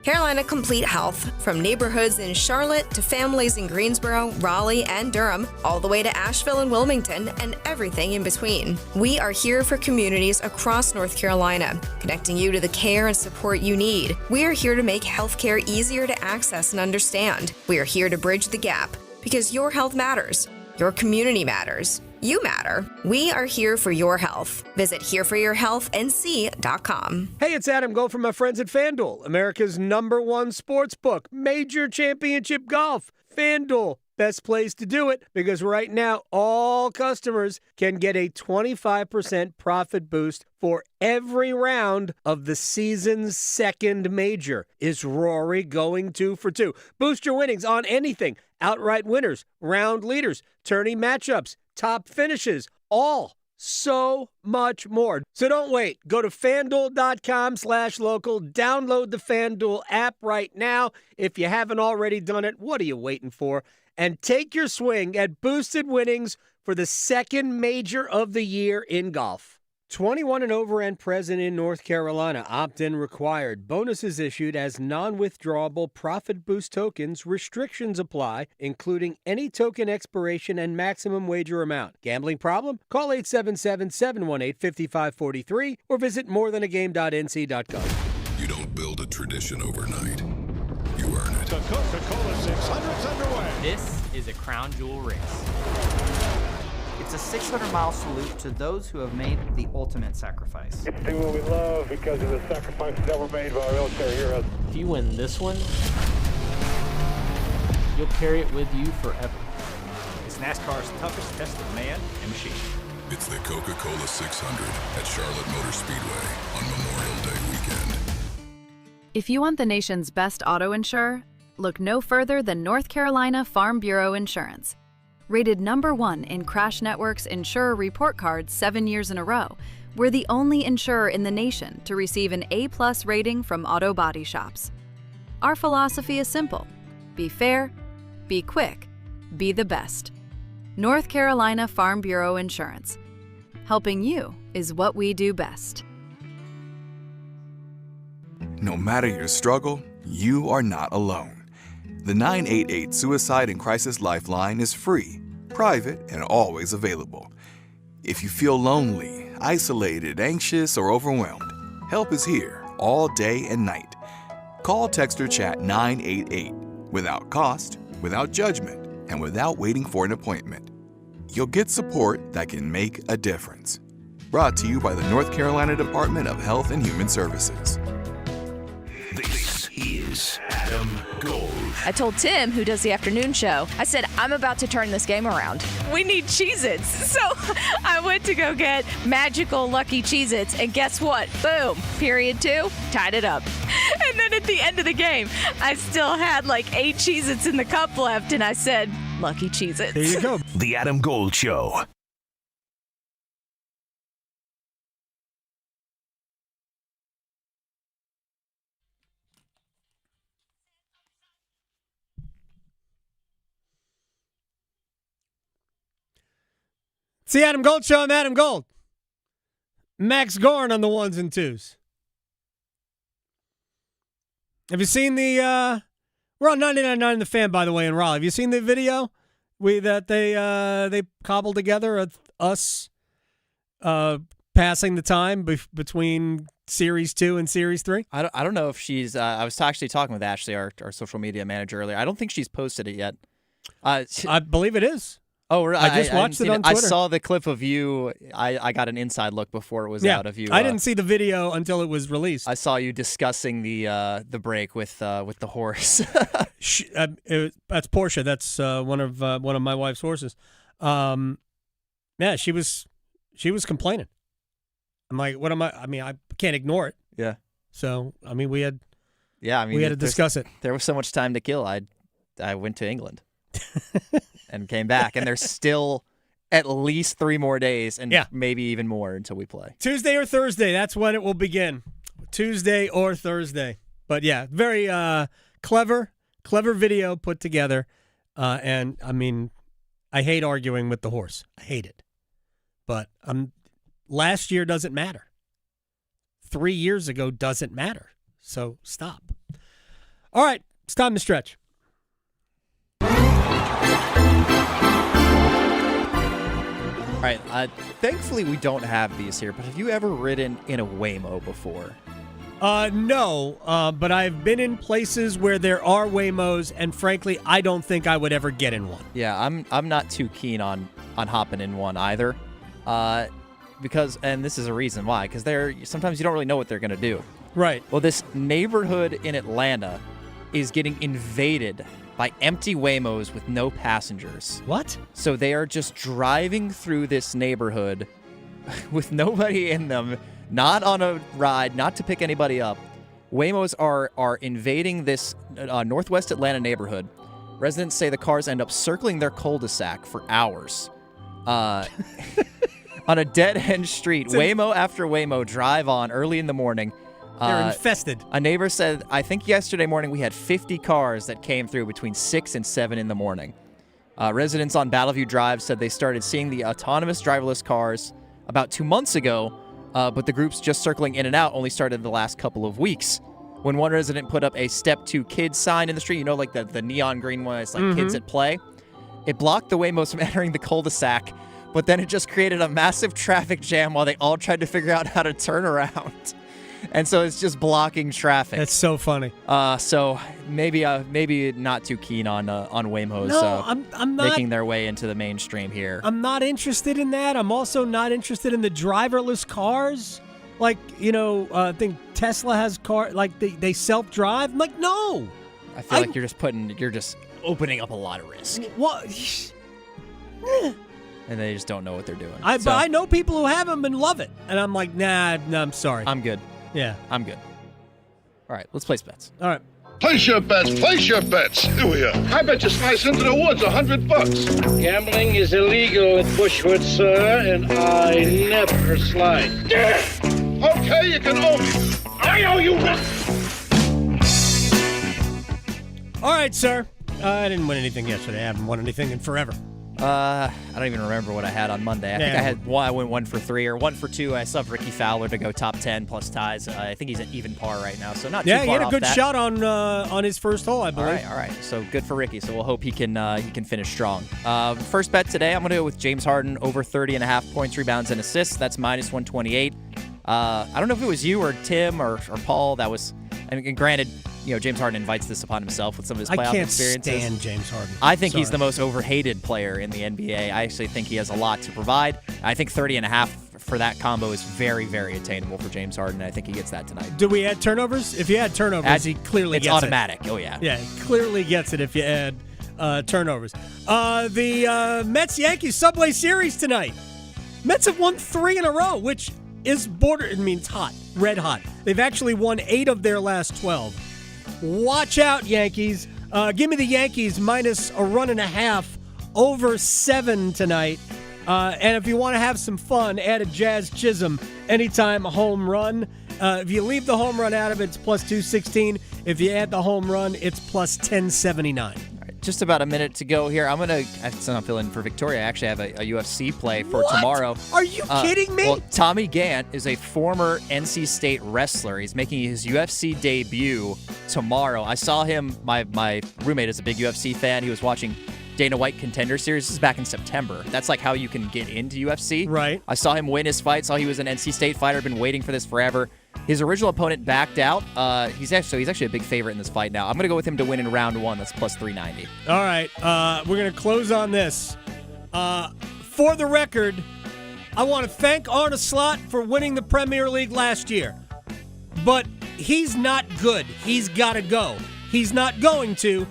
Carolina Complete Health, from neighborhoods in Charlotte to families in Greensboro, Raleigh, and Durham, all the way to Asheville and Wilmington, and everything in between. We are here for communities across North Carolina, connecting you to the care and support you need. We are here to make healthcare easier to access and understand. We are here to bridge the gap, because your health matters. Your community matters. You matter. We are here for your health. Visit hereforyourhealthnc.com. Hey, it's Adam Gold from my friends at FanDuel, America's #1 sports book. Major championship golf. FanDuel, best place to do it, because right now all customers can get a 25% profit boost for every round of the season's second major. Is Rory going 2 for 2? Boost your winnings on anything. Outright winners, round leaders, tourney matchups, top finishes, all. So much more. So don't wait. Go to FanDuel.com/local. Download the FanDuel app right now. If you haven't already done it, what are you waiting for? And take your swing at boosted winnings for the second major of the year in golf. 21 and over and present in North Carolina. Opt-in required. Bonuses issued as non-withdrawable profit boost tokens. Restrictions apply, including any token expiration and maximum wager amount. Gambling problem? Call 877-718-5543 or visit morethanagame.nc.gov. You don't build a tradition overnight. You earn it. The Coca-Cola 600's underway. This is a crown jewel race. It's a 600-mile salute to those who have made the ultimate sacrifice. It's do what we love because of the sacrifices that were made by our military heroes. If you win this one, you'll carry it with you forever. It's NASCAR's toughest test of man and machine. It's the Coca-Cola 600 at Charlotte Motor Speedway on Memorial Day weekend. If you want the nation's best auto insurer, look no further than North Carolina Farm Bureau Insurance. Rated #1 in Crash Network's Insurer Report Card 7 years in a row, we're the only insurer in the nation to receive an A+ rating from auto body shops. Our philosophy is simple: be fair, be quick, be the best. North Carolina Farm Bureau Insurance. Helping you is what we do best. No matter your struggle, you are not alone. The 988 Suicide and Crisis Lifeline is free, private, and always available. If you feel lonely, isolated, anxious, or overwhelmed, help is here all day and night. Call, text, or chat 988 without cost, without judgment, and without waiting for an appointment. You'll get support that can make a difference. Brought to you by the North Carolina Department of Health and Human Services. This is Adam Gold. I told Tim, who does the afternoon show, I said, I'm about to turn this game around. We need Cheez-Its. So I went to go get magical Lucky Cheez-Its, and guess what? Boom. Period 2, tied it up. And then at the end of the game, I still had like 8 Cheez-Its in the cup left, and I said, Lucky Cheez-Its. There you go. The Adam Gold Show. It's the Adam Gold Show. I'm Adam Gold. Max Gorn on the 1s and 2s. Have you seen the? We're on 99.9 The Fan, by the way, in Raleigh. Have you seen the video that they cobbled together of us passing the time between Series 2 and Series 3? I don't know if she's. I was actually talking with Ashley, our social media manager, earlier. I don't think she's posted it yet. I believe it is. Oh, really? I just watched it on Twitter. I saw the clip of you. I got an inside look before it was out of you. I didn't see the video until it was released. I saw you discussing the break with the horse. That's Portia. That's one of my wife's horses. Yeah, she was complaining. I'm like, what am I? I mean, I can't ignore it. Yeah. So I mean, we had we had to discuss it. There was so much time to kill. I went to England. And came back, and there's still at least 3 more days, and maybe even more until we play. Tuesday or Thursday, that's when it will begin. Tuesday or Thursday. But yeah, very clever video put together. And I mean, I hate arguing with the horse. I hate it. But last year doesn't matter. 3 years ago doesn't matter. So stop. All right, it's time to stretch. All right, thankfully we don't have these here, but have you ever ridden in a Waymo before? No, but I've been in places where there are Waymos, and frankly, I don't think I would ever get in one. Yeah, I'm not too keen on hopping in one either, because, and this is a reason why, because sometimes you don't really know what they're going to do. Right. Well, this neighborhood in Atlanta is getting invaded by empty Waymos with no passengers. What? So they are just driving through this neighborhood with nobody in them, not on a ride, not to pick anybody up. Waymos are invading this northwest Atlanta neighborhood. Residents say the cars end up circling their cul-de-sac for hours. On a dead-end street, Waymo after Waymo drive on early in the morning. They're infested. A neighbor said, I think yesterday morning we had 50 cars that came through between 6 and 7 in the morning. Residents on Battleview Drive said they started seeing the autonomous driverless cars about 2 months ago, but the groups just circling in and out only started the last couple of weeks. When one resident put up a Step 2 Kids sign in the street, you know, like the neon green one, it's like kids at play, it blocked the Waymos from entering the cul-de-sac, but then it just created a massive traffic jam while they all tried to figure out how to turn around. And so it's just blocking traffic. That's so funny. So maybe not too keen on Waymos I'm not, making their way into the mainstream here. I'm not interested in that. I'm also not interested in the driverless cars. Like, you know, I think Tesla has car, like they self-drive. I'm like, no. I feel like you're just opening up a lot of risk. What? and they just don't know what they're doing. But I know people who have them and love it, and I'm like, nah, I'm sorry. I'm good. Yeah. I'm good. All right, let's place bets. All right. Place your bets. Place your bets. Here we are. I bet you slice into the woods $100. Gambling is illegal at Bushwood, sir, and I never slide. Okay, you can owe me. I owe you one. All right, sir. I didn't win anything yesterday. I haven't won anything in forever. I don't even remember what I had on Monday. I think I went 1 for 3 or 1 for 2. I subbed Ricky Fowler to go top 10 plus ties. I think he's at even par right now, so not too far off. Yeah, he had a good shot on his first hole, I believe. All right. So good for Ricky. So we'll hope he can finish strong. First bet today, I'm going to go with James Harden over 30.5 points, rebounds, and assists. That's minus 128. I don't know if it was you or Tim or Paul that was. And granted, James Harden invites this upon himself with some of his playoff experiences. I can't stand James Harden. I think he's the most overhated player in the NBA. I actually think he has a lot to provide. I think 30.5 for that combo is very, very attainable for James Harden. I think he gets that tonight. Do we add turnovers? If you add turnovers, he clearly gets it. It's automatic. Oh, yeah. Yeah, he clearly gets it if you add turnovers. The Mets-Yankees Subway Series tonight. Mets have won 3 in a row, which is hot, red hot. They've actually won 8 of their last 12. Watch out, Yankees. Give me the Yankees minus a 1.5 over 7 tonight. And if you want to have some fun, add a Jazz Chisholm anytime a home run. If you leave the home run out of it, it's plus 216. If you add the home run, it's plus 1079. Just about a minute to go here. I'm fill in for Victoria. I actually have a UFC play for tomorrow. Are you kidding me? Well, Tommy Gant is a former NC State wrestler. He's making his UFC debut tomorrow. I saw him. My roommate is a big UFC fan. He was watching Dana White Contender Series. This is back in September. That's like how you can get into UFC. Right. I saw him win his fight. Saw he was an NC State fighter. Been waiting for this forever. His original opponent backed out. He's actually a big favorite in this fight now. I'm going to go with him to win in round 1. That's plus 390. All right. We're going to close on this. For the record, I want to thank Arne Slot for winning the Premier League last year. But he's not good. He's got to go. He's not going to.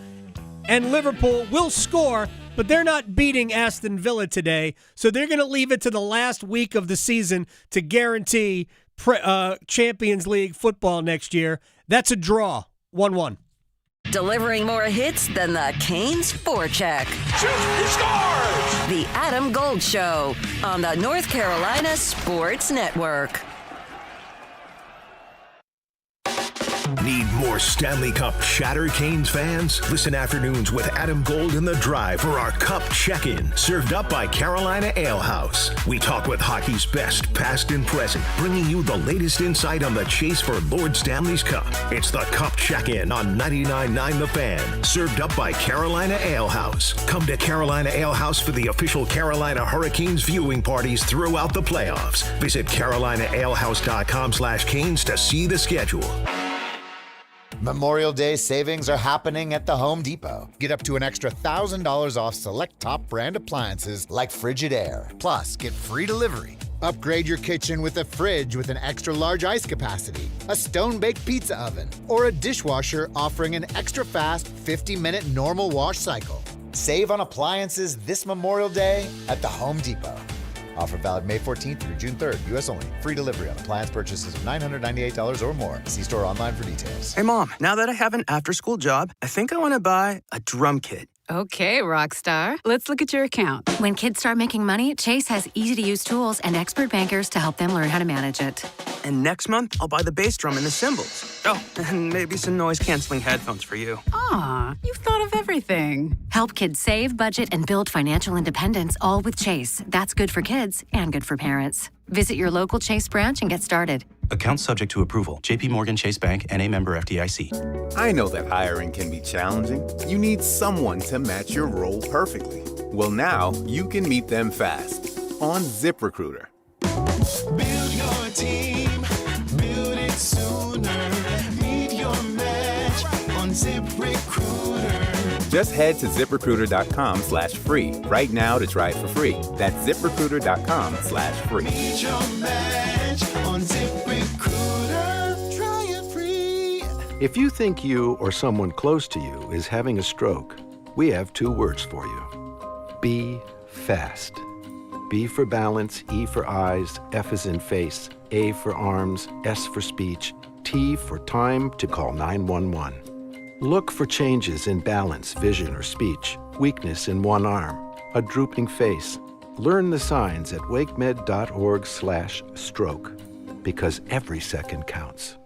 And Liverpool will score, but they're not beating Aston Villa today. So they're going to leave it to the last week of the season to guarantee Champions League football next year. That's a draw. 1-1. Delivering more hits than the Canes forecheck. He scores! The Adam Gold Show on the North Carolina Sports Network. Need more Stanley Cup chatter, Canes fans? Listen afternoons with Adam Gold in the Drive for our Cup check-in, served up by Carolina Ale House. We talk with hockey's best, past and present, bringing you the latest insight on the chase for Lord Stanley's Cup. It's the Cup check-in on 99.9 The Fan, served up by Carolina Ale House. Come to Carolina Ale House for the official Carolina Hurricanes viewing parties throughout the playoffs. Visit CarolinaAleHouse.com/Canes to see the schedule. Memorial Day savings are happening at the Home Depot. Get up to an extra $1,000 off select top brand appliances like Frigidaire. Plus, get free delivery. Upgrade your kitchen with a fridge with an extra large ice capacity, a stone-baked pizza oven, or a dishwasher offering an extra fast 50-minute normal wash cycle. Save on appliances this Memorial Day at the Home Depot. Offer valid May 14th through June 3rd. U.S. only. Free delivery on appliance purchases of $998 or more. See store online for details. Hey, Mom, now that I have an after-school job, I think I want to buy a drum kit. Okay, Rockstar. Let's look at your account. When kids start making money, Chase has easy-to-use tools and expert bankers to help them learn how to manage it. And next month, I'll buy the bass drum and the cymbals. Oh, and maybe some noise-canceling headphones for you. Aw, you've thought of everything. Help kids save, budget, and build financial independence, all with Chase. That's good for kids and good for parents. Visit your local Chase branch and get started. Account subject to approval. JP Morgan Chase Bank, N.A. member FDIC. I know that hiring can be challenging. You need someone to match your role perfectly. Well, now you can meet them fast on ZipRecruiter. Build your team, build it sooner. Meet your match on ZipRecruiter. Just head to ZipRecruiter.com/free right now to try it for free. That's ZipRecruiter.com/free. Meet your match on ZipRecruiter. Try it free. If you think you or someone close to you is having a stroke, we have 2 words for you. Be fast. B for balance, E for eyes, F is in face, A for arms, S for speech, T for time to call 911. Look for changes in balance, vision, or speech, weakness in one arm, a drooping face. Learn the signs at wakemed.org/stroke, because every second counts.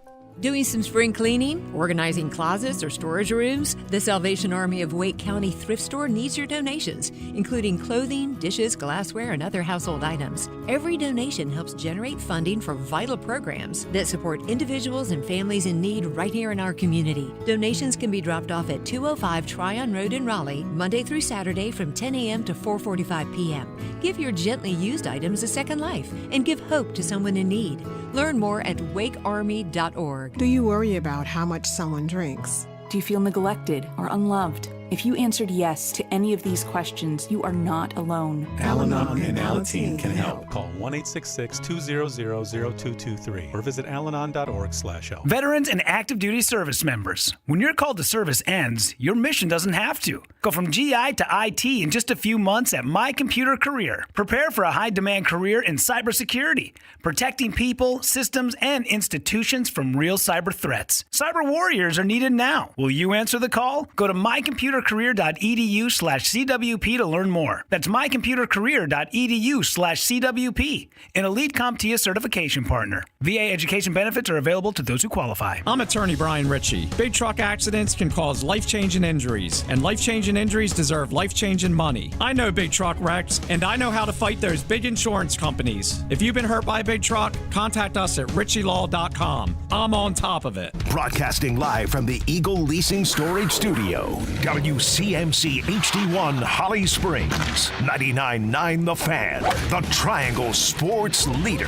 Doing some spring cleaning, organizing closets or storage rooms? The Salvation Army of Wake County Thrift Store needs your donations, including clothing, dishes, glassware, and other household items. Every donation helps generate funding for vital programs that support individuals and families in need right here in our community. Donations can be dropped off at 205 Tryon Road in Raleigh, Monday through Saturday from 10 a.m. to 4:45 p.m. Give your gently used items a second life and give hope to someone in need. Learn more at wakearmy.org. Do you worry about how much someone drinks? Do you feel neglected or unloved? If you answered yes to any of these questions, you are not alone. Al-Anon and Alateen can help. Call 1-866-200-0223 or visit alanon.org/help. Veterans and active duty service members. When your call to service ends, your mission doesn't have to. Go from GI to IT in just a few months at My Computer Career. Prepare for a high-demand career in cybersecurity, protecting people, systems, and institutions from real cyber threats. Cyber warriors are needed now. Will you answer the call? Go to mycomputercareer.edu/CWP to learn more. That's mycomputercareer.edu/CWP, an Elite CompTIA certification partner. VA education benefits are available to those who qualify. I'm attorney Brian Ritchie. Big truck accidents can cause life-changing injuries, and life-changing injuries deserve life-changing money. I know big truck wrecks, and I know how to fight those big insurance companies. If you've been hurt by a big truck, contact us at ritchielaw.com. I'm on top of it. Broadcasting live from the Eagle Leasing Storage Studio, WCMC HD1 Holly Springs, 99.9 The Fan, the Triangle Sports leader.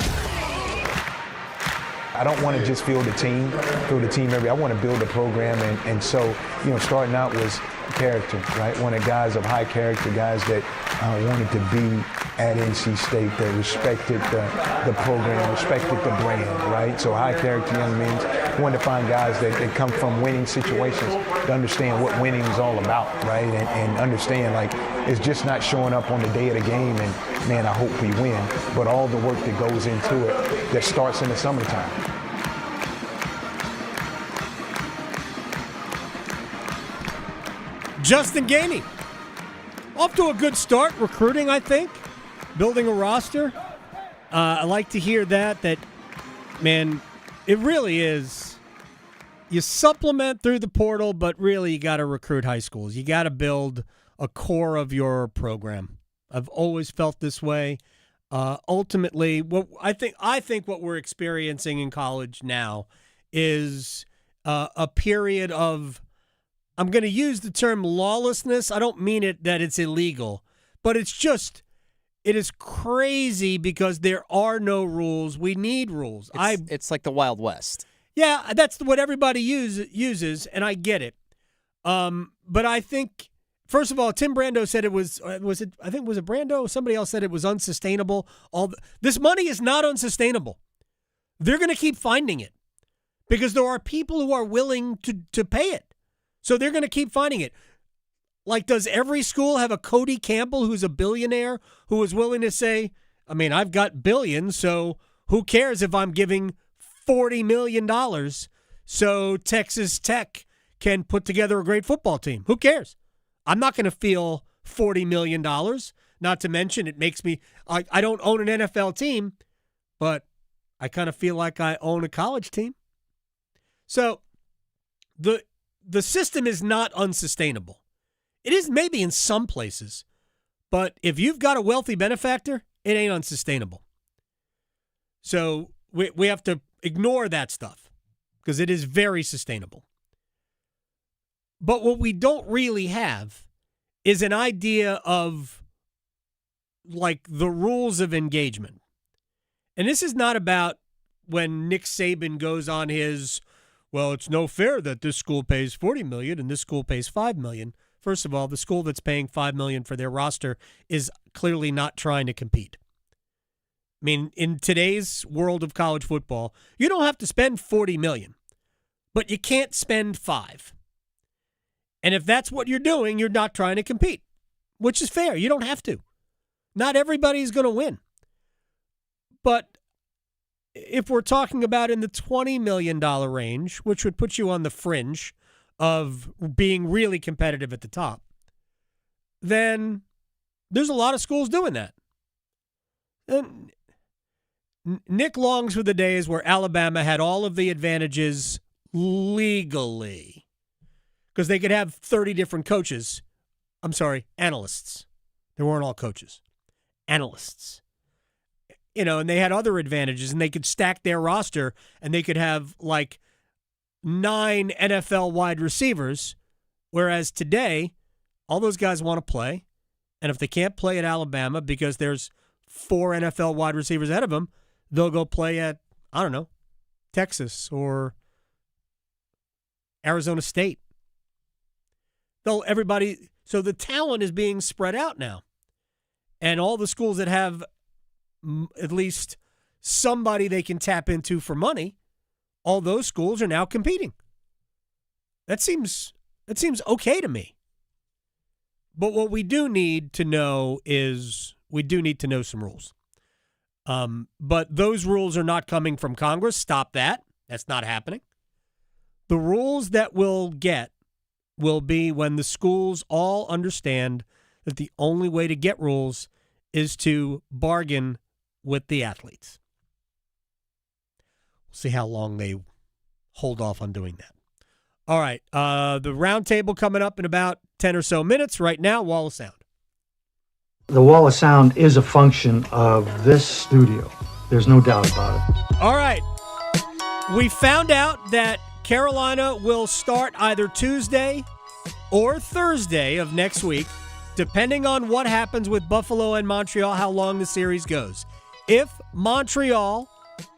I don't want to just field the team I want to build a program, and so, starting out was character, right? Wanted guys of high character, guys that wanted to be at NC State, that respected the program, respected the brand, right? So high character young men. Wanted to find guys that come from winning situations to understand what winning is all about, right? And understand, like, it's just not showing up on the day of the game and, man, I hope we win, but all the work that goes into it that starts in the summertime. Justin Gainey, off to a good start recruiting, I think, building a roster. I like to hear that, man, it really is. You supplement through the portal, but really you got to recruit high schools. You got to build a core of your program. I've always felt this way. Ultimately, what I think what we're experiencing in college now is a period of, I'm going to use the term lawlessness. I don't mean it that it's illegal, but it is crazy because there are no rules. We need rules. It's like the Wild West. Yeah, that's what everybody uses, and I get it. But I think, first of all, Tim Brando said it was it Brando? Somebody else said it was unsustainable. This money is not unsustainable. They're going to keep finding it because there are people who are willing to pay it. So they're going to keep finding it. Like, does every school have a Cody Campbell who's a billionaire who is willing to say, I mean, I've got billions, so who cares if I'm giving $40 million so Texas Tech can put together a great football team? Who cares? I'm not going to feel $40 million. Not to mention, it makes me, I don't own an NFL team, but I kind of feel like I own a college team. So the system is not unsustainable. It is maybe in some places, but if you've got a wealthy benefactor, it ain't unsustainable. So we have to ignore that stuff because it is very sustainable. But what we don't really have is an idea of, like, the rules of engagement. And this is not about when Nick Saban goes on his, well, it's no fair that this school pays $40 million and this school pays $5 million. First of all, the school that's paying $5 million for their roster is clearly not trying to compete. I mean, in today's world of college football, you don't have to spend $40 million, but you can't spend $5 million. And if that's what you're doing, you're not trying to compete, which is fair. You don't have to. Not everybody's going to win. But if we're talking about in the $20 million range, which would put you on the fringe of being really competitive at the top, then there's a lot of schools doing that. And Nick longs for the days where Alabama had all of the advantages legally because they could have 30 different coaches. I'm sorry, analysts. They weren't all coaches. Analysts. And they had other advantages, and they could stack their roster, and they could have like 9 NFL wide receivers, whereas today, all those guys want to play, and if they can't play at Alabama because there's 4 NFL wide receivers ahead of them, they'll go play at, I don't know, Texas or Arizona State. So the talent is being spread out now. And all the schools that have at least somebody they can tap into for money, all those schools are now competing. That seems okay to me. But what we do need to know is some rules. But those rules are not coming from Congress. Stop that. That's not happening. The rules that we'll get will be when the schools all understand that the only way to get rules is to bargain with the athletes. We'll see how long they hold off on doing that. All right, the roundtable coming up in about 10 or so minutes. Right now, Wall of Sound. The Wall of Sound is a function of this studio. There's no doubt about it. All right. We found out that Carolina will start either Tuesday or Thursday of next week, depending on what happens with Buffalo and Montreal, how long the series goes. If Montreal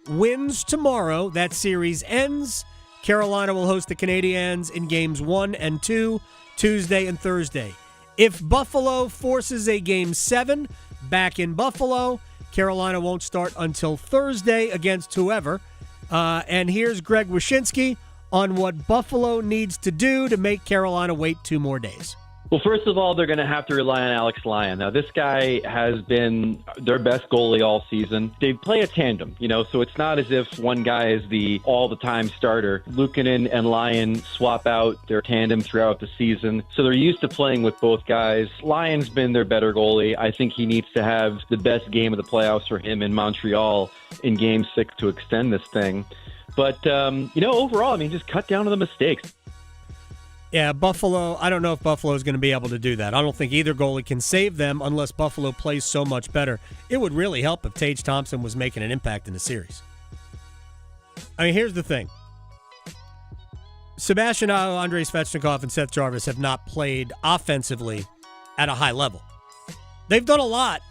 wins tomorrow, that series ends. Carolina will host the Canadiens in games 1 and 2, Tuesday and Thursday. If Buffalo forces a Game 7 back in Buffalo, Carolina won't start until Thursday against whoever. And here's Greg Wyshynski on what Buffalo needs to do to make Carolina wait 2 more days. Well, first of all, they're going to have to rely on Alex Lyon. Now, this guy has been their best goalie all season. They play a tandem, so it's not as if one guy is the all-the-time starter. Luukkonen and Lyon swap out their tandem throughout the season, so they're used to playing with both guys. Lyon's been their better goalie. I think he needs to have the best game of the playoffs for him in Montreal in Game 6 to extend this thing. But, overall, just cut down to the mistakes. Yeah, Buffalo, I don't know if Buffalo is going to be able to do that. I don't think either goalie can save them unless Buffalo plays so much better. It would really help if Tage Thompson was making an impact in the series. Here's the thing. Sebastian Aho, Andrei Svechnikov, and Seth Jarvis have not played offensively at a high level. They've done a lot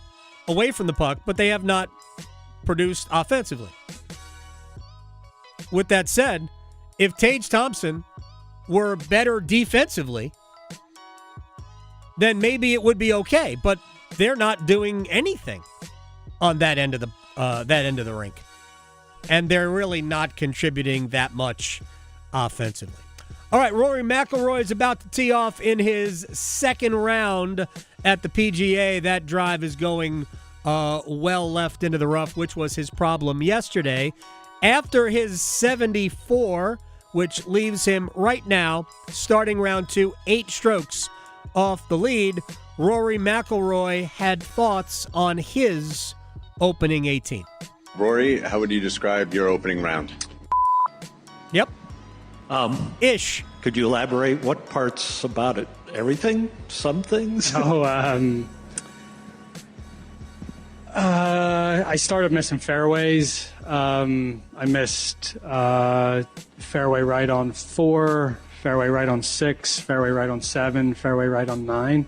away from the puck, but they have not produced offensively. With that said, if Tage Thompson were better defensively, then maybe it would be okay. But they're not doing anything on that end of the rink, and they're really not contributing that much offensively. All right, Rory McIlroy is about to tee off in his second round at the PGA. That drive is going well left into the rough, which was his problem yesterday. After his 74, which leaves him right now, starting round 2, 8 strokes off the lead, Rory McIlroy had thoughts on his opening 18. Rory, how would you describe your opening round? Yep. Ish. Could you elaborate what parts about it? Everything? Some things? I started missing fairways. I missed fairway right on 4, fairway right on 6, fairway right on 7, fairway right on 9.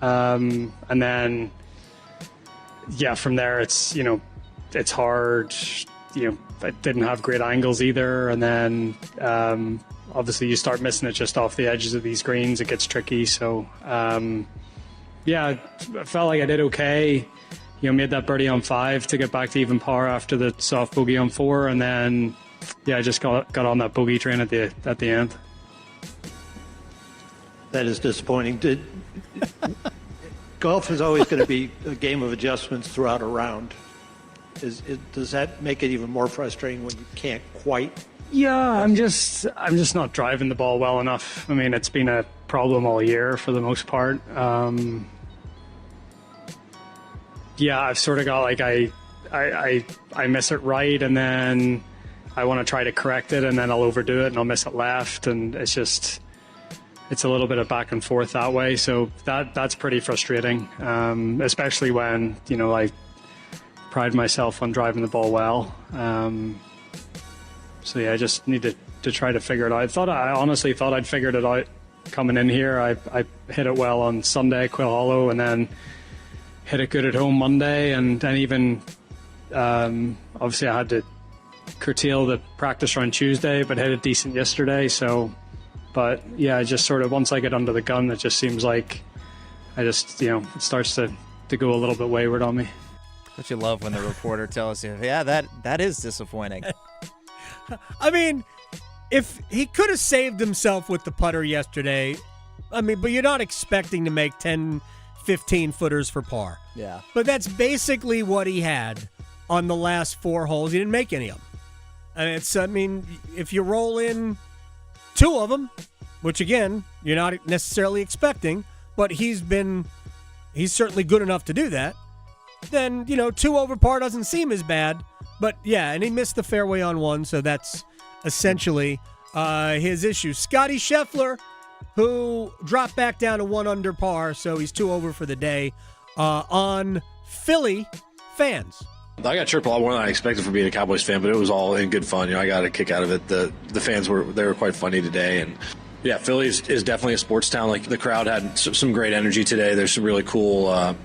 And then, from there it's hard. I didn't have great angles either. And then obviously you start missing it just off the edges of these greens. It gets tricky. So, I felt like I did okay. Made that birdie on 5 to get back to even par after the soft bogey on 4, and then I just got on that bogey train at the end. That is disappointing. golf is always going to be a game of adjustments throughout a round. Does that make it even more frustrating when you can't quite? Yeah, I'm just not driving the ball well enough. I mean, it's been a problem all year for the most part. Yeah, I've sort of got like I miss it right, and then I want to try to correct it, and then I'll overdo it and I'll miss it left, and it's a little bit of back and forth that way. So that's pretty frustrating, especially when, I pride myself on driving the ball well. So yeah, I just need to try to figure it out. I honestly thought I'd figured it out coming in here. I hit it well on Sunday, Quill Hollow, and then hit it good at home Monday, and then even obviously I had to curtail the practice run Tuesday, but hit it decent yesterday. So, but yeah, just sort of once I get under the gun, it just seems like I just, it starts to go a little bit wayward on me. Don't you love when the reporter tells you, yeah, that is disappointing. I mean, if he could have saved himself with the putter yesterday, but you're not expecting to make 10, 15 footers for par. Yeah. But that's basically what he had on the last 4 holes. He didn't make any of them. If you roll in 2 of them, which again, you're not necessarily expecting, but he's certainly good enough to do that, then, 2 over par doesn't seem as bad. But yeah, and he missed the fairway on 1, so that's essentially his issue. Scotty Scheffler, who dropped back down to 1 under par, so he's 2 over for the day. On Philly fans. I got chirped a lot more than I expected for being a Cowboys fan, but it was all in good fun. I got a kick out of it. The fans were quite funny today, and yeah, Philly is definitely a sports town. Like, the crowd had some great energy today. There's some really cool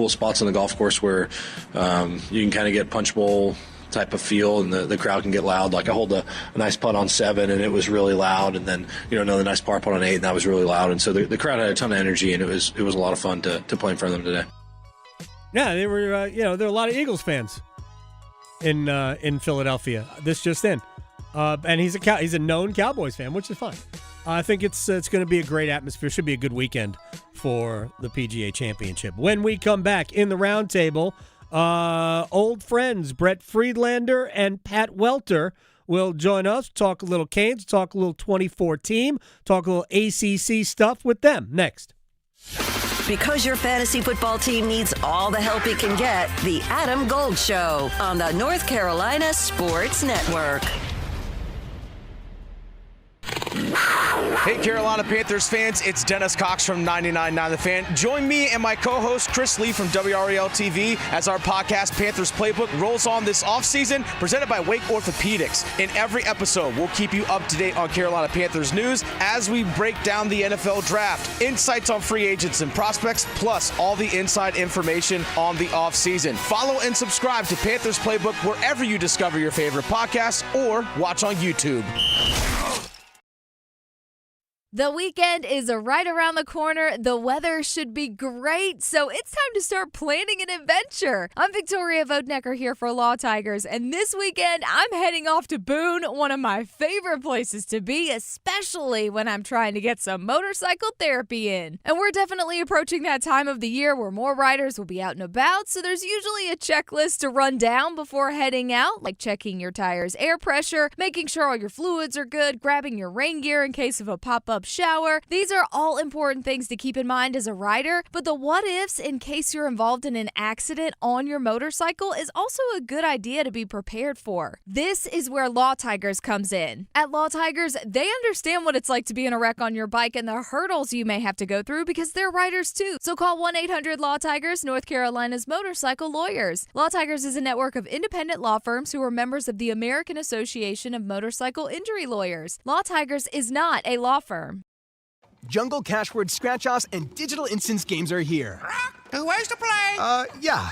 spots on the golf course where you can kind of get punch bowl type of feel, and the crowd can get loud. Like, I hold a nice putt on 7, and it was really loud, and then another nice par putt on 8, and that was really loud. And so the crowd had a ton of energy, and it was a lot of fun to play in front of them today. Yeah, they were. There were a lot of Eagles fans in Philadelphia. This just in, and he's a known Cowboys fan, which is fine. I think it's going to be a great atmosphere. Should be a good weekend for the PGA Championship. When we come back in the Roundtable, old friends Brett Friedlander and Pat Welter will join us. Talk a little Canes, talk a little 24 team, talk a little ACC stuff with them next. Because your fantasy football team needs all the help it can get, the Adam Gold Show on the North Carolina Sports Network. Hey, Carolina Panthers fans, it's Dennis Cox from 99.9 The Fan. Join me and my co-host Chris Lee from WREL TV as our podcast Panthers Playbook rolls on this offseason, presented by Wake Orthopedics. In every episode, we'll keep you up to date on Carolina Panthers news as we break down the NFL draft, insights on free agents and prospects, plus all the inside information on the offseason. Follow and subscribe to Panthers Playbook wherever you discover your favorite podcasts or watch on YouTube. The weekend is right around the corner. The weather should be great, so it's time to start planning an adventure. I'm Victoria Vodnecker here for Law Tigers, and this weekend I'm heading off to Boone, one of my favorite places to be, especially when I'm trying to get some motorcycle therapy in. And we're definitely approaching that time of the year where more riders will be out and about, so there's usually a checklist to run down before heading out, like checking your tires' air pressure, making sure all your fluids are good, grabbing your rain gear in case of a pop-up shower. These are all important things to keep in mind as a rider, but the what-ifs in case you're involved in an accident on your motorcycle is also a good idea to be prepared for. This is where Law Tigers comes in. At Law Tigers, they understand what it's like to be in a wreck on your bike and the hurdles you may have to go through because they're riders too. So call 1-800-LAW-TIGERS, North Carolina's motorcycle lawyers. Law Tigers is a network of independent law firms who are members of the American Association of Motorcycle Injury Lawyers. Law Tigers is not a law firm. Jungle Cashword Scratch-Offs and Digital Instance games are here. Two ways to play. Yeah.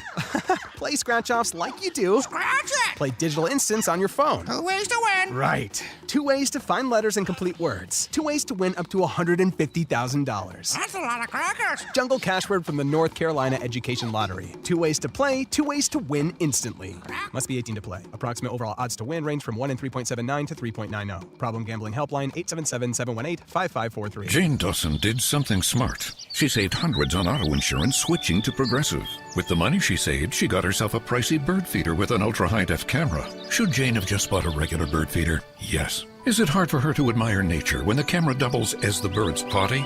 Play scratch-offs like you do. Scratch it. Play digital instants on your phone. Two ways to win. Right. 2 ways to find letters and complete words. 2 ways to win up to $150,000. That's a lot of crackers. Jungle Cash Word from the North Carolina Education Lottery. 2 ways to play, 2 ways to win instantly. Must be 18 to play. Approximate overall odds to win range from 1 in 3.79 to 3.90. Problem gambling helpline 877-718-5543. Jane Dawson did something smart. She saved hundreds on auto insurance switching to Progressive. With the money she saved, she got herself a pricey bird feeder with an ultra-high-def camera. Should Jane have just bought a regular bird feeder? Yes. Is it hard for her to admire nature when the camera doubles as the bird's potty?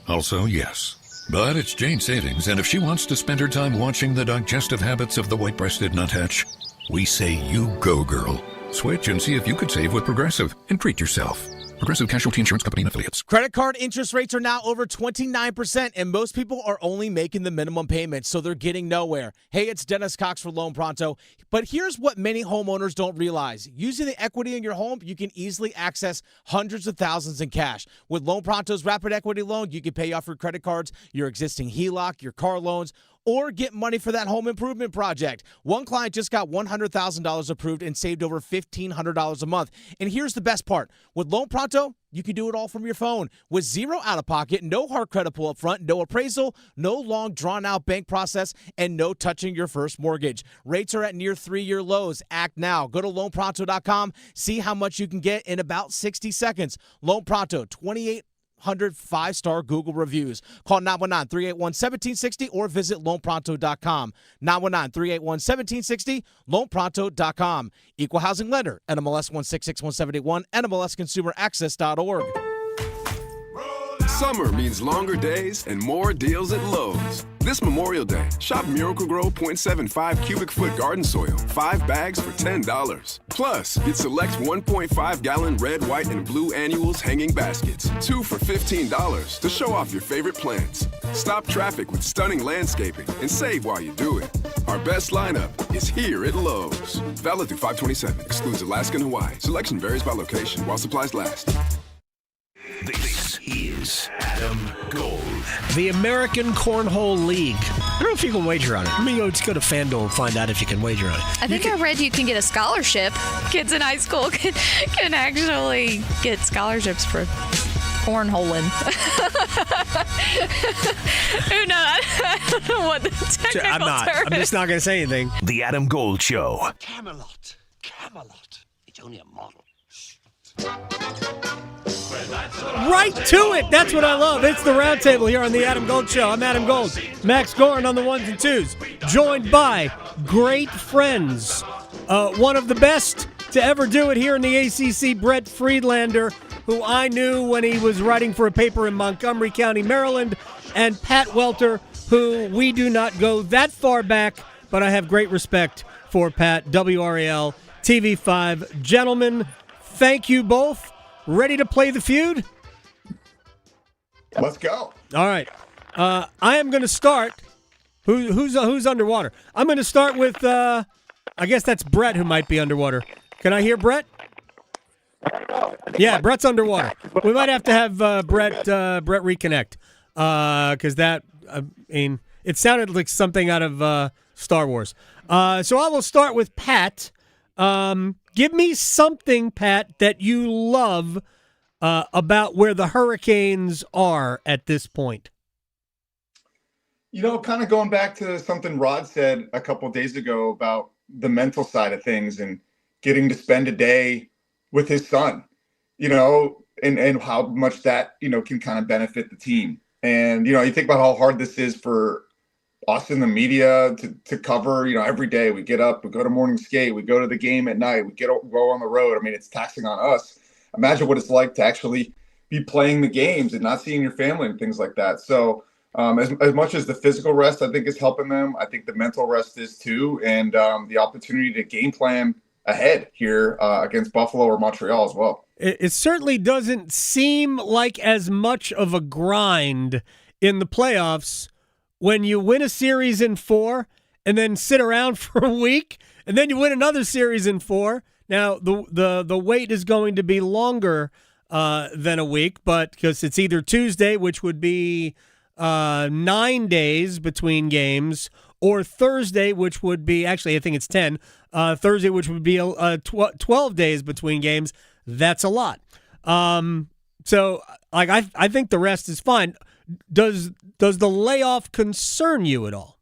Also, yes. But it's Jane's savings, and if she wants to spend her time watching the digestive habits of the white-breasted nuthatch, we say you go, girl. Switch and see if you could save with Progressive and treat yourself. Progressive Casualty Insurance Company and Affiliates. Credit card interest rates are now over 29%, and most people are only making the minimum payment, so they're getting nowhere. Hey, it's Dennis Cox for Loan Pronto. But here's what many homeowners don't realize. Using the equity in your home, you can easily access hundreds of thousands in cash. With Loan Pronto's Rapid Equity Loan, you can pay off your credit cards, your existing HELOC, your car loans, or get money for that home improvement project. One client just got $100,000 approved and saved over $1,500 a month. And here's the best part. With Loan Pronto, you can do it all from your phone. With zero out-of-pocket, no hard credit pull up front, no appraisal, no long drawn-out bank process, and no touching your first mortgage. Rates are at near 3-year lows. Act now. Go to loanpronto.com. See how much you can get in about 60 seconds. Loan Pronto, 2,800 5-star Google reviews. Call 919-381-1760 or visit loanpronto.com. 919-381-1760, loanpronto.com. Equal housing lender, NMLS 1661781, NMLSconsumeraccess.org. Summer means longer days and more deals at Lowe's. This Memorial Day, shop Miracle-Gro 0.75 cubic foot garden soil, 5 bags for $10. Plus, get select 1.5-gallon red, white, and blue annuals hanging baskets, 2 for $15 to show off your favorite plants. Stop traffic with stunning landscaping and save while you do it. Our best lineup is here at Lowe's. Valid through 5/27, excludes Alaska and Hawaii. Selection varies by location while supplies last. This is Adam Gold. The American Cornhole League. I don't know if you can wager on it. Let me go to FanDuel and find out if you can wager on it. I think I read you can get a scholarship. Kids in high school can actually get scholarships for cornholing. Who knows? I don't know what the technical term I'm just not going to say anything. The Adam Gold Show. Camelot. It's only a model. Right to it. That's what I love. It's the Roundtable here on the Adam Gold Show. I'm Adam Gold. Max Gorin on the ones and twos. Joined by great friends. One of the best to ever do it here in the ACC, Brett Friedlander, who I knew when he was writing for a paper in Montgomery County, Maryland, and Pat Welter, who we do not go that far back, but I have great respect for Pat, WRAL, TV5. Gentlemen, thank you both. Ready to play the feud? Let's go. All right. I am going to start. Who's underwater? I'm going to start with, I guess that's Brett who might be underwater. Can I hear Brett? Yeah, Brett's underwater. We might have to have Brett reconnect because that, it sounded like something out of Star Wars. So I will start with Pat. Give me something, Pat, that you love about where the Hurricanes are at this point. You know, kind of going back to something Rod said a couple of days ago about the mental side of things and getting to spend a day with his son, you know, and how much that, you know, can kind of benefit the team. And, you know, you think about how hard this is for us in the media to cover, you know, every day. We get up, we go to morning skate, we go to the game at night, we go on the road. I mean, it's taxing on us. Imagine what it's like to actually be playing the games and not seeing your family and things like that. So as much as the physical rest, I think, is helping them, I think the mental rest is too. And the opportunity to game plan ahead here against Buffalo or Montreal as well. It certainly doesn't seem like as much of a grind in the playoffs when you win a series in 4 and then sit around for a week and then you win another series in 4. Now, the wait is going to be longer than a week, but because it's either Tuesday, which would be 9 days between games, or Thursday, which would be, actually I think it's 10, Thursday, which would be 12 days between games. That's a lot. So like I think the rest is fine. Does the layoff concern you at all?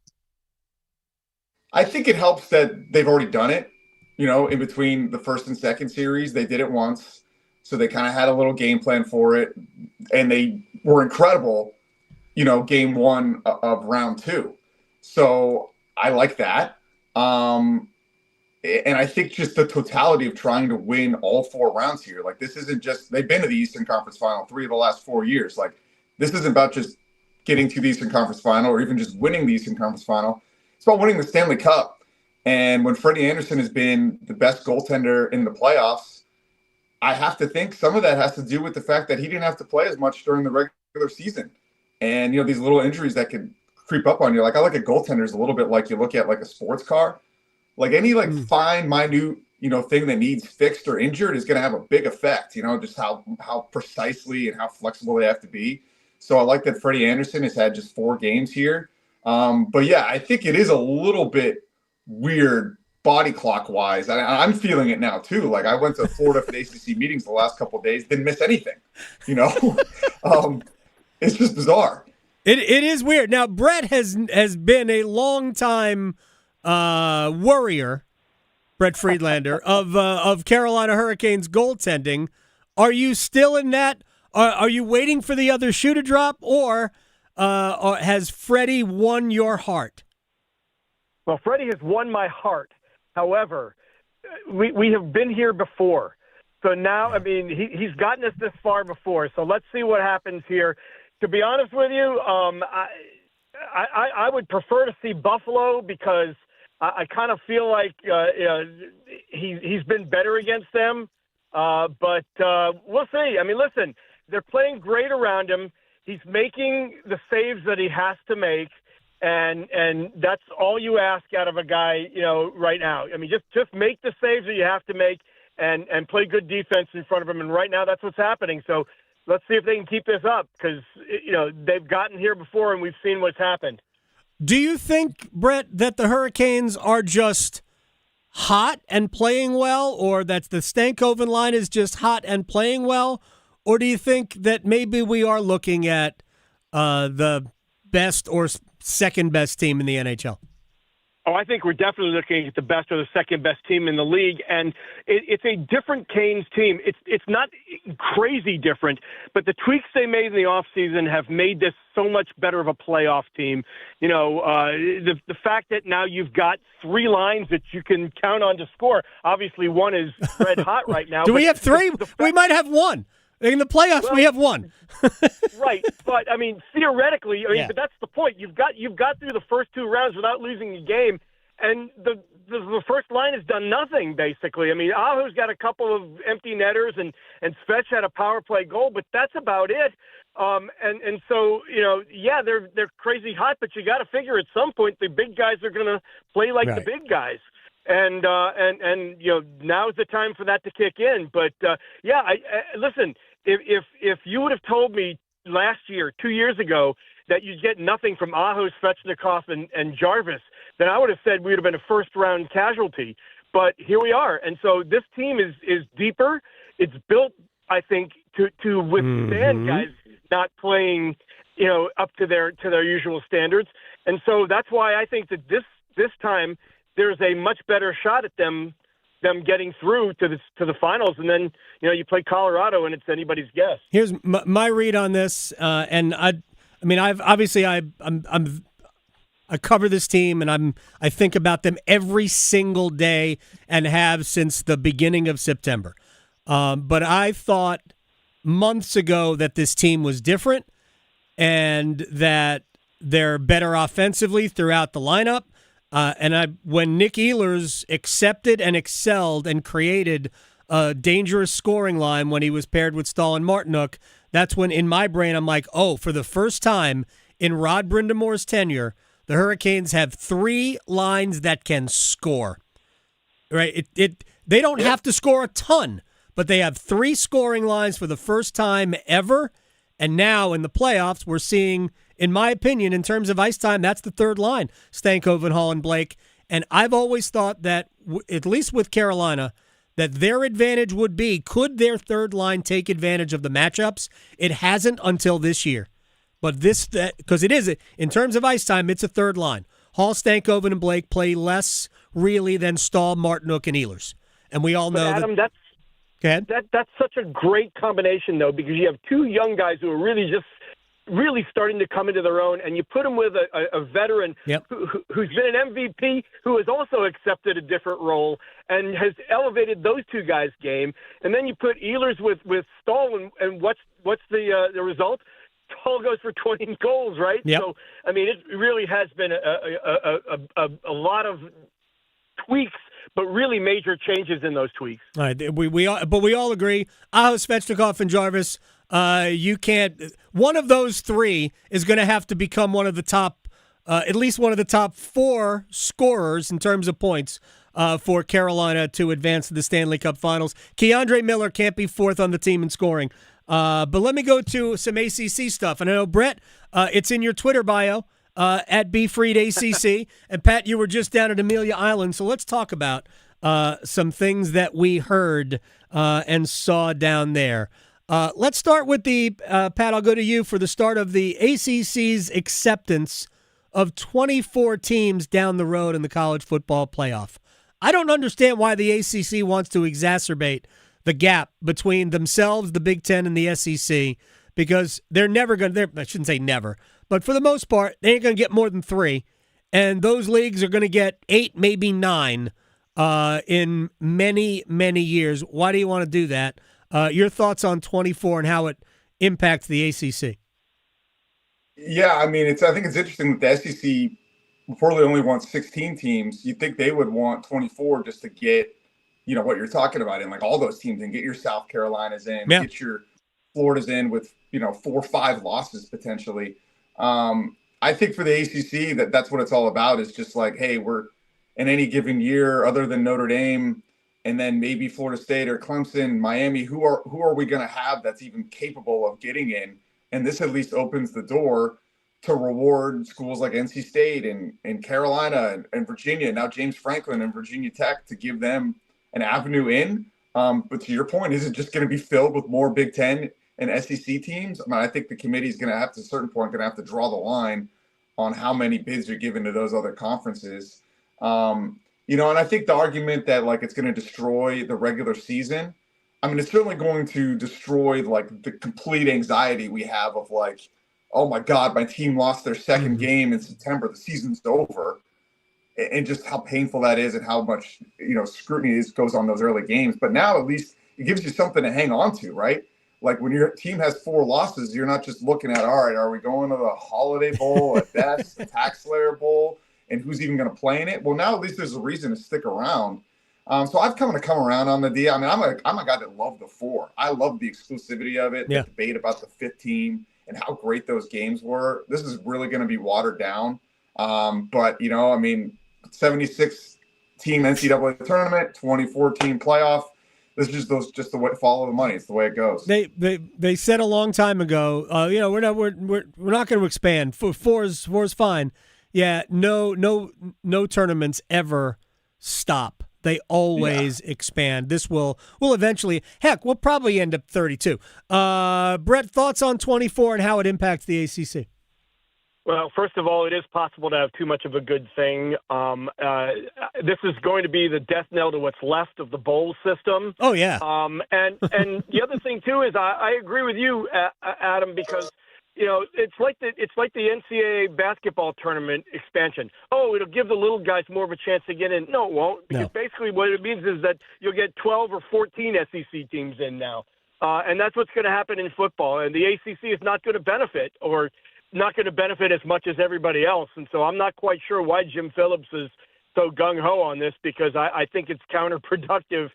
I think it helps that they've already done it. In between the first and second series, they did it once. So they kind of had a little game plan for it. And they were incredible, game one of round two. So I like that. And I think just the totality of trying to win all 4 rounds here. Like, this isn't just, they've been to the Eastern Conference Final 3 of the last 4 years. Like, this isn't about just getting to the Eastern Conference Final or even just winning the Eastern Conference Final. It's about winning the Stanley Cup. And when Freddie Andersen has been the best goaltender in the playoffs, I have to think some of that has to do with the fact that he didn't have to play as much during the regular season. And, these little injuries that could creep up on you. Like, I look at goaltenders a little bit like you look at like a sports car. Like any fine, minute, thing that needs fixed or injured is going to have a big effect, just how precisely and how flexible they have to be. So I like that Freddie Andersen has had just 4 games here. But yeah, I think it is a little bit weird body clock wise. I'm feeling it now too. Like, I went to Florida for the ACC meetings the last couple of days, didn't miss anything, it's just bizarre. It is weird. Now, Brett has been a long time worrier, Brett Friedlander, of Carolina Hurricanes goaltending. Are you still in that? Are you waiting for the other shoe to drop, or has Freddie won your heart? Well, Freddie has won my heart. However, we have been here before. So now, I mean, he's gotten us this far before. So let's see what happens here. To be honest with you, I would prefer to see Buffalo, because I kind of feel like he's been better against them. But we'll see. I mean, listen, they're playing great around him. He's making the saves that he has to make. And that's all you ask out of a guy, right now. I mean, just make the saves that you have to make and play good defense in front of him. And right now that's what's happening. So let's see if they can keep this up, because, they've gotten here before and we've seen what's happened. Do you think, Brett, that the Hurricanes are just hot and playing well, or that the Stankoven line is just hot and playing well? Or do you think that maybe we are looking at the best or second best team in the NHL? Oh, I think we're definitely looking at the best or the second best team in the league, and it's a different Canes team. It's not crazy different, but the tweaks they made in the offseason have made this so much better of a playoff team. The fact that now you've got 3 lines that you can count on to score. Obviously, one is red hot right now. Do we have 3? We might have 1. In the playoffs, we have 1. Right, but I mean, theoretically, but that's the point. You've got through the first 2 rounds without losing a game, and the first line has done nothing basically. I mean, Aho's got a couple of empty netters, and Svech had a power play goal, but that's about it. And so they're crazy hot, but you got to figure at some point the big guys are going to play like the big guys. And now's the time for that to kick in. But listen, if you would have told me last year, 2 years ago, that you'd get nothing from Aho, Svechnikov, and Jarvis, then I would have said we would have been a first-round casualty. But here we are, and so this team is deeper. It's built, I think, to withstand guys not playing, up to their usual standards. And so that's why I think that this time there's a much better shot at them getting through to the finals, and then you play Colorado, and it's anybody's guess. Here's my read on this, and I cover this team, and I think about them every single day, and have since the beginning of September. But I thought months ago that this team was different, and that they're better offensively throughout the lineup. When Nick Ehlers accepted and excelled and created a dangerous scoring line when he was paired with Stahl and Martinook, that's when in my brain I'm like, oh, for the first time in Rod Brindamore's tenure, the Hurricanes have 3 lines that can score. Right? They don't have to score a ton, but they have 3 scoring lines for the first time ever. And now in the playoffs, we're seeing in my opinion, in terms of ice time, that's the third line, Stankoven, Hall, and Blake. And I've always thought that, at least with Carolina, that their advantage would be, could their third line take advantage of the matchups? It hasn't until this year. But because it is, in terms of ice time, it's a third line. Hall, Stankoven, and Blake play less, really, than Stahl, Martinook, and Ehlers. And we all know Adam, that. Go ahead. That's such a great combination, though, because you have two young guys who are really starting to come into their own, and you put them with a veteran who's been an MVP, who has also accepted a different role and has elevated those two guys' game. And then you put Ehlers with Stahl, and what's the result? Stahl goes for 20 goals, right? Yep. So, I mean, it really has been a lot of tweaks, but really major changes in those tweaks. All right, we all agree. Aho, Svechnikov, and Jarvis. You can't. One of those three is going to have to become one of the top, at least one of the top four scorers in terms of points for Carolina to advance to the Stanley Cup Finals. Keandre Miller can't be fourth on the team in scoring. But let me go to some ACC stuff. And I know, Brett, it's in your Twitter bio at BFreedACC. And Pat, you were just down at Amelia Island, so let's talk about some things that we heard and saw down there. Let's start with Pat, I'll go to you for the start of the ACC's acceptance of 24 teams down the road in the college football playoff. I don't understand why the ACC wants to exacerbate the gap between themselves, the Big Ten, and the SEC, because they're never going to, I shouldn't say never, but for the most part, they ain't going to get more than 3, and those leagues are going to get 8, maybe 9 in many, many years. Why do you want to do that? Your thoughts on 24 and how it impacts the ACC? Yeah, I mean, I think it's interesting that the SEC reportedly only wants 16 teams. You'd think they would want 24 just to get, what you're talking about in like all those teams and get your South Carolinas in, get your Floridas in with, 4 or 5 losses potentially. I think for the ACC that's what it's all about, is just like, hey, we're in any given year, other than Notre Dame and then maybe Florida State or Clemson, Miami, who are we going to have that's even capable of getting in? And this at least opens the door to reward schools like NC State and Carolina and Virginia, now James Franklin and Virginia Tech, to give them an avenue in. But to your point, is it just going to be filled with more Big Ten and SEC teams? I mean, I think the committee is going to have to, at a certain point, going to have to draw the line on how many bids are given to those other conferences. And I think the argument that like it's going to destroy the regular season, I mean, it's certainly going to destroy like the complete anxiety we have of like, oh my God, my team lost their second game in September, the season's over. And just how painful that is and how much, scrutiny goes on those early games. But now at least it gives you something to hang on to, right? Like when your team has 4 losses, you're not just looking at, all right, are we going to the Holiday Bowl at best, the Tax Slayer Bowl, and who's even going to play in it? Well, now at least there's a reason to stick around. So I've come around on the deal. I mean, I'm a guy that loved the 4. I love the exclusivity of it, the debate about the 5th team and how great those games were. This is really going to be watered down. But, 76 team NCAA tournament, 24 team playoff. This is just the way, follow the money. It's the way it goes. They said a long time ago, we're not going to expand. Four is fine. Yeah, no tournaments ever stop. They always expand. This will eventually, we'll probably end up 32. Brett, thoughts on 24 and how it impacts the ACC? Well, first of all, it is possible to have too much of a good thing. This is going to be the death knell to what's left of the bowl system. Oh, yeah. And the other thing, too, is I agree with you, Adam, because, it's like the NCAA basketball tournament expansion. Oh, it'll give the little guys more of a chance to get in. No, it won't, because basically what it means is that you'll get 12 or 14 SEC teams in now. And that's what's going to happen in football. And the ACC is not going to benefit as much as everybody else. And so I'm not quite sure why Jim Phillips is so gung-ho on this, because I think it's counterproductive.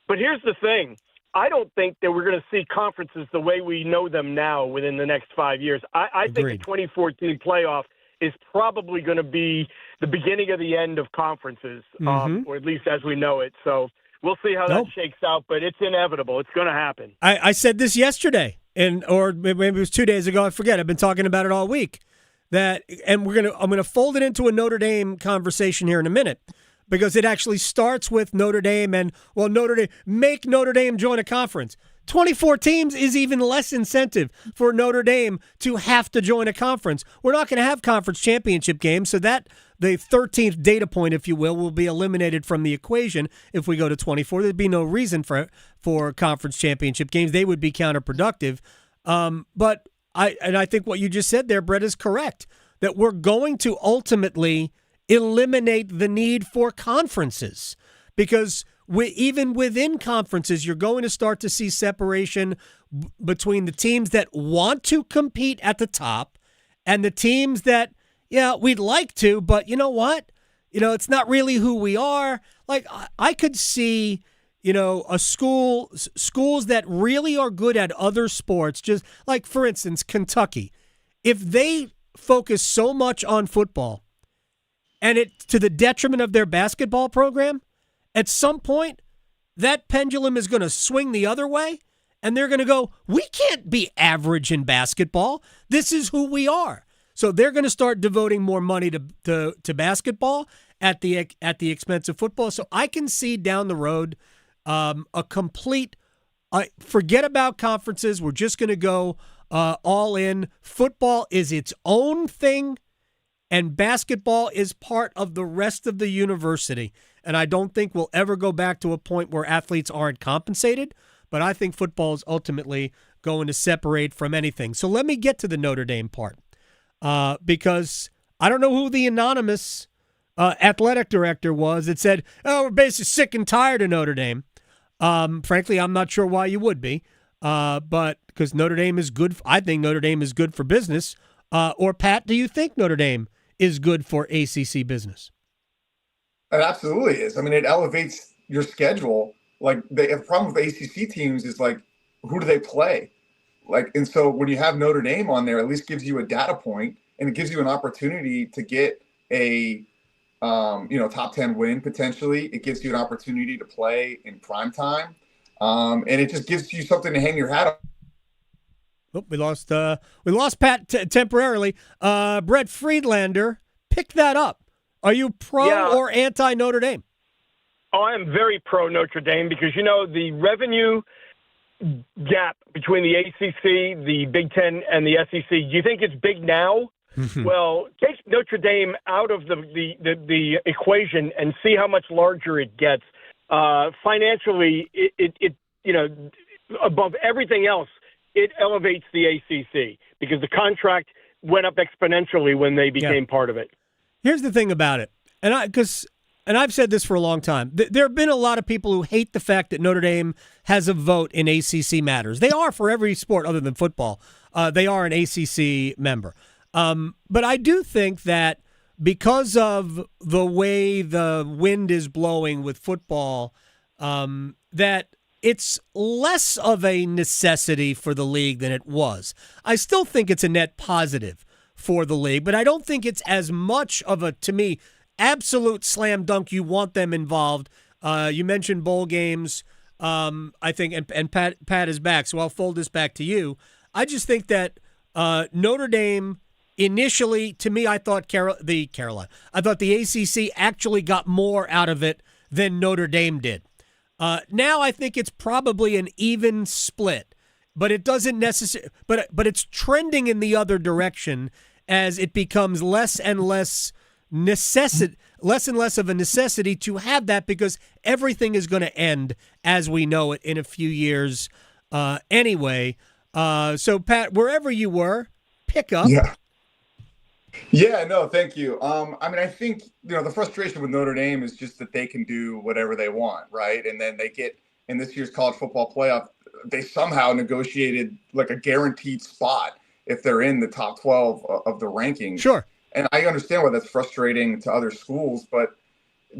But here's the thing. I don't think that we're going to see conferences the way we know them now within the next 5 years. I think the 2014 playoff is probably going to be the beginning of the end of conferences, or at least as we know it. So we'll see how that shakes out, but it's inevitable. It's going to happen. I said this yesterday. Or maybe it was 2 days ago. I forget. I've been talking about it all week. I'm gonna fold it into a Notre Dame conversation here in a minute, because it actually starts with Notre Dame and, well, make Notre Dame join a conference. 24 teams is even less incentive for Notre Dame to have to join a conference. We're not going to have conference championship games, so that the 13th data point, if you will be eliminated from the equation if we go to 24. There'd be no reason for conference championship games. They would be counterproductive. But I think what you just said there, Brett, is correct, that we're going to ultimately eliminate the need for conferences, because even within conferences, you're going to start to see separation between the teams that want to compete at the top and the teams that, yeah, we'd like to, but you know what? It's not really who we are. Like, I could see, schools that really are good at other sports, just like, for instance, Kentucky. If they focus so much on football and it to the detriment of their basketball program, at some point, that pendulum is going to swing the other way, and they're going to go, we can't be average in basketball. This is who we are. So they're going to start devoting more money to basketball at the expense of football. So I can see down the road a complete forget about conferences. We're just going to go all in. Football is its own thing, and basketball is part of the rest of the university. And I don't think we'll ever go back to a point where athletes aren't compensated, but I think football is ultimately going to separate from anything. So let me get to the Notre Dame part, because I don't know who the anonymous athletic director was that said, we're basically sick and tired of Notre Dame. Frankly, I'm not sure why you would be, but because Notre Dame is good. I think Notre Dame is good for business. Or Pat, do you think Notre Dame is good for ACC business? It absolutely is. I mean, it elevates your schedule. Like, the problem with ACC teams is, like, who do they play? Like, and so when you have Notre Dame on there, at least gives you a data point, and it gives you an opportunity to get a top 10 win potentially. It gives you an opportunity to play in prime time, and it just gives you something to hang your hat on. Oh, we lost Pat temporarily. Brett Friedlander, pick that up. Are you pro or anti Notre Dame? Oh, I am very pro Notre Dame, because, the revenue gap between the ACC, the Big Ten, and the SEC, do you think it's big now? Well, take Notre Dame out of the equation and see how much larger it gets. Financially, it above everything else, it elevates the ACC, because the contract went up exponentially when they became part of it. Here's the thing about it, and I've said this for a long time. There have been a lot of people who hate the fact that Notre Dame has a vote in ACC matters. They are for every sport other than football. They are an ACC member. But I do think that because of the way the wind is blowing with football, that it's less of a necessity for the league than it was. I still think it's a net positive for the league, but I don't think it's as much of a, to me, absolute slam dunk. You want them involved. You mentioned bowl games, I think, and Pat is back, so I'll fold this back to you. I just think that Notre Dame initially, to me, I thought the ACC actually got more out of it than Notre Dame did. Now I think it's probably an even split, but it doesn't necessarily. But it's trending in the other direction as it becomes less and less of a necessity to have that, because everything is going to end as we know it in a few years anyway. So Pat, wherever you were, pick up. Yeah, no, thank you. I think, the frustration with Notre Dame is just that they can do whatever they want, right? And then they get, in this year's college football playoff, they somehow negotiated like a guaranteed spot if they're in the top 12 of the rankings. Sure. And I understand why that's frustrating to other schools, but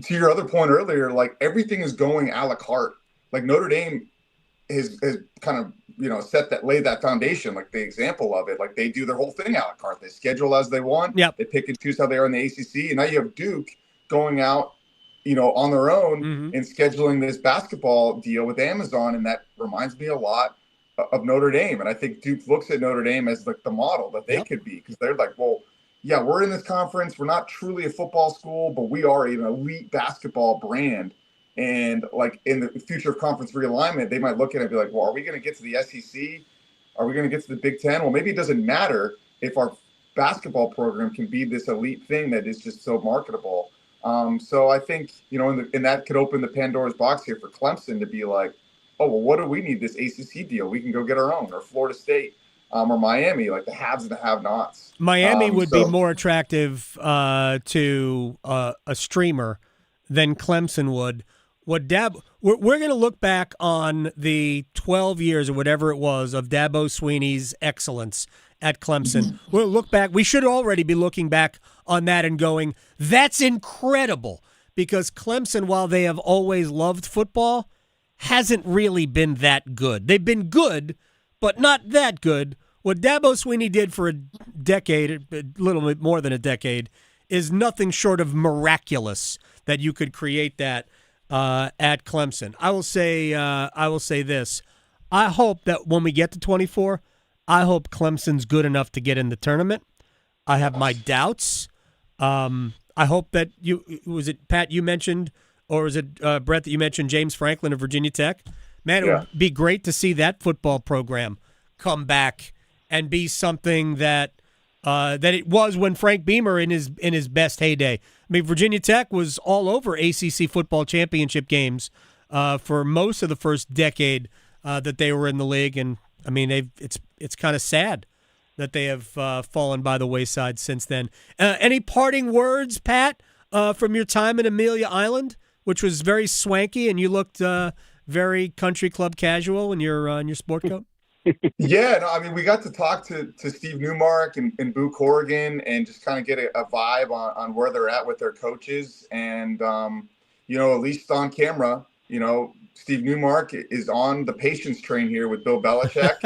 to your other point earlier, like, everything is going a la carte. Like, Notre Dame has kind of, laid that foundation, like the example of it. Like, they do their whole thing a la carte. They schedule as they want. Yep. They pick and choose how they are in the ACC. And now you have Duke going out, on their own and scheduling this basketball deal with Amazon. And that reminds me a lot of Notre Dame. And I think Duke looks at Notre Dame as like the model that they could be, because they're like, well, yeah, we're in this conference. We're not truly a football school, but we are an elite basketball brand. And like in the future of conference realignment, they might look at it and be like, well, are we going to get to the SEC? Are we going to get to the Big Ten? Well, maybe it doesn't matter if our basketball program can be this elite thing that is just so marketable. So I think, and that could open the Pandora's box here for Clemson to be like, oh, well, what do we need this ACC deal? We can go get our own, or Florida State, or Miami, like the haves and the have-nots. Miami would be more attractive to a streamer than Clemson would. We're going to look back on the 12 years or whatever it was of Dabo Swinney's excellence at Clemson. We'll look back. We should already be looking back on that and going, that's incredible, because Clemson, while they have always loved football, hasn't really been that good. They've been good, but not that good. What Dabo Swinney did for a decade, a little bit more than a decade, is nothing short of miraculous that you could create that at Clemson. I will say this. I hope that when we get to 24, I hope Clemson's good enough to get in the tournament. I have my doubts. I hope that was it Pat you mentioned, or was it Brett that you mentioned James Franklin of Virginia Tech? Man, it would be great to see that football program come back and be something that it was when Frank Beamer in his best heyday. I mean, Virginia Tech was all over ACC football championship games for most of the first decade that they were in the league, and I mean, it's kind of sad that they have fallen by the wayside since then. Any parting words, Pat, from your time in Amelia Island, which was very swanky, and you looked very country club casual in your sport coat? Yeah, no, I mean, we got to talk to Steve Newmark and Boo Corrigan and just kind of get a vibe on where they're at with their coaches. And, at least on camera, Steve Newmark is on the patience train here with Bill Belichick.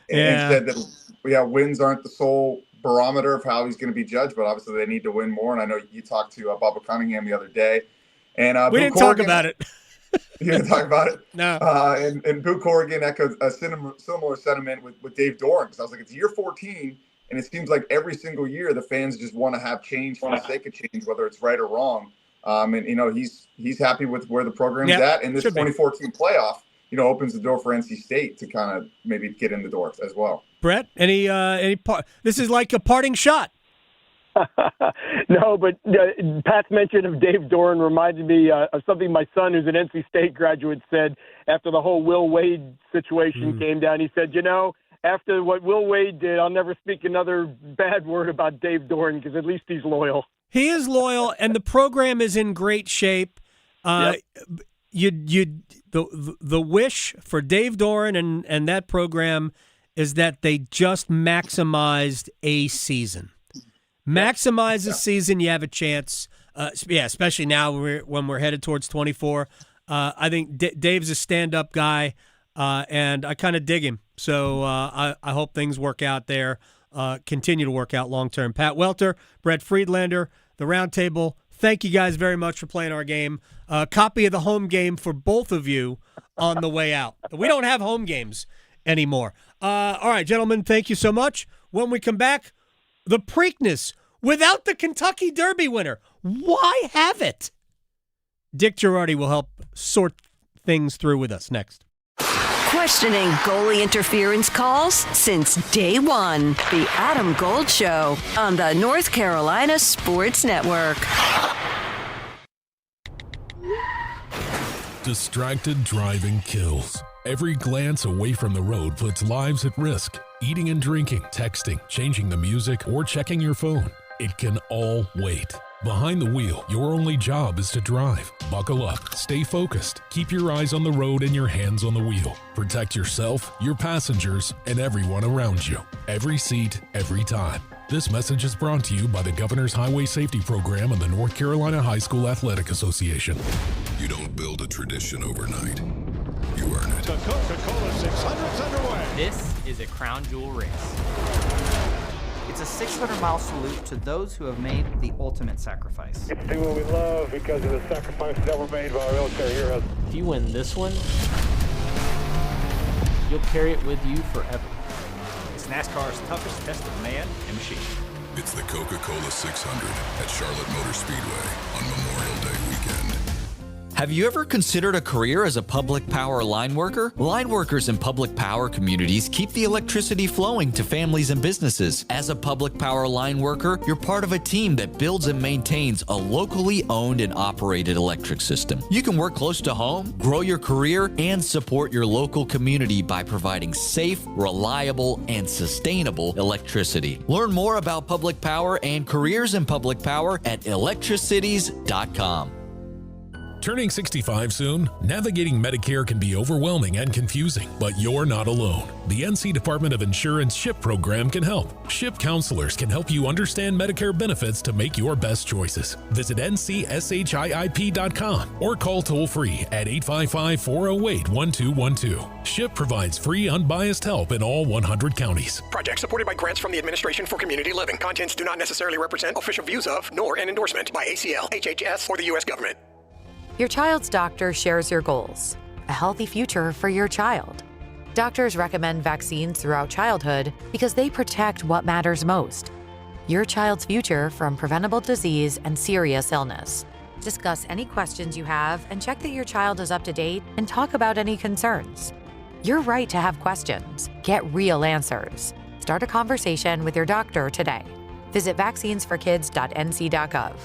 And said that, wins aren't the sole barometer of how he's going to be judged, but obviously they need to win more. And I know you talked to Bubba Cunningham the other day. And we didn't talk about it. You didn't talk about it? No. And Boo Corrigan echoed a similar sentiment with Dave Doran, because I was like, it's year 14, and it seems like every single year the fans just want to have change for the sake of change, whether it's right or wrong. And he's happy with where the program's at, and this 2014 playoff, opens the door for NC State to kind of maybe get in the door as well. Brett, any this is like a parting shot. No, but Pat's mention of Dave Doran reminded me of something my son, who's an NC State graduate, said after the whole Will Wade situation came down. He said, after what Will Wade did, I'll never speak another bad word about Dave Doran, because at least he's loyal. He is loyal, and the program is in great shape. The wish for Dave Doran and that program is that they just maximized a season. Maximize the season, you have a chance. Especially now when we're headed towards 24. I think Dave's a stand-up guy, and I kind of dig him. So I hope things work out there, continue to work out long-term. Pat Welter, Brett Friedlander, the Roundtable, thank you guys very much for playing our game. Copy of the home game for both of you on the way out. We don't have home games anymore. All right, gentlemen, thank you so much. When we come back, the Preakness without the Kentucky Derby winner. Why have it? Dick Jerardi will help sort things through with us next. Questioning goalie interference calls since day one. The Adam Gold Show on the North Carolina Sports Network. Distracted driving kills. Every glance away from the road puts lives at risk. Eating and drinking, texting, changing the music, or checking your phone. It can all wait. Behind the wheel, your only job is to drive. Buckle up, stay focused, keep your eyes on the road and your hands on the wheel. Protect yourself, your passengers, and everyone around you. Every seat, every time. This message is brought to you by the Governor's Highway Safety Program and the North Carolina High School Athletic Association. You don't build a tradition overnight. You earn it. The Coca-Cola 600's underway. This is a crown jewel race. It's a 600-mile salute to those who have made the ultimate sacrifice. It's do what we love because of the sacrifices that were made by our military heroes. If you win this one, you'll carry it with you forever. It's NASCAR's toughest test of man and machine. It's the Coca-Cola 600 at Charlotte Motor Speedway on Memorial Day weekend. Have you ever considered a career as a public power line worker? Line workers in public power communities keep the electricity flowing to families and businesses. As a public power line worker, you're part of a team that builds and maintains a locally owned and operated electric system. You can work close to home, grow your career, and support your local community by providing safe, reliable, and sustainable electricity. Learn more about public power and careers in public power at electricities.com. Turning 65 soon, navigating Medicare can be overwhelming and confusing, but you're not alone. The NC Department of Insurance SHIP program can help. SHIP counselors can help you understand Medicare benefits to make your best choices. Visit ncship.com or call toll-free at 855-408-1212. SHIP provides free, unbiased help in all 100 counties. Project supported by grants from the Administration for Community Living. Contents do not necessarily represent official views of, nor an endorsement by ACL, HHS, or the U.S. government. Your child's doctor shares your goals, a healthy future for your child. Doctors recommend vaccines throughout childhood because they protect what matters most, your child's future from preventable disease and serious illness. Discuss any questions you have and check that your child is up to date and talk about any concerns. You're right to have questions. Get real answers. Start a conversation with your doctor today. Visit vaccinesforkids.nc.gov.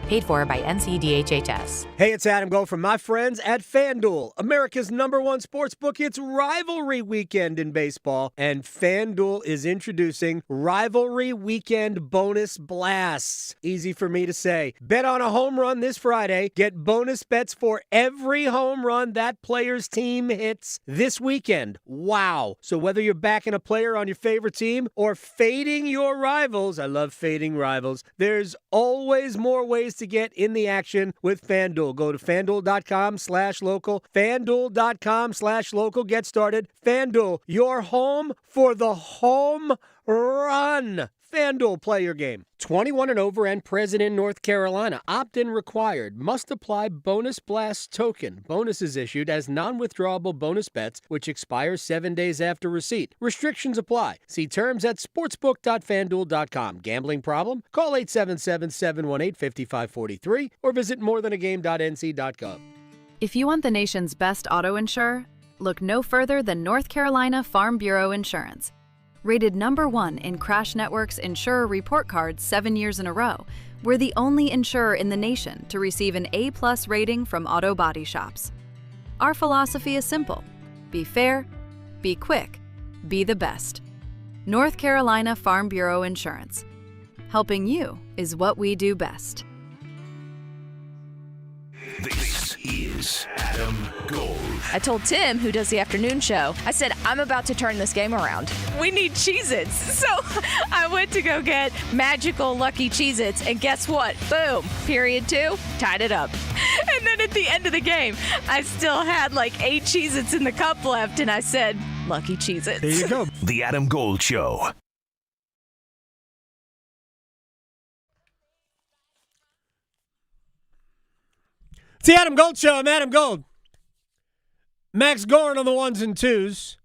Paid for by NCDHHS. Hey, it's Adam Gold from my friends at FanDuel, America's #1 sportsbook. It's rivalry weekend in baseball, and FanDuel is introducing Rivalry Weekend Bonus Blasts. Easy for me to say. Bet on a home run this Friday. Get bonus bets for every home run that player's team hits this weekend. Wow. So whether you're backing a player on your favorite team or fading your rivals, I love fading rivals, there's always more ways to get in the action with FanDuel. Go to FanDuel.com/local. FanDuel.com/local. Get started. FanDuel, your home for the home run. FanDuel, play your game. 21 and over and present in North Carolina. Opt-in required. Must apply bonus blast token. Bonuses issued as non-withdrawable bonus bets, which expire 7 days after receipt. Restrictions apply. See terms at sportsbook.fanduel.com. Gambling problem? Call 877-718-5543 or visit morethanagame.nc.gov. If you want the nation's best auto insurer, look no further than North Carolina Farm Bureau Insurance. Rated #1 in Crash Network's Insurer Report Card 7 years in a row, we're the only insurer in the nation to receive an A+ rating from auto body shops. Our philosophy is simple: be fair, be quick, be the best. North Carolina Farm Bureau Insurance. Helping you is what we do best. This is Adam Gold. I told Tim, who does the afternoon show, I said, I'm about to turn this game around. We need Cheez-Its. So I went to go get magical Lucky Cheez-Its, and guess what? Boom. Period 2, tied it up. And then at the end of the game, I still had like 8 Cheez-Its in the cup left, and I said, Lucky Cheez-Its. There you go. The Adam Gold Show. It's the Adam Gold Show. I'm Adam Gold. Max Gorin on the 1s and 2s.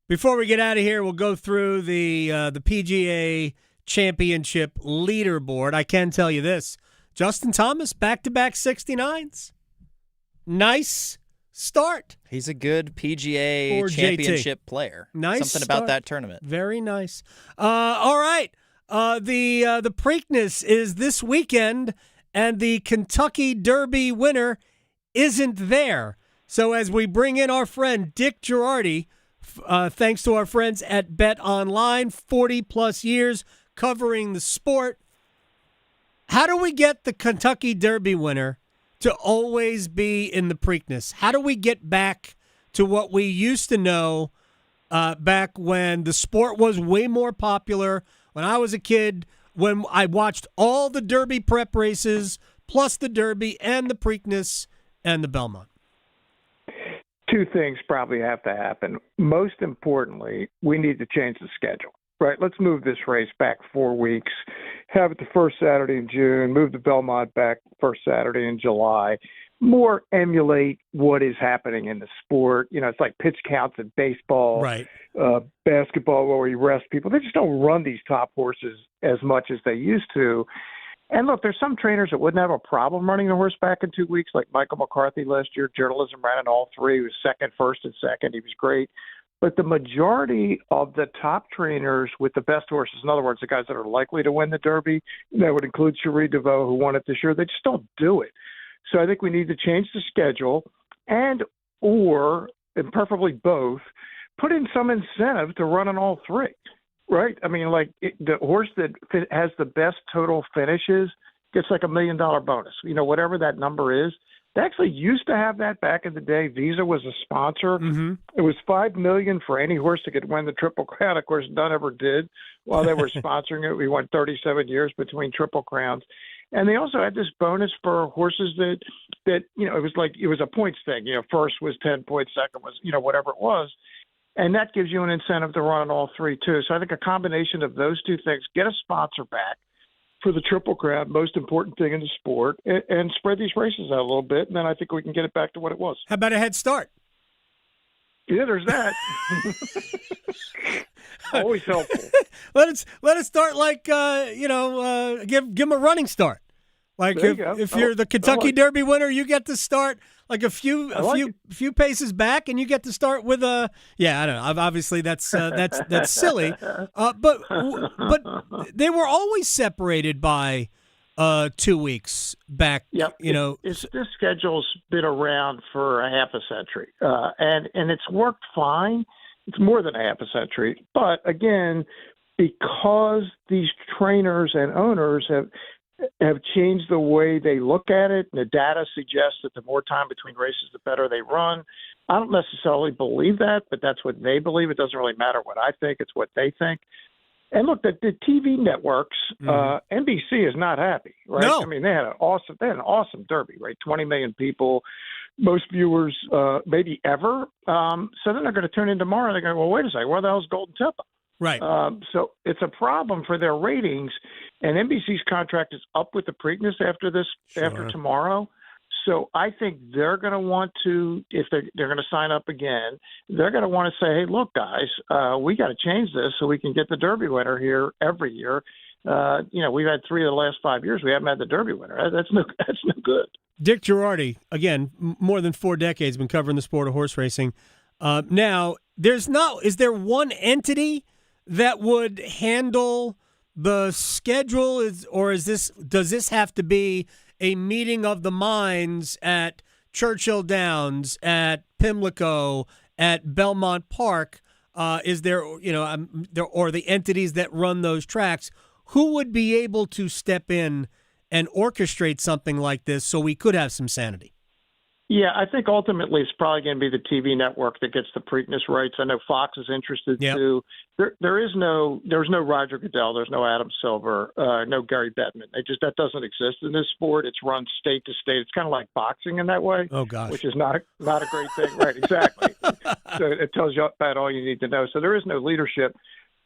Before we get out of here, we'll go through the PGA Championship leaderboard. I can tell you this. Justin Thomas, back-to-back 69s. Nice start. He's a good PGA For Championship JT. player. Nice Something start. about that tournament. Very nice. All right. The Preakness is this weekend, and the Kentucky Derby winner isn't there. So as we bring in our friend Dick Jerardi, thanks to our friends at Bet Online, 40-plus years covering the sport, how do we get the Kentucky Derby winner to always be in the Preakness? How do we get back to what we used to know back when the sport was way more popular, when I was a kid, when I watched all the Derby prep races, plus the Derby and the Preakness and the Belmont? Two things probably have to happen. Most importantly, we need to change the schedule, right? Let's move this race back 4 weeks, have it the first Saturday in June, move the Belmont back first Saturday in July. more emulate what is happening in the sport. It's like pitch counts in baseball, Right. Basketball, where we rest people. They just don't run these top horses as much as they used to. And look, there's some trainers that wouldn't have a problem running the horse back in 2 weeks, like Michael McCarthy last year. Journalism ran in all three. He was second, first, and second. He was great. But the majority of the top trainers with the best horses, in other words, the guys that are likely to win the Derby, that would include Cherie DeVaux, who won it this year, they just don't do it. So I think we need to change the schedule and preferably both, put in some incentive to run on all three, right? I mean, the horse that has the best total finishes gets like $1 million bonus, whatever that number is. They actually used to have that back in the day. Visa was a sponsor. Mm-hmm. It was $5 million for any horse that could win the Triple Crown. Of course, none ever did while they were sponsoring it. We went 37 years between Triple Crowns. And they also had this bonus for horses that it was a points thing. First was 10 points, second was, whatever it was. And that gives you an incentive to run on all three, too. So I think a combination of those two things, get a sponsor back for the Triple Crown, most important thing in the sport, and spread these races out a little bit, and then I think we can get it back to what it was. How about a head start? Yeah, there's that. Always helpful. Let us start give them a running start. Like if you're the Kentucky Derby winner, you get to start like a few paces back, and you get to start with a I don't know. Obviously, that's silly. But they were always separated by 2 weeks back. Yep. This schedule's been around for a half a century, and it's worked fine. It's more than a half a century, but again, because these trainers and owners have changed the way they look at it. And the data suggests that the more time between races, the better they run. I don't necessarily believe that, but that's what they believe. It doesn't really matter what I think. It's what they think. And look, the TV networks, NBC is not happy, right? No. I mean, they had an awesome Derby, right? 20 million people, most viewers maybe ever. So then they're going to tune in tomorrow. They're going, well, wait a second, where the hell's Golden Tipper? Right. So it's a problem for their ratings, and NBC's contract is up with the Preakness after tomorrow. So I think they're going to want to, if they're going to sign up again, they're going to want to say, hey, look, guys, we got to change this so we can get the Derby winner here every year. We've had 3 of the last 5 years. We haven't had the Derby winner. That's no good. Dick Jerardi, again, more than 4 decades, been covering the sport of horse racing. Now, is there one entity that would handle the schedule, does this have to be a meeting of the minds at Churchill Downs, at Pimlico, at Belmont Park? Is there, or the entities that run those tracks, who would be able to step in and orchestrate something like this so we could have some sanity? Yeah, I think ultimately it's probably going to be the TV network that gets the Preakness rights. I know Fox is interested too. There's no Roger Goodell, there's no Adam Silver, no Gary Bettman. That doesn't exist in this sport. It's run state to state. It's kind of like boxing in that way. Oh gosh, which is not a great thing, right? Exactly. So it tells you about all you need to know. So there is no leadership.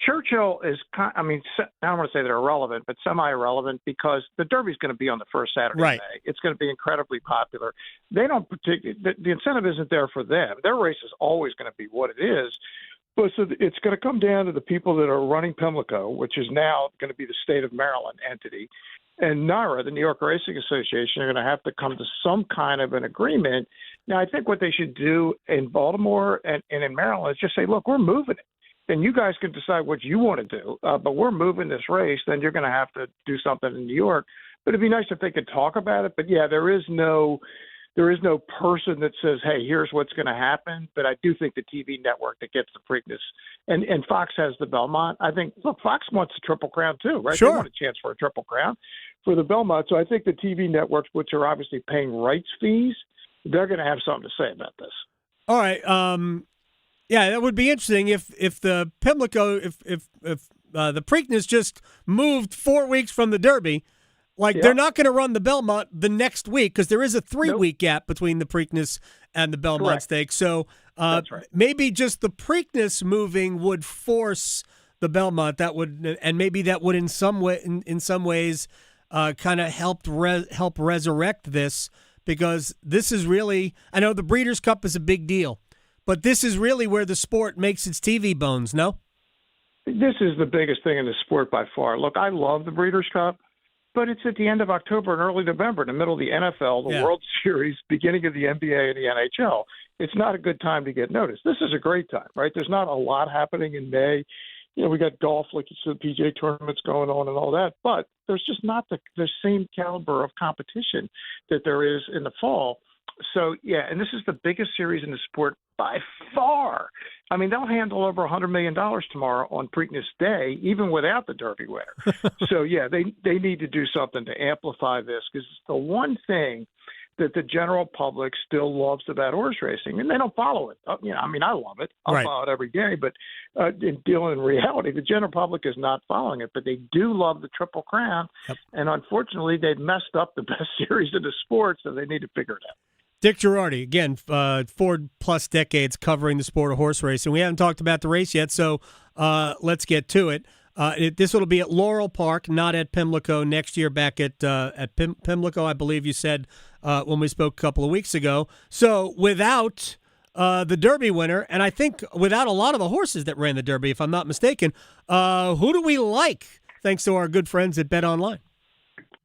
Churchill is, I don't want to say they're irrelevant, but semi-irrelevant because the Derby's going to be on the first Saturday of May. It's going to be incredibly popular. They don't the incentive isn't there for them. Their race is always going to be what it is. But so it's going to come down to the people that are running Pimlico, which is now going to be the state of Maryland entity, and NYRA, the New York Racing Association, are going to have to come to some kind of an agreement. Now, I think what they should do in Baltimore and in Maryland is just say, look, we're moving it. Then you guys can decide what you want to do, but we're moving this race. Then you're going to have to do something in New York. But it'd be nice if they could talk about it. But yeah, there is no person that says, hey, here's what's going to happen. But I do think the TV network that gets the Preakness, and Fox has the Belmont. I think, look, Fox wants a Triple Crown too, right? Sure. They want a chance for a Triple Crown for the Belmont. So I think the TV networks, which are obviously paying rights fees, they're going to have something to say about this. All right. Yeah, that would be interesting if the Pimlico, if the Preakness just moved 4 weeks from the Derby. They're not going to run the Belmont the next week because there is a 3-week gap between the Preakness and the Belmont Stakes. So maybe just the Preakness moving would force the Belmont. Maybe that would in some ways kind of help resurrect this because this is really, I know the Breeders' Cup is a big deal, but this is really where the sport makes its TV bones, no? This is the biggest thing in the sport by far. Look, I love the Breeders' Cup, but it's at the end of October and early November, in the middle of the NFL, the World Series, beginning of the NBA and the NHL. It's not a good time to get noticed. This is a great time, right? There's not a lot happening in May. You know, we got golf, like you said, PGA tournaments going on and all that, but there's just not the same caliber of competition that there is in the fall. So, yeah, and this is the biggest series in the sport by far. I mean, they'll handle over $100 million tomorrow on Preakness Day, even without the Derby winner. So, yeah, they need to do something to amplify this, because it's the one thing that the general public still loves about horse racing, and they don't follow it. You know, I mean, I love it. I'll follow it every day, but in reality, the general public is not following it, but they do love the Triple Crown, and unfortunately, they've messed up the best series in the sport, so they need to figure it out. Dick Jerardi, again, 4+ decades covering the sport of horse racing. We haven't talked about the race yet, so let's get to it. This will be at Laurel Park, not at Pimlico next year. Back at Pimlico, I believe you said when we spoke a couple of weeks ago. So without the Derby winner, and I think without a lot of the horses that ran the Derby, if I'm not mistaken, who do we like? Thanks to our good friends at Bet Online.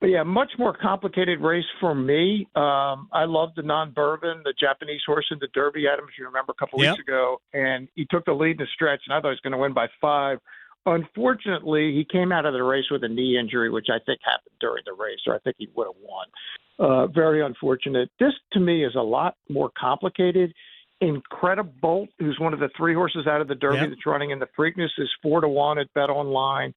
But yeah, much more complicated race for me. I love the non-Bourbon, the Japanese horse in the Derby, Adam, if you remember a couple weeks ago, and he took the lead in the stretch, and I thought he was going to win by 5. Unfortunately, he came out of the race with a knee injury, which I think happened during the race, or I think he would have won. Very unfortunate. This, to me, is a lot more complicated. Incredibolt, who's one of the 3 horses out of the Derby that's running in the Preakness, is 4-1 at Bet Online.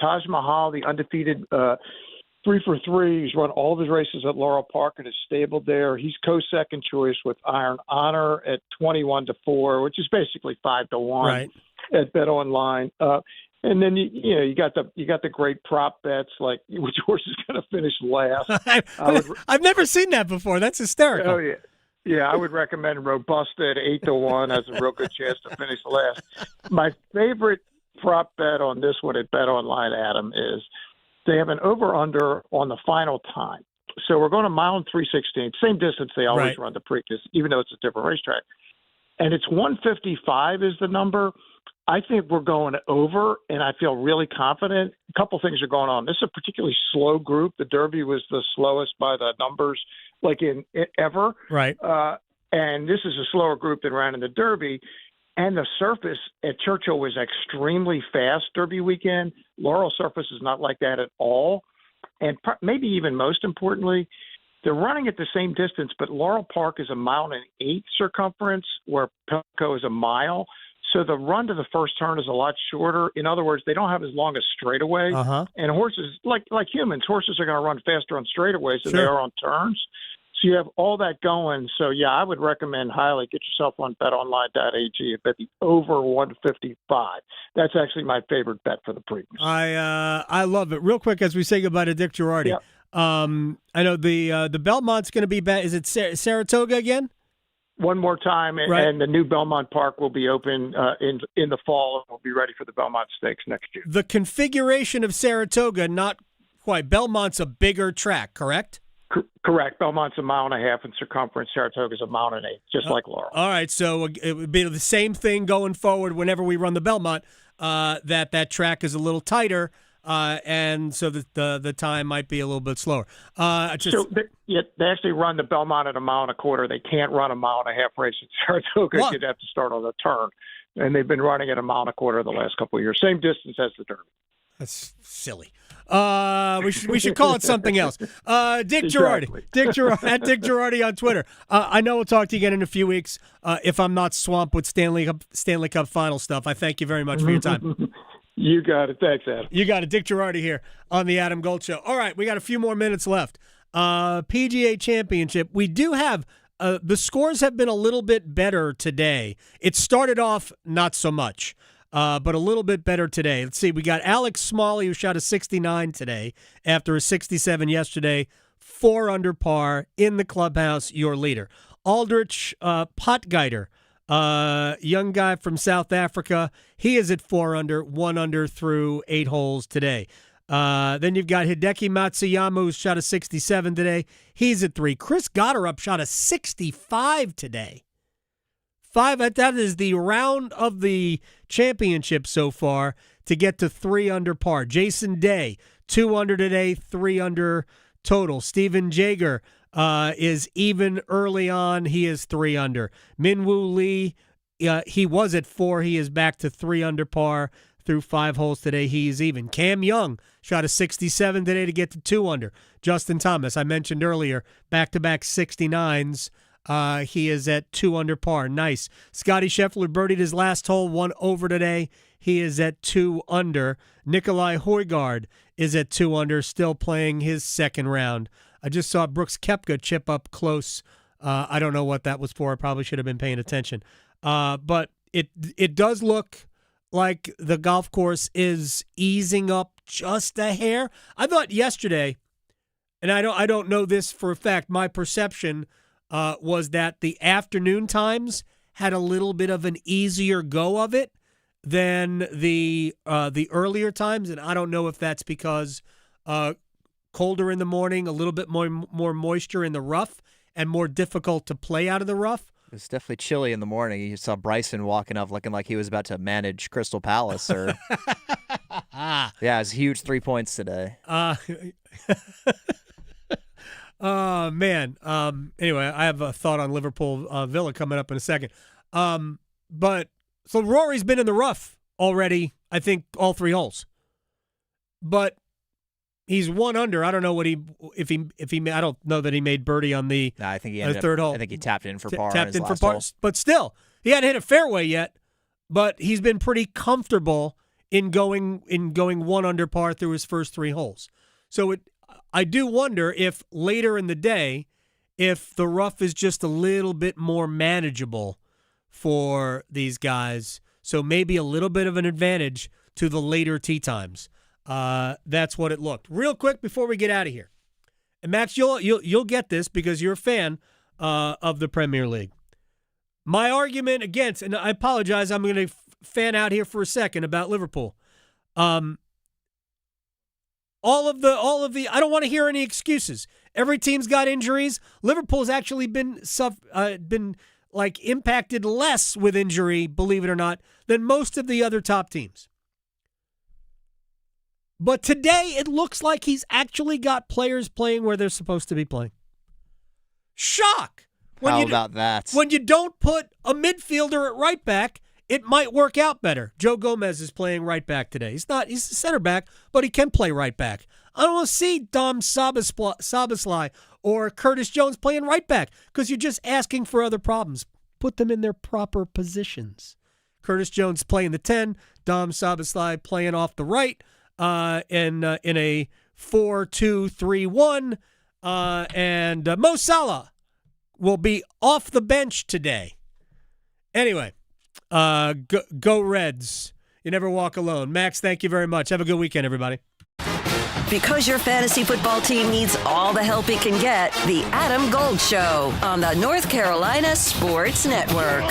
Taj Mahal, the undefeated 3 for 3. He's run all of his races at Laurel Park and is stable there. He's co-second choice with Iron Honor at 21-4, which is basically 5-1 at Bet Online. And then you got the great prop bets, like which horse is going to finish last. I've never seen that before. That's hysterical. Oh yeah, I would recommend Robusta at 8-1 has a real good chance to finish last. My favorite prop bet on this one at Bet Online, Adam, is they have an over-under on the final time. So we're going to mile and 3/16, same distance they always run the Preakness, even though it's a different racetrack. And it's 155 is the number. I think we're going over, and I feel really confident. A couple things are going on. This is a particularly slow group. The Derby was the slowest by the numbers, like in ever. Right. And this is a slower group than ran in the Derby. And the surface at Churchill was extremely fast Derby weekend. Laurel surface is not like that at all. And maybe even most importantly, they're running at the same distance, but Laurel Park is 1.8 miles circumference, where Pimlico is 1 mile. So the run to the first turn is a lot shorter. In other words, they don't have as long a straightaway. And horses, like humans, horses are going to run faster on straightaways than they are on turns. So you have all that going. So, yeah, I would recommend highly get yourself on betonline.ag and bet the over 155. That's actually my favorite bet for the Preakness. I love it. Real quick, as we say goodbye to Dick Jerardi, I know the Belmont's going to be back. Is it Saratoga again? One more time, and the new Belmont Park will be open in the fall, and we'll be ready for the Belmont Stakes next year. The configuration of Saratoga, not quite. Belmont's a bigger track, correct? Correct. Belmont's 1.5 miles in circumference. Saratoga's 1.8 miles, just like Laurel. All right, so it would be the same thing going forward whenever we run the Belmont, that track is a little tighter, and so the time might be a little bit slower. So they actually run the Belmont at 1.25 miles. They can't run 1.5 mile race at Saratoga. You'd have to start on the turn. And they've been running at 1.25 miles the last couple of years. Same distance as the Derby. That's silly. We should call it something else. Dick Jerardi. Dick Jerardi on Twitter. I know we'll talk to you again in a few weeks. If I'm not swamped with Stanley Cup final stuff, I thank you very much for your time. You got it. Thanks, Adam. You got it. Dick Jerardi here on the Adam Gold Show. All right, we got a few more minutes left. PGA Championship. We do have the scores have been a little bit better today. It started off not so much. But a little bit better today. Let's see. We got Alex Smalley, who shot a 69 today after a 67 yesterday. 4 under par in the clubhouse, your leader. Aldrich Potgieter, young guy from South Africa. He is at 4 under, 1 under through 8 holes today. Then you've got Hideki Matsuyama, who shot a 67 today. He's at 3. Chris Gotterup shot a 65 today. 5. That is the round of the championship so far to get to 3 under par. Jason Day, 2 under today, 3 under total. Steven Jaeger is even early on. He is 3 under. Minwoo Lee, he was at 4. He is back to 3 under par through 5 holes today. He is even. Cam Young shot a 67 today to get to 2 under. Justin Thomas, I mentioned earlier, back-to-back 69s. He is at 2 under par. Nice. Scotty Scheffler birdied his last hole, 1 over today. He is at 2 under. Nikolai Højgaard is at 2 under, still playing his second round. I just saw Brooks Koepka chip up close. I don't know what that was for. I probably should have been paying attention. But it does look like the golf course is easing up just a hair. I thought yesterday, and I don't know this for a fact, my perception was that the afternoon times had a little bit of an easier go of it than the earlier times, and I don't know if that's because colder in the morning, a little bit more moisture in the rough, and more difficult to play out of the rough. It's definitely chilly in the morning. You saw Bryson walking up looking like he was about to manage Crystal Palace. Or yeah, it's huge 3 points today. Oh, man. Anyway, I have a thought on Liverpool Villa coming up in a second. But so Rory's been in the rough already, I think, all 3 holes. But he's 1 under. I don't know if he I don't know that he made birdie on the I think he third hole. I think he tapped in for par. Tapped in for par. But still, he hadn't hit a fairway yet. But he's been pretty comfortable in going 1 under par through his first 3 holes. So I do wonder if later in the day, if the rough is just a little bit more manageable for these guys. So maybe a little bit of an advantage to the later tee times. That's what it looked. Real quick before we get out of here, and Max, you'll get this because you're a fan of the Premier League. My argument against, and I apologize, I'm going to fan out here for a second about Liverpool. All of the I don't want to hear any excuses. Every team's got injuries. Liverpool's actually been like impacted less with injury, believe it or not, than most of the other top teams. But today it looks like he's actually got players playing where they're supposed to be playing. Shock! How about that? When you don't put a midfielder at right back, it might work out better. Joe Gomez is playing right back today. He's a center back, but he can play right back. I don't want to see Dom Szoboszlai or Curtis Jones playing right back because you're just asking for other problems. Put them in their proper positions. Curtis Jones playing the 10, Dom Szoboszlai playing off the right in a 4-2-3-1, and Mo Salah will be off the bench today. Anyway, go Reds. You never walk alone. Max, thank you very much. Have a good weekend, everybody. Because your fantasy football team needs all the help it can get, the Adam Gold Show on the North Carolina Sports Network.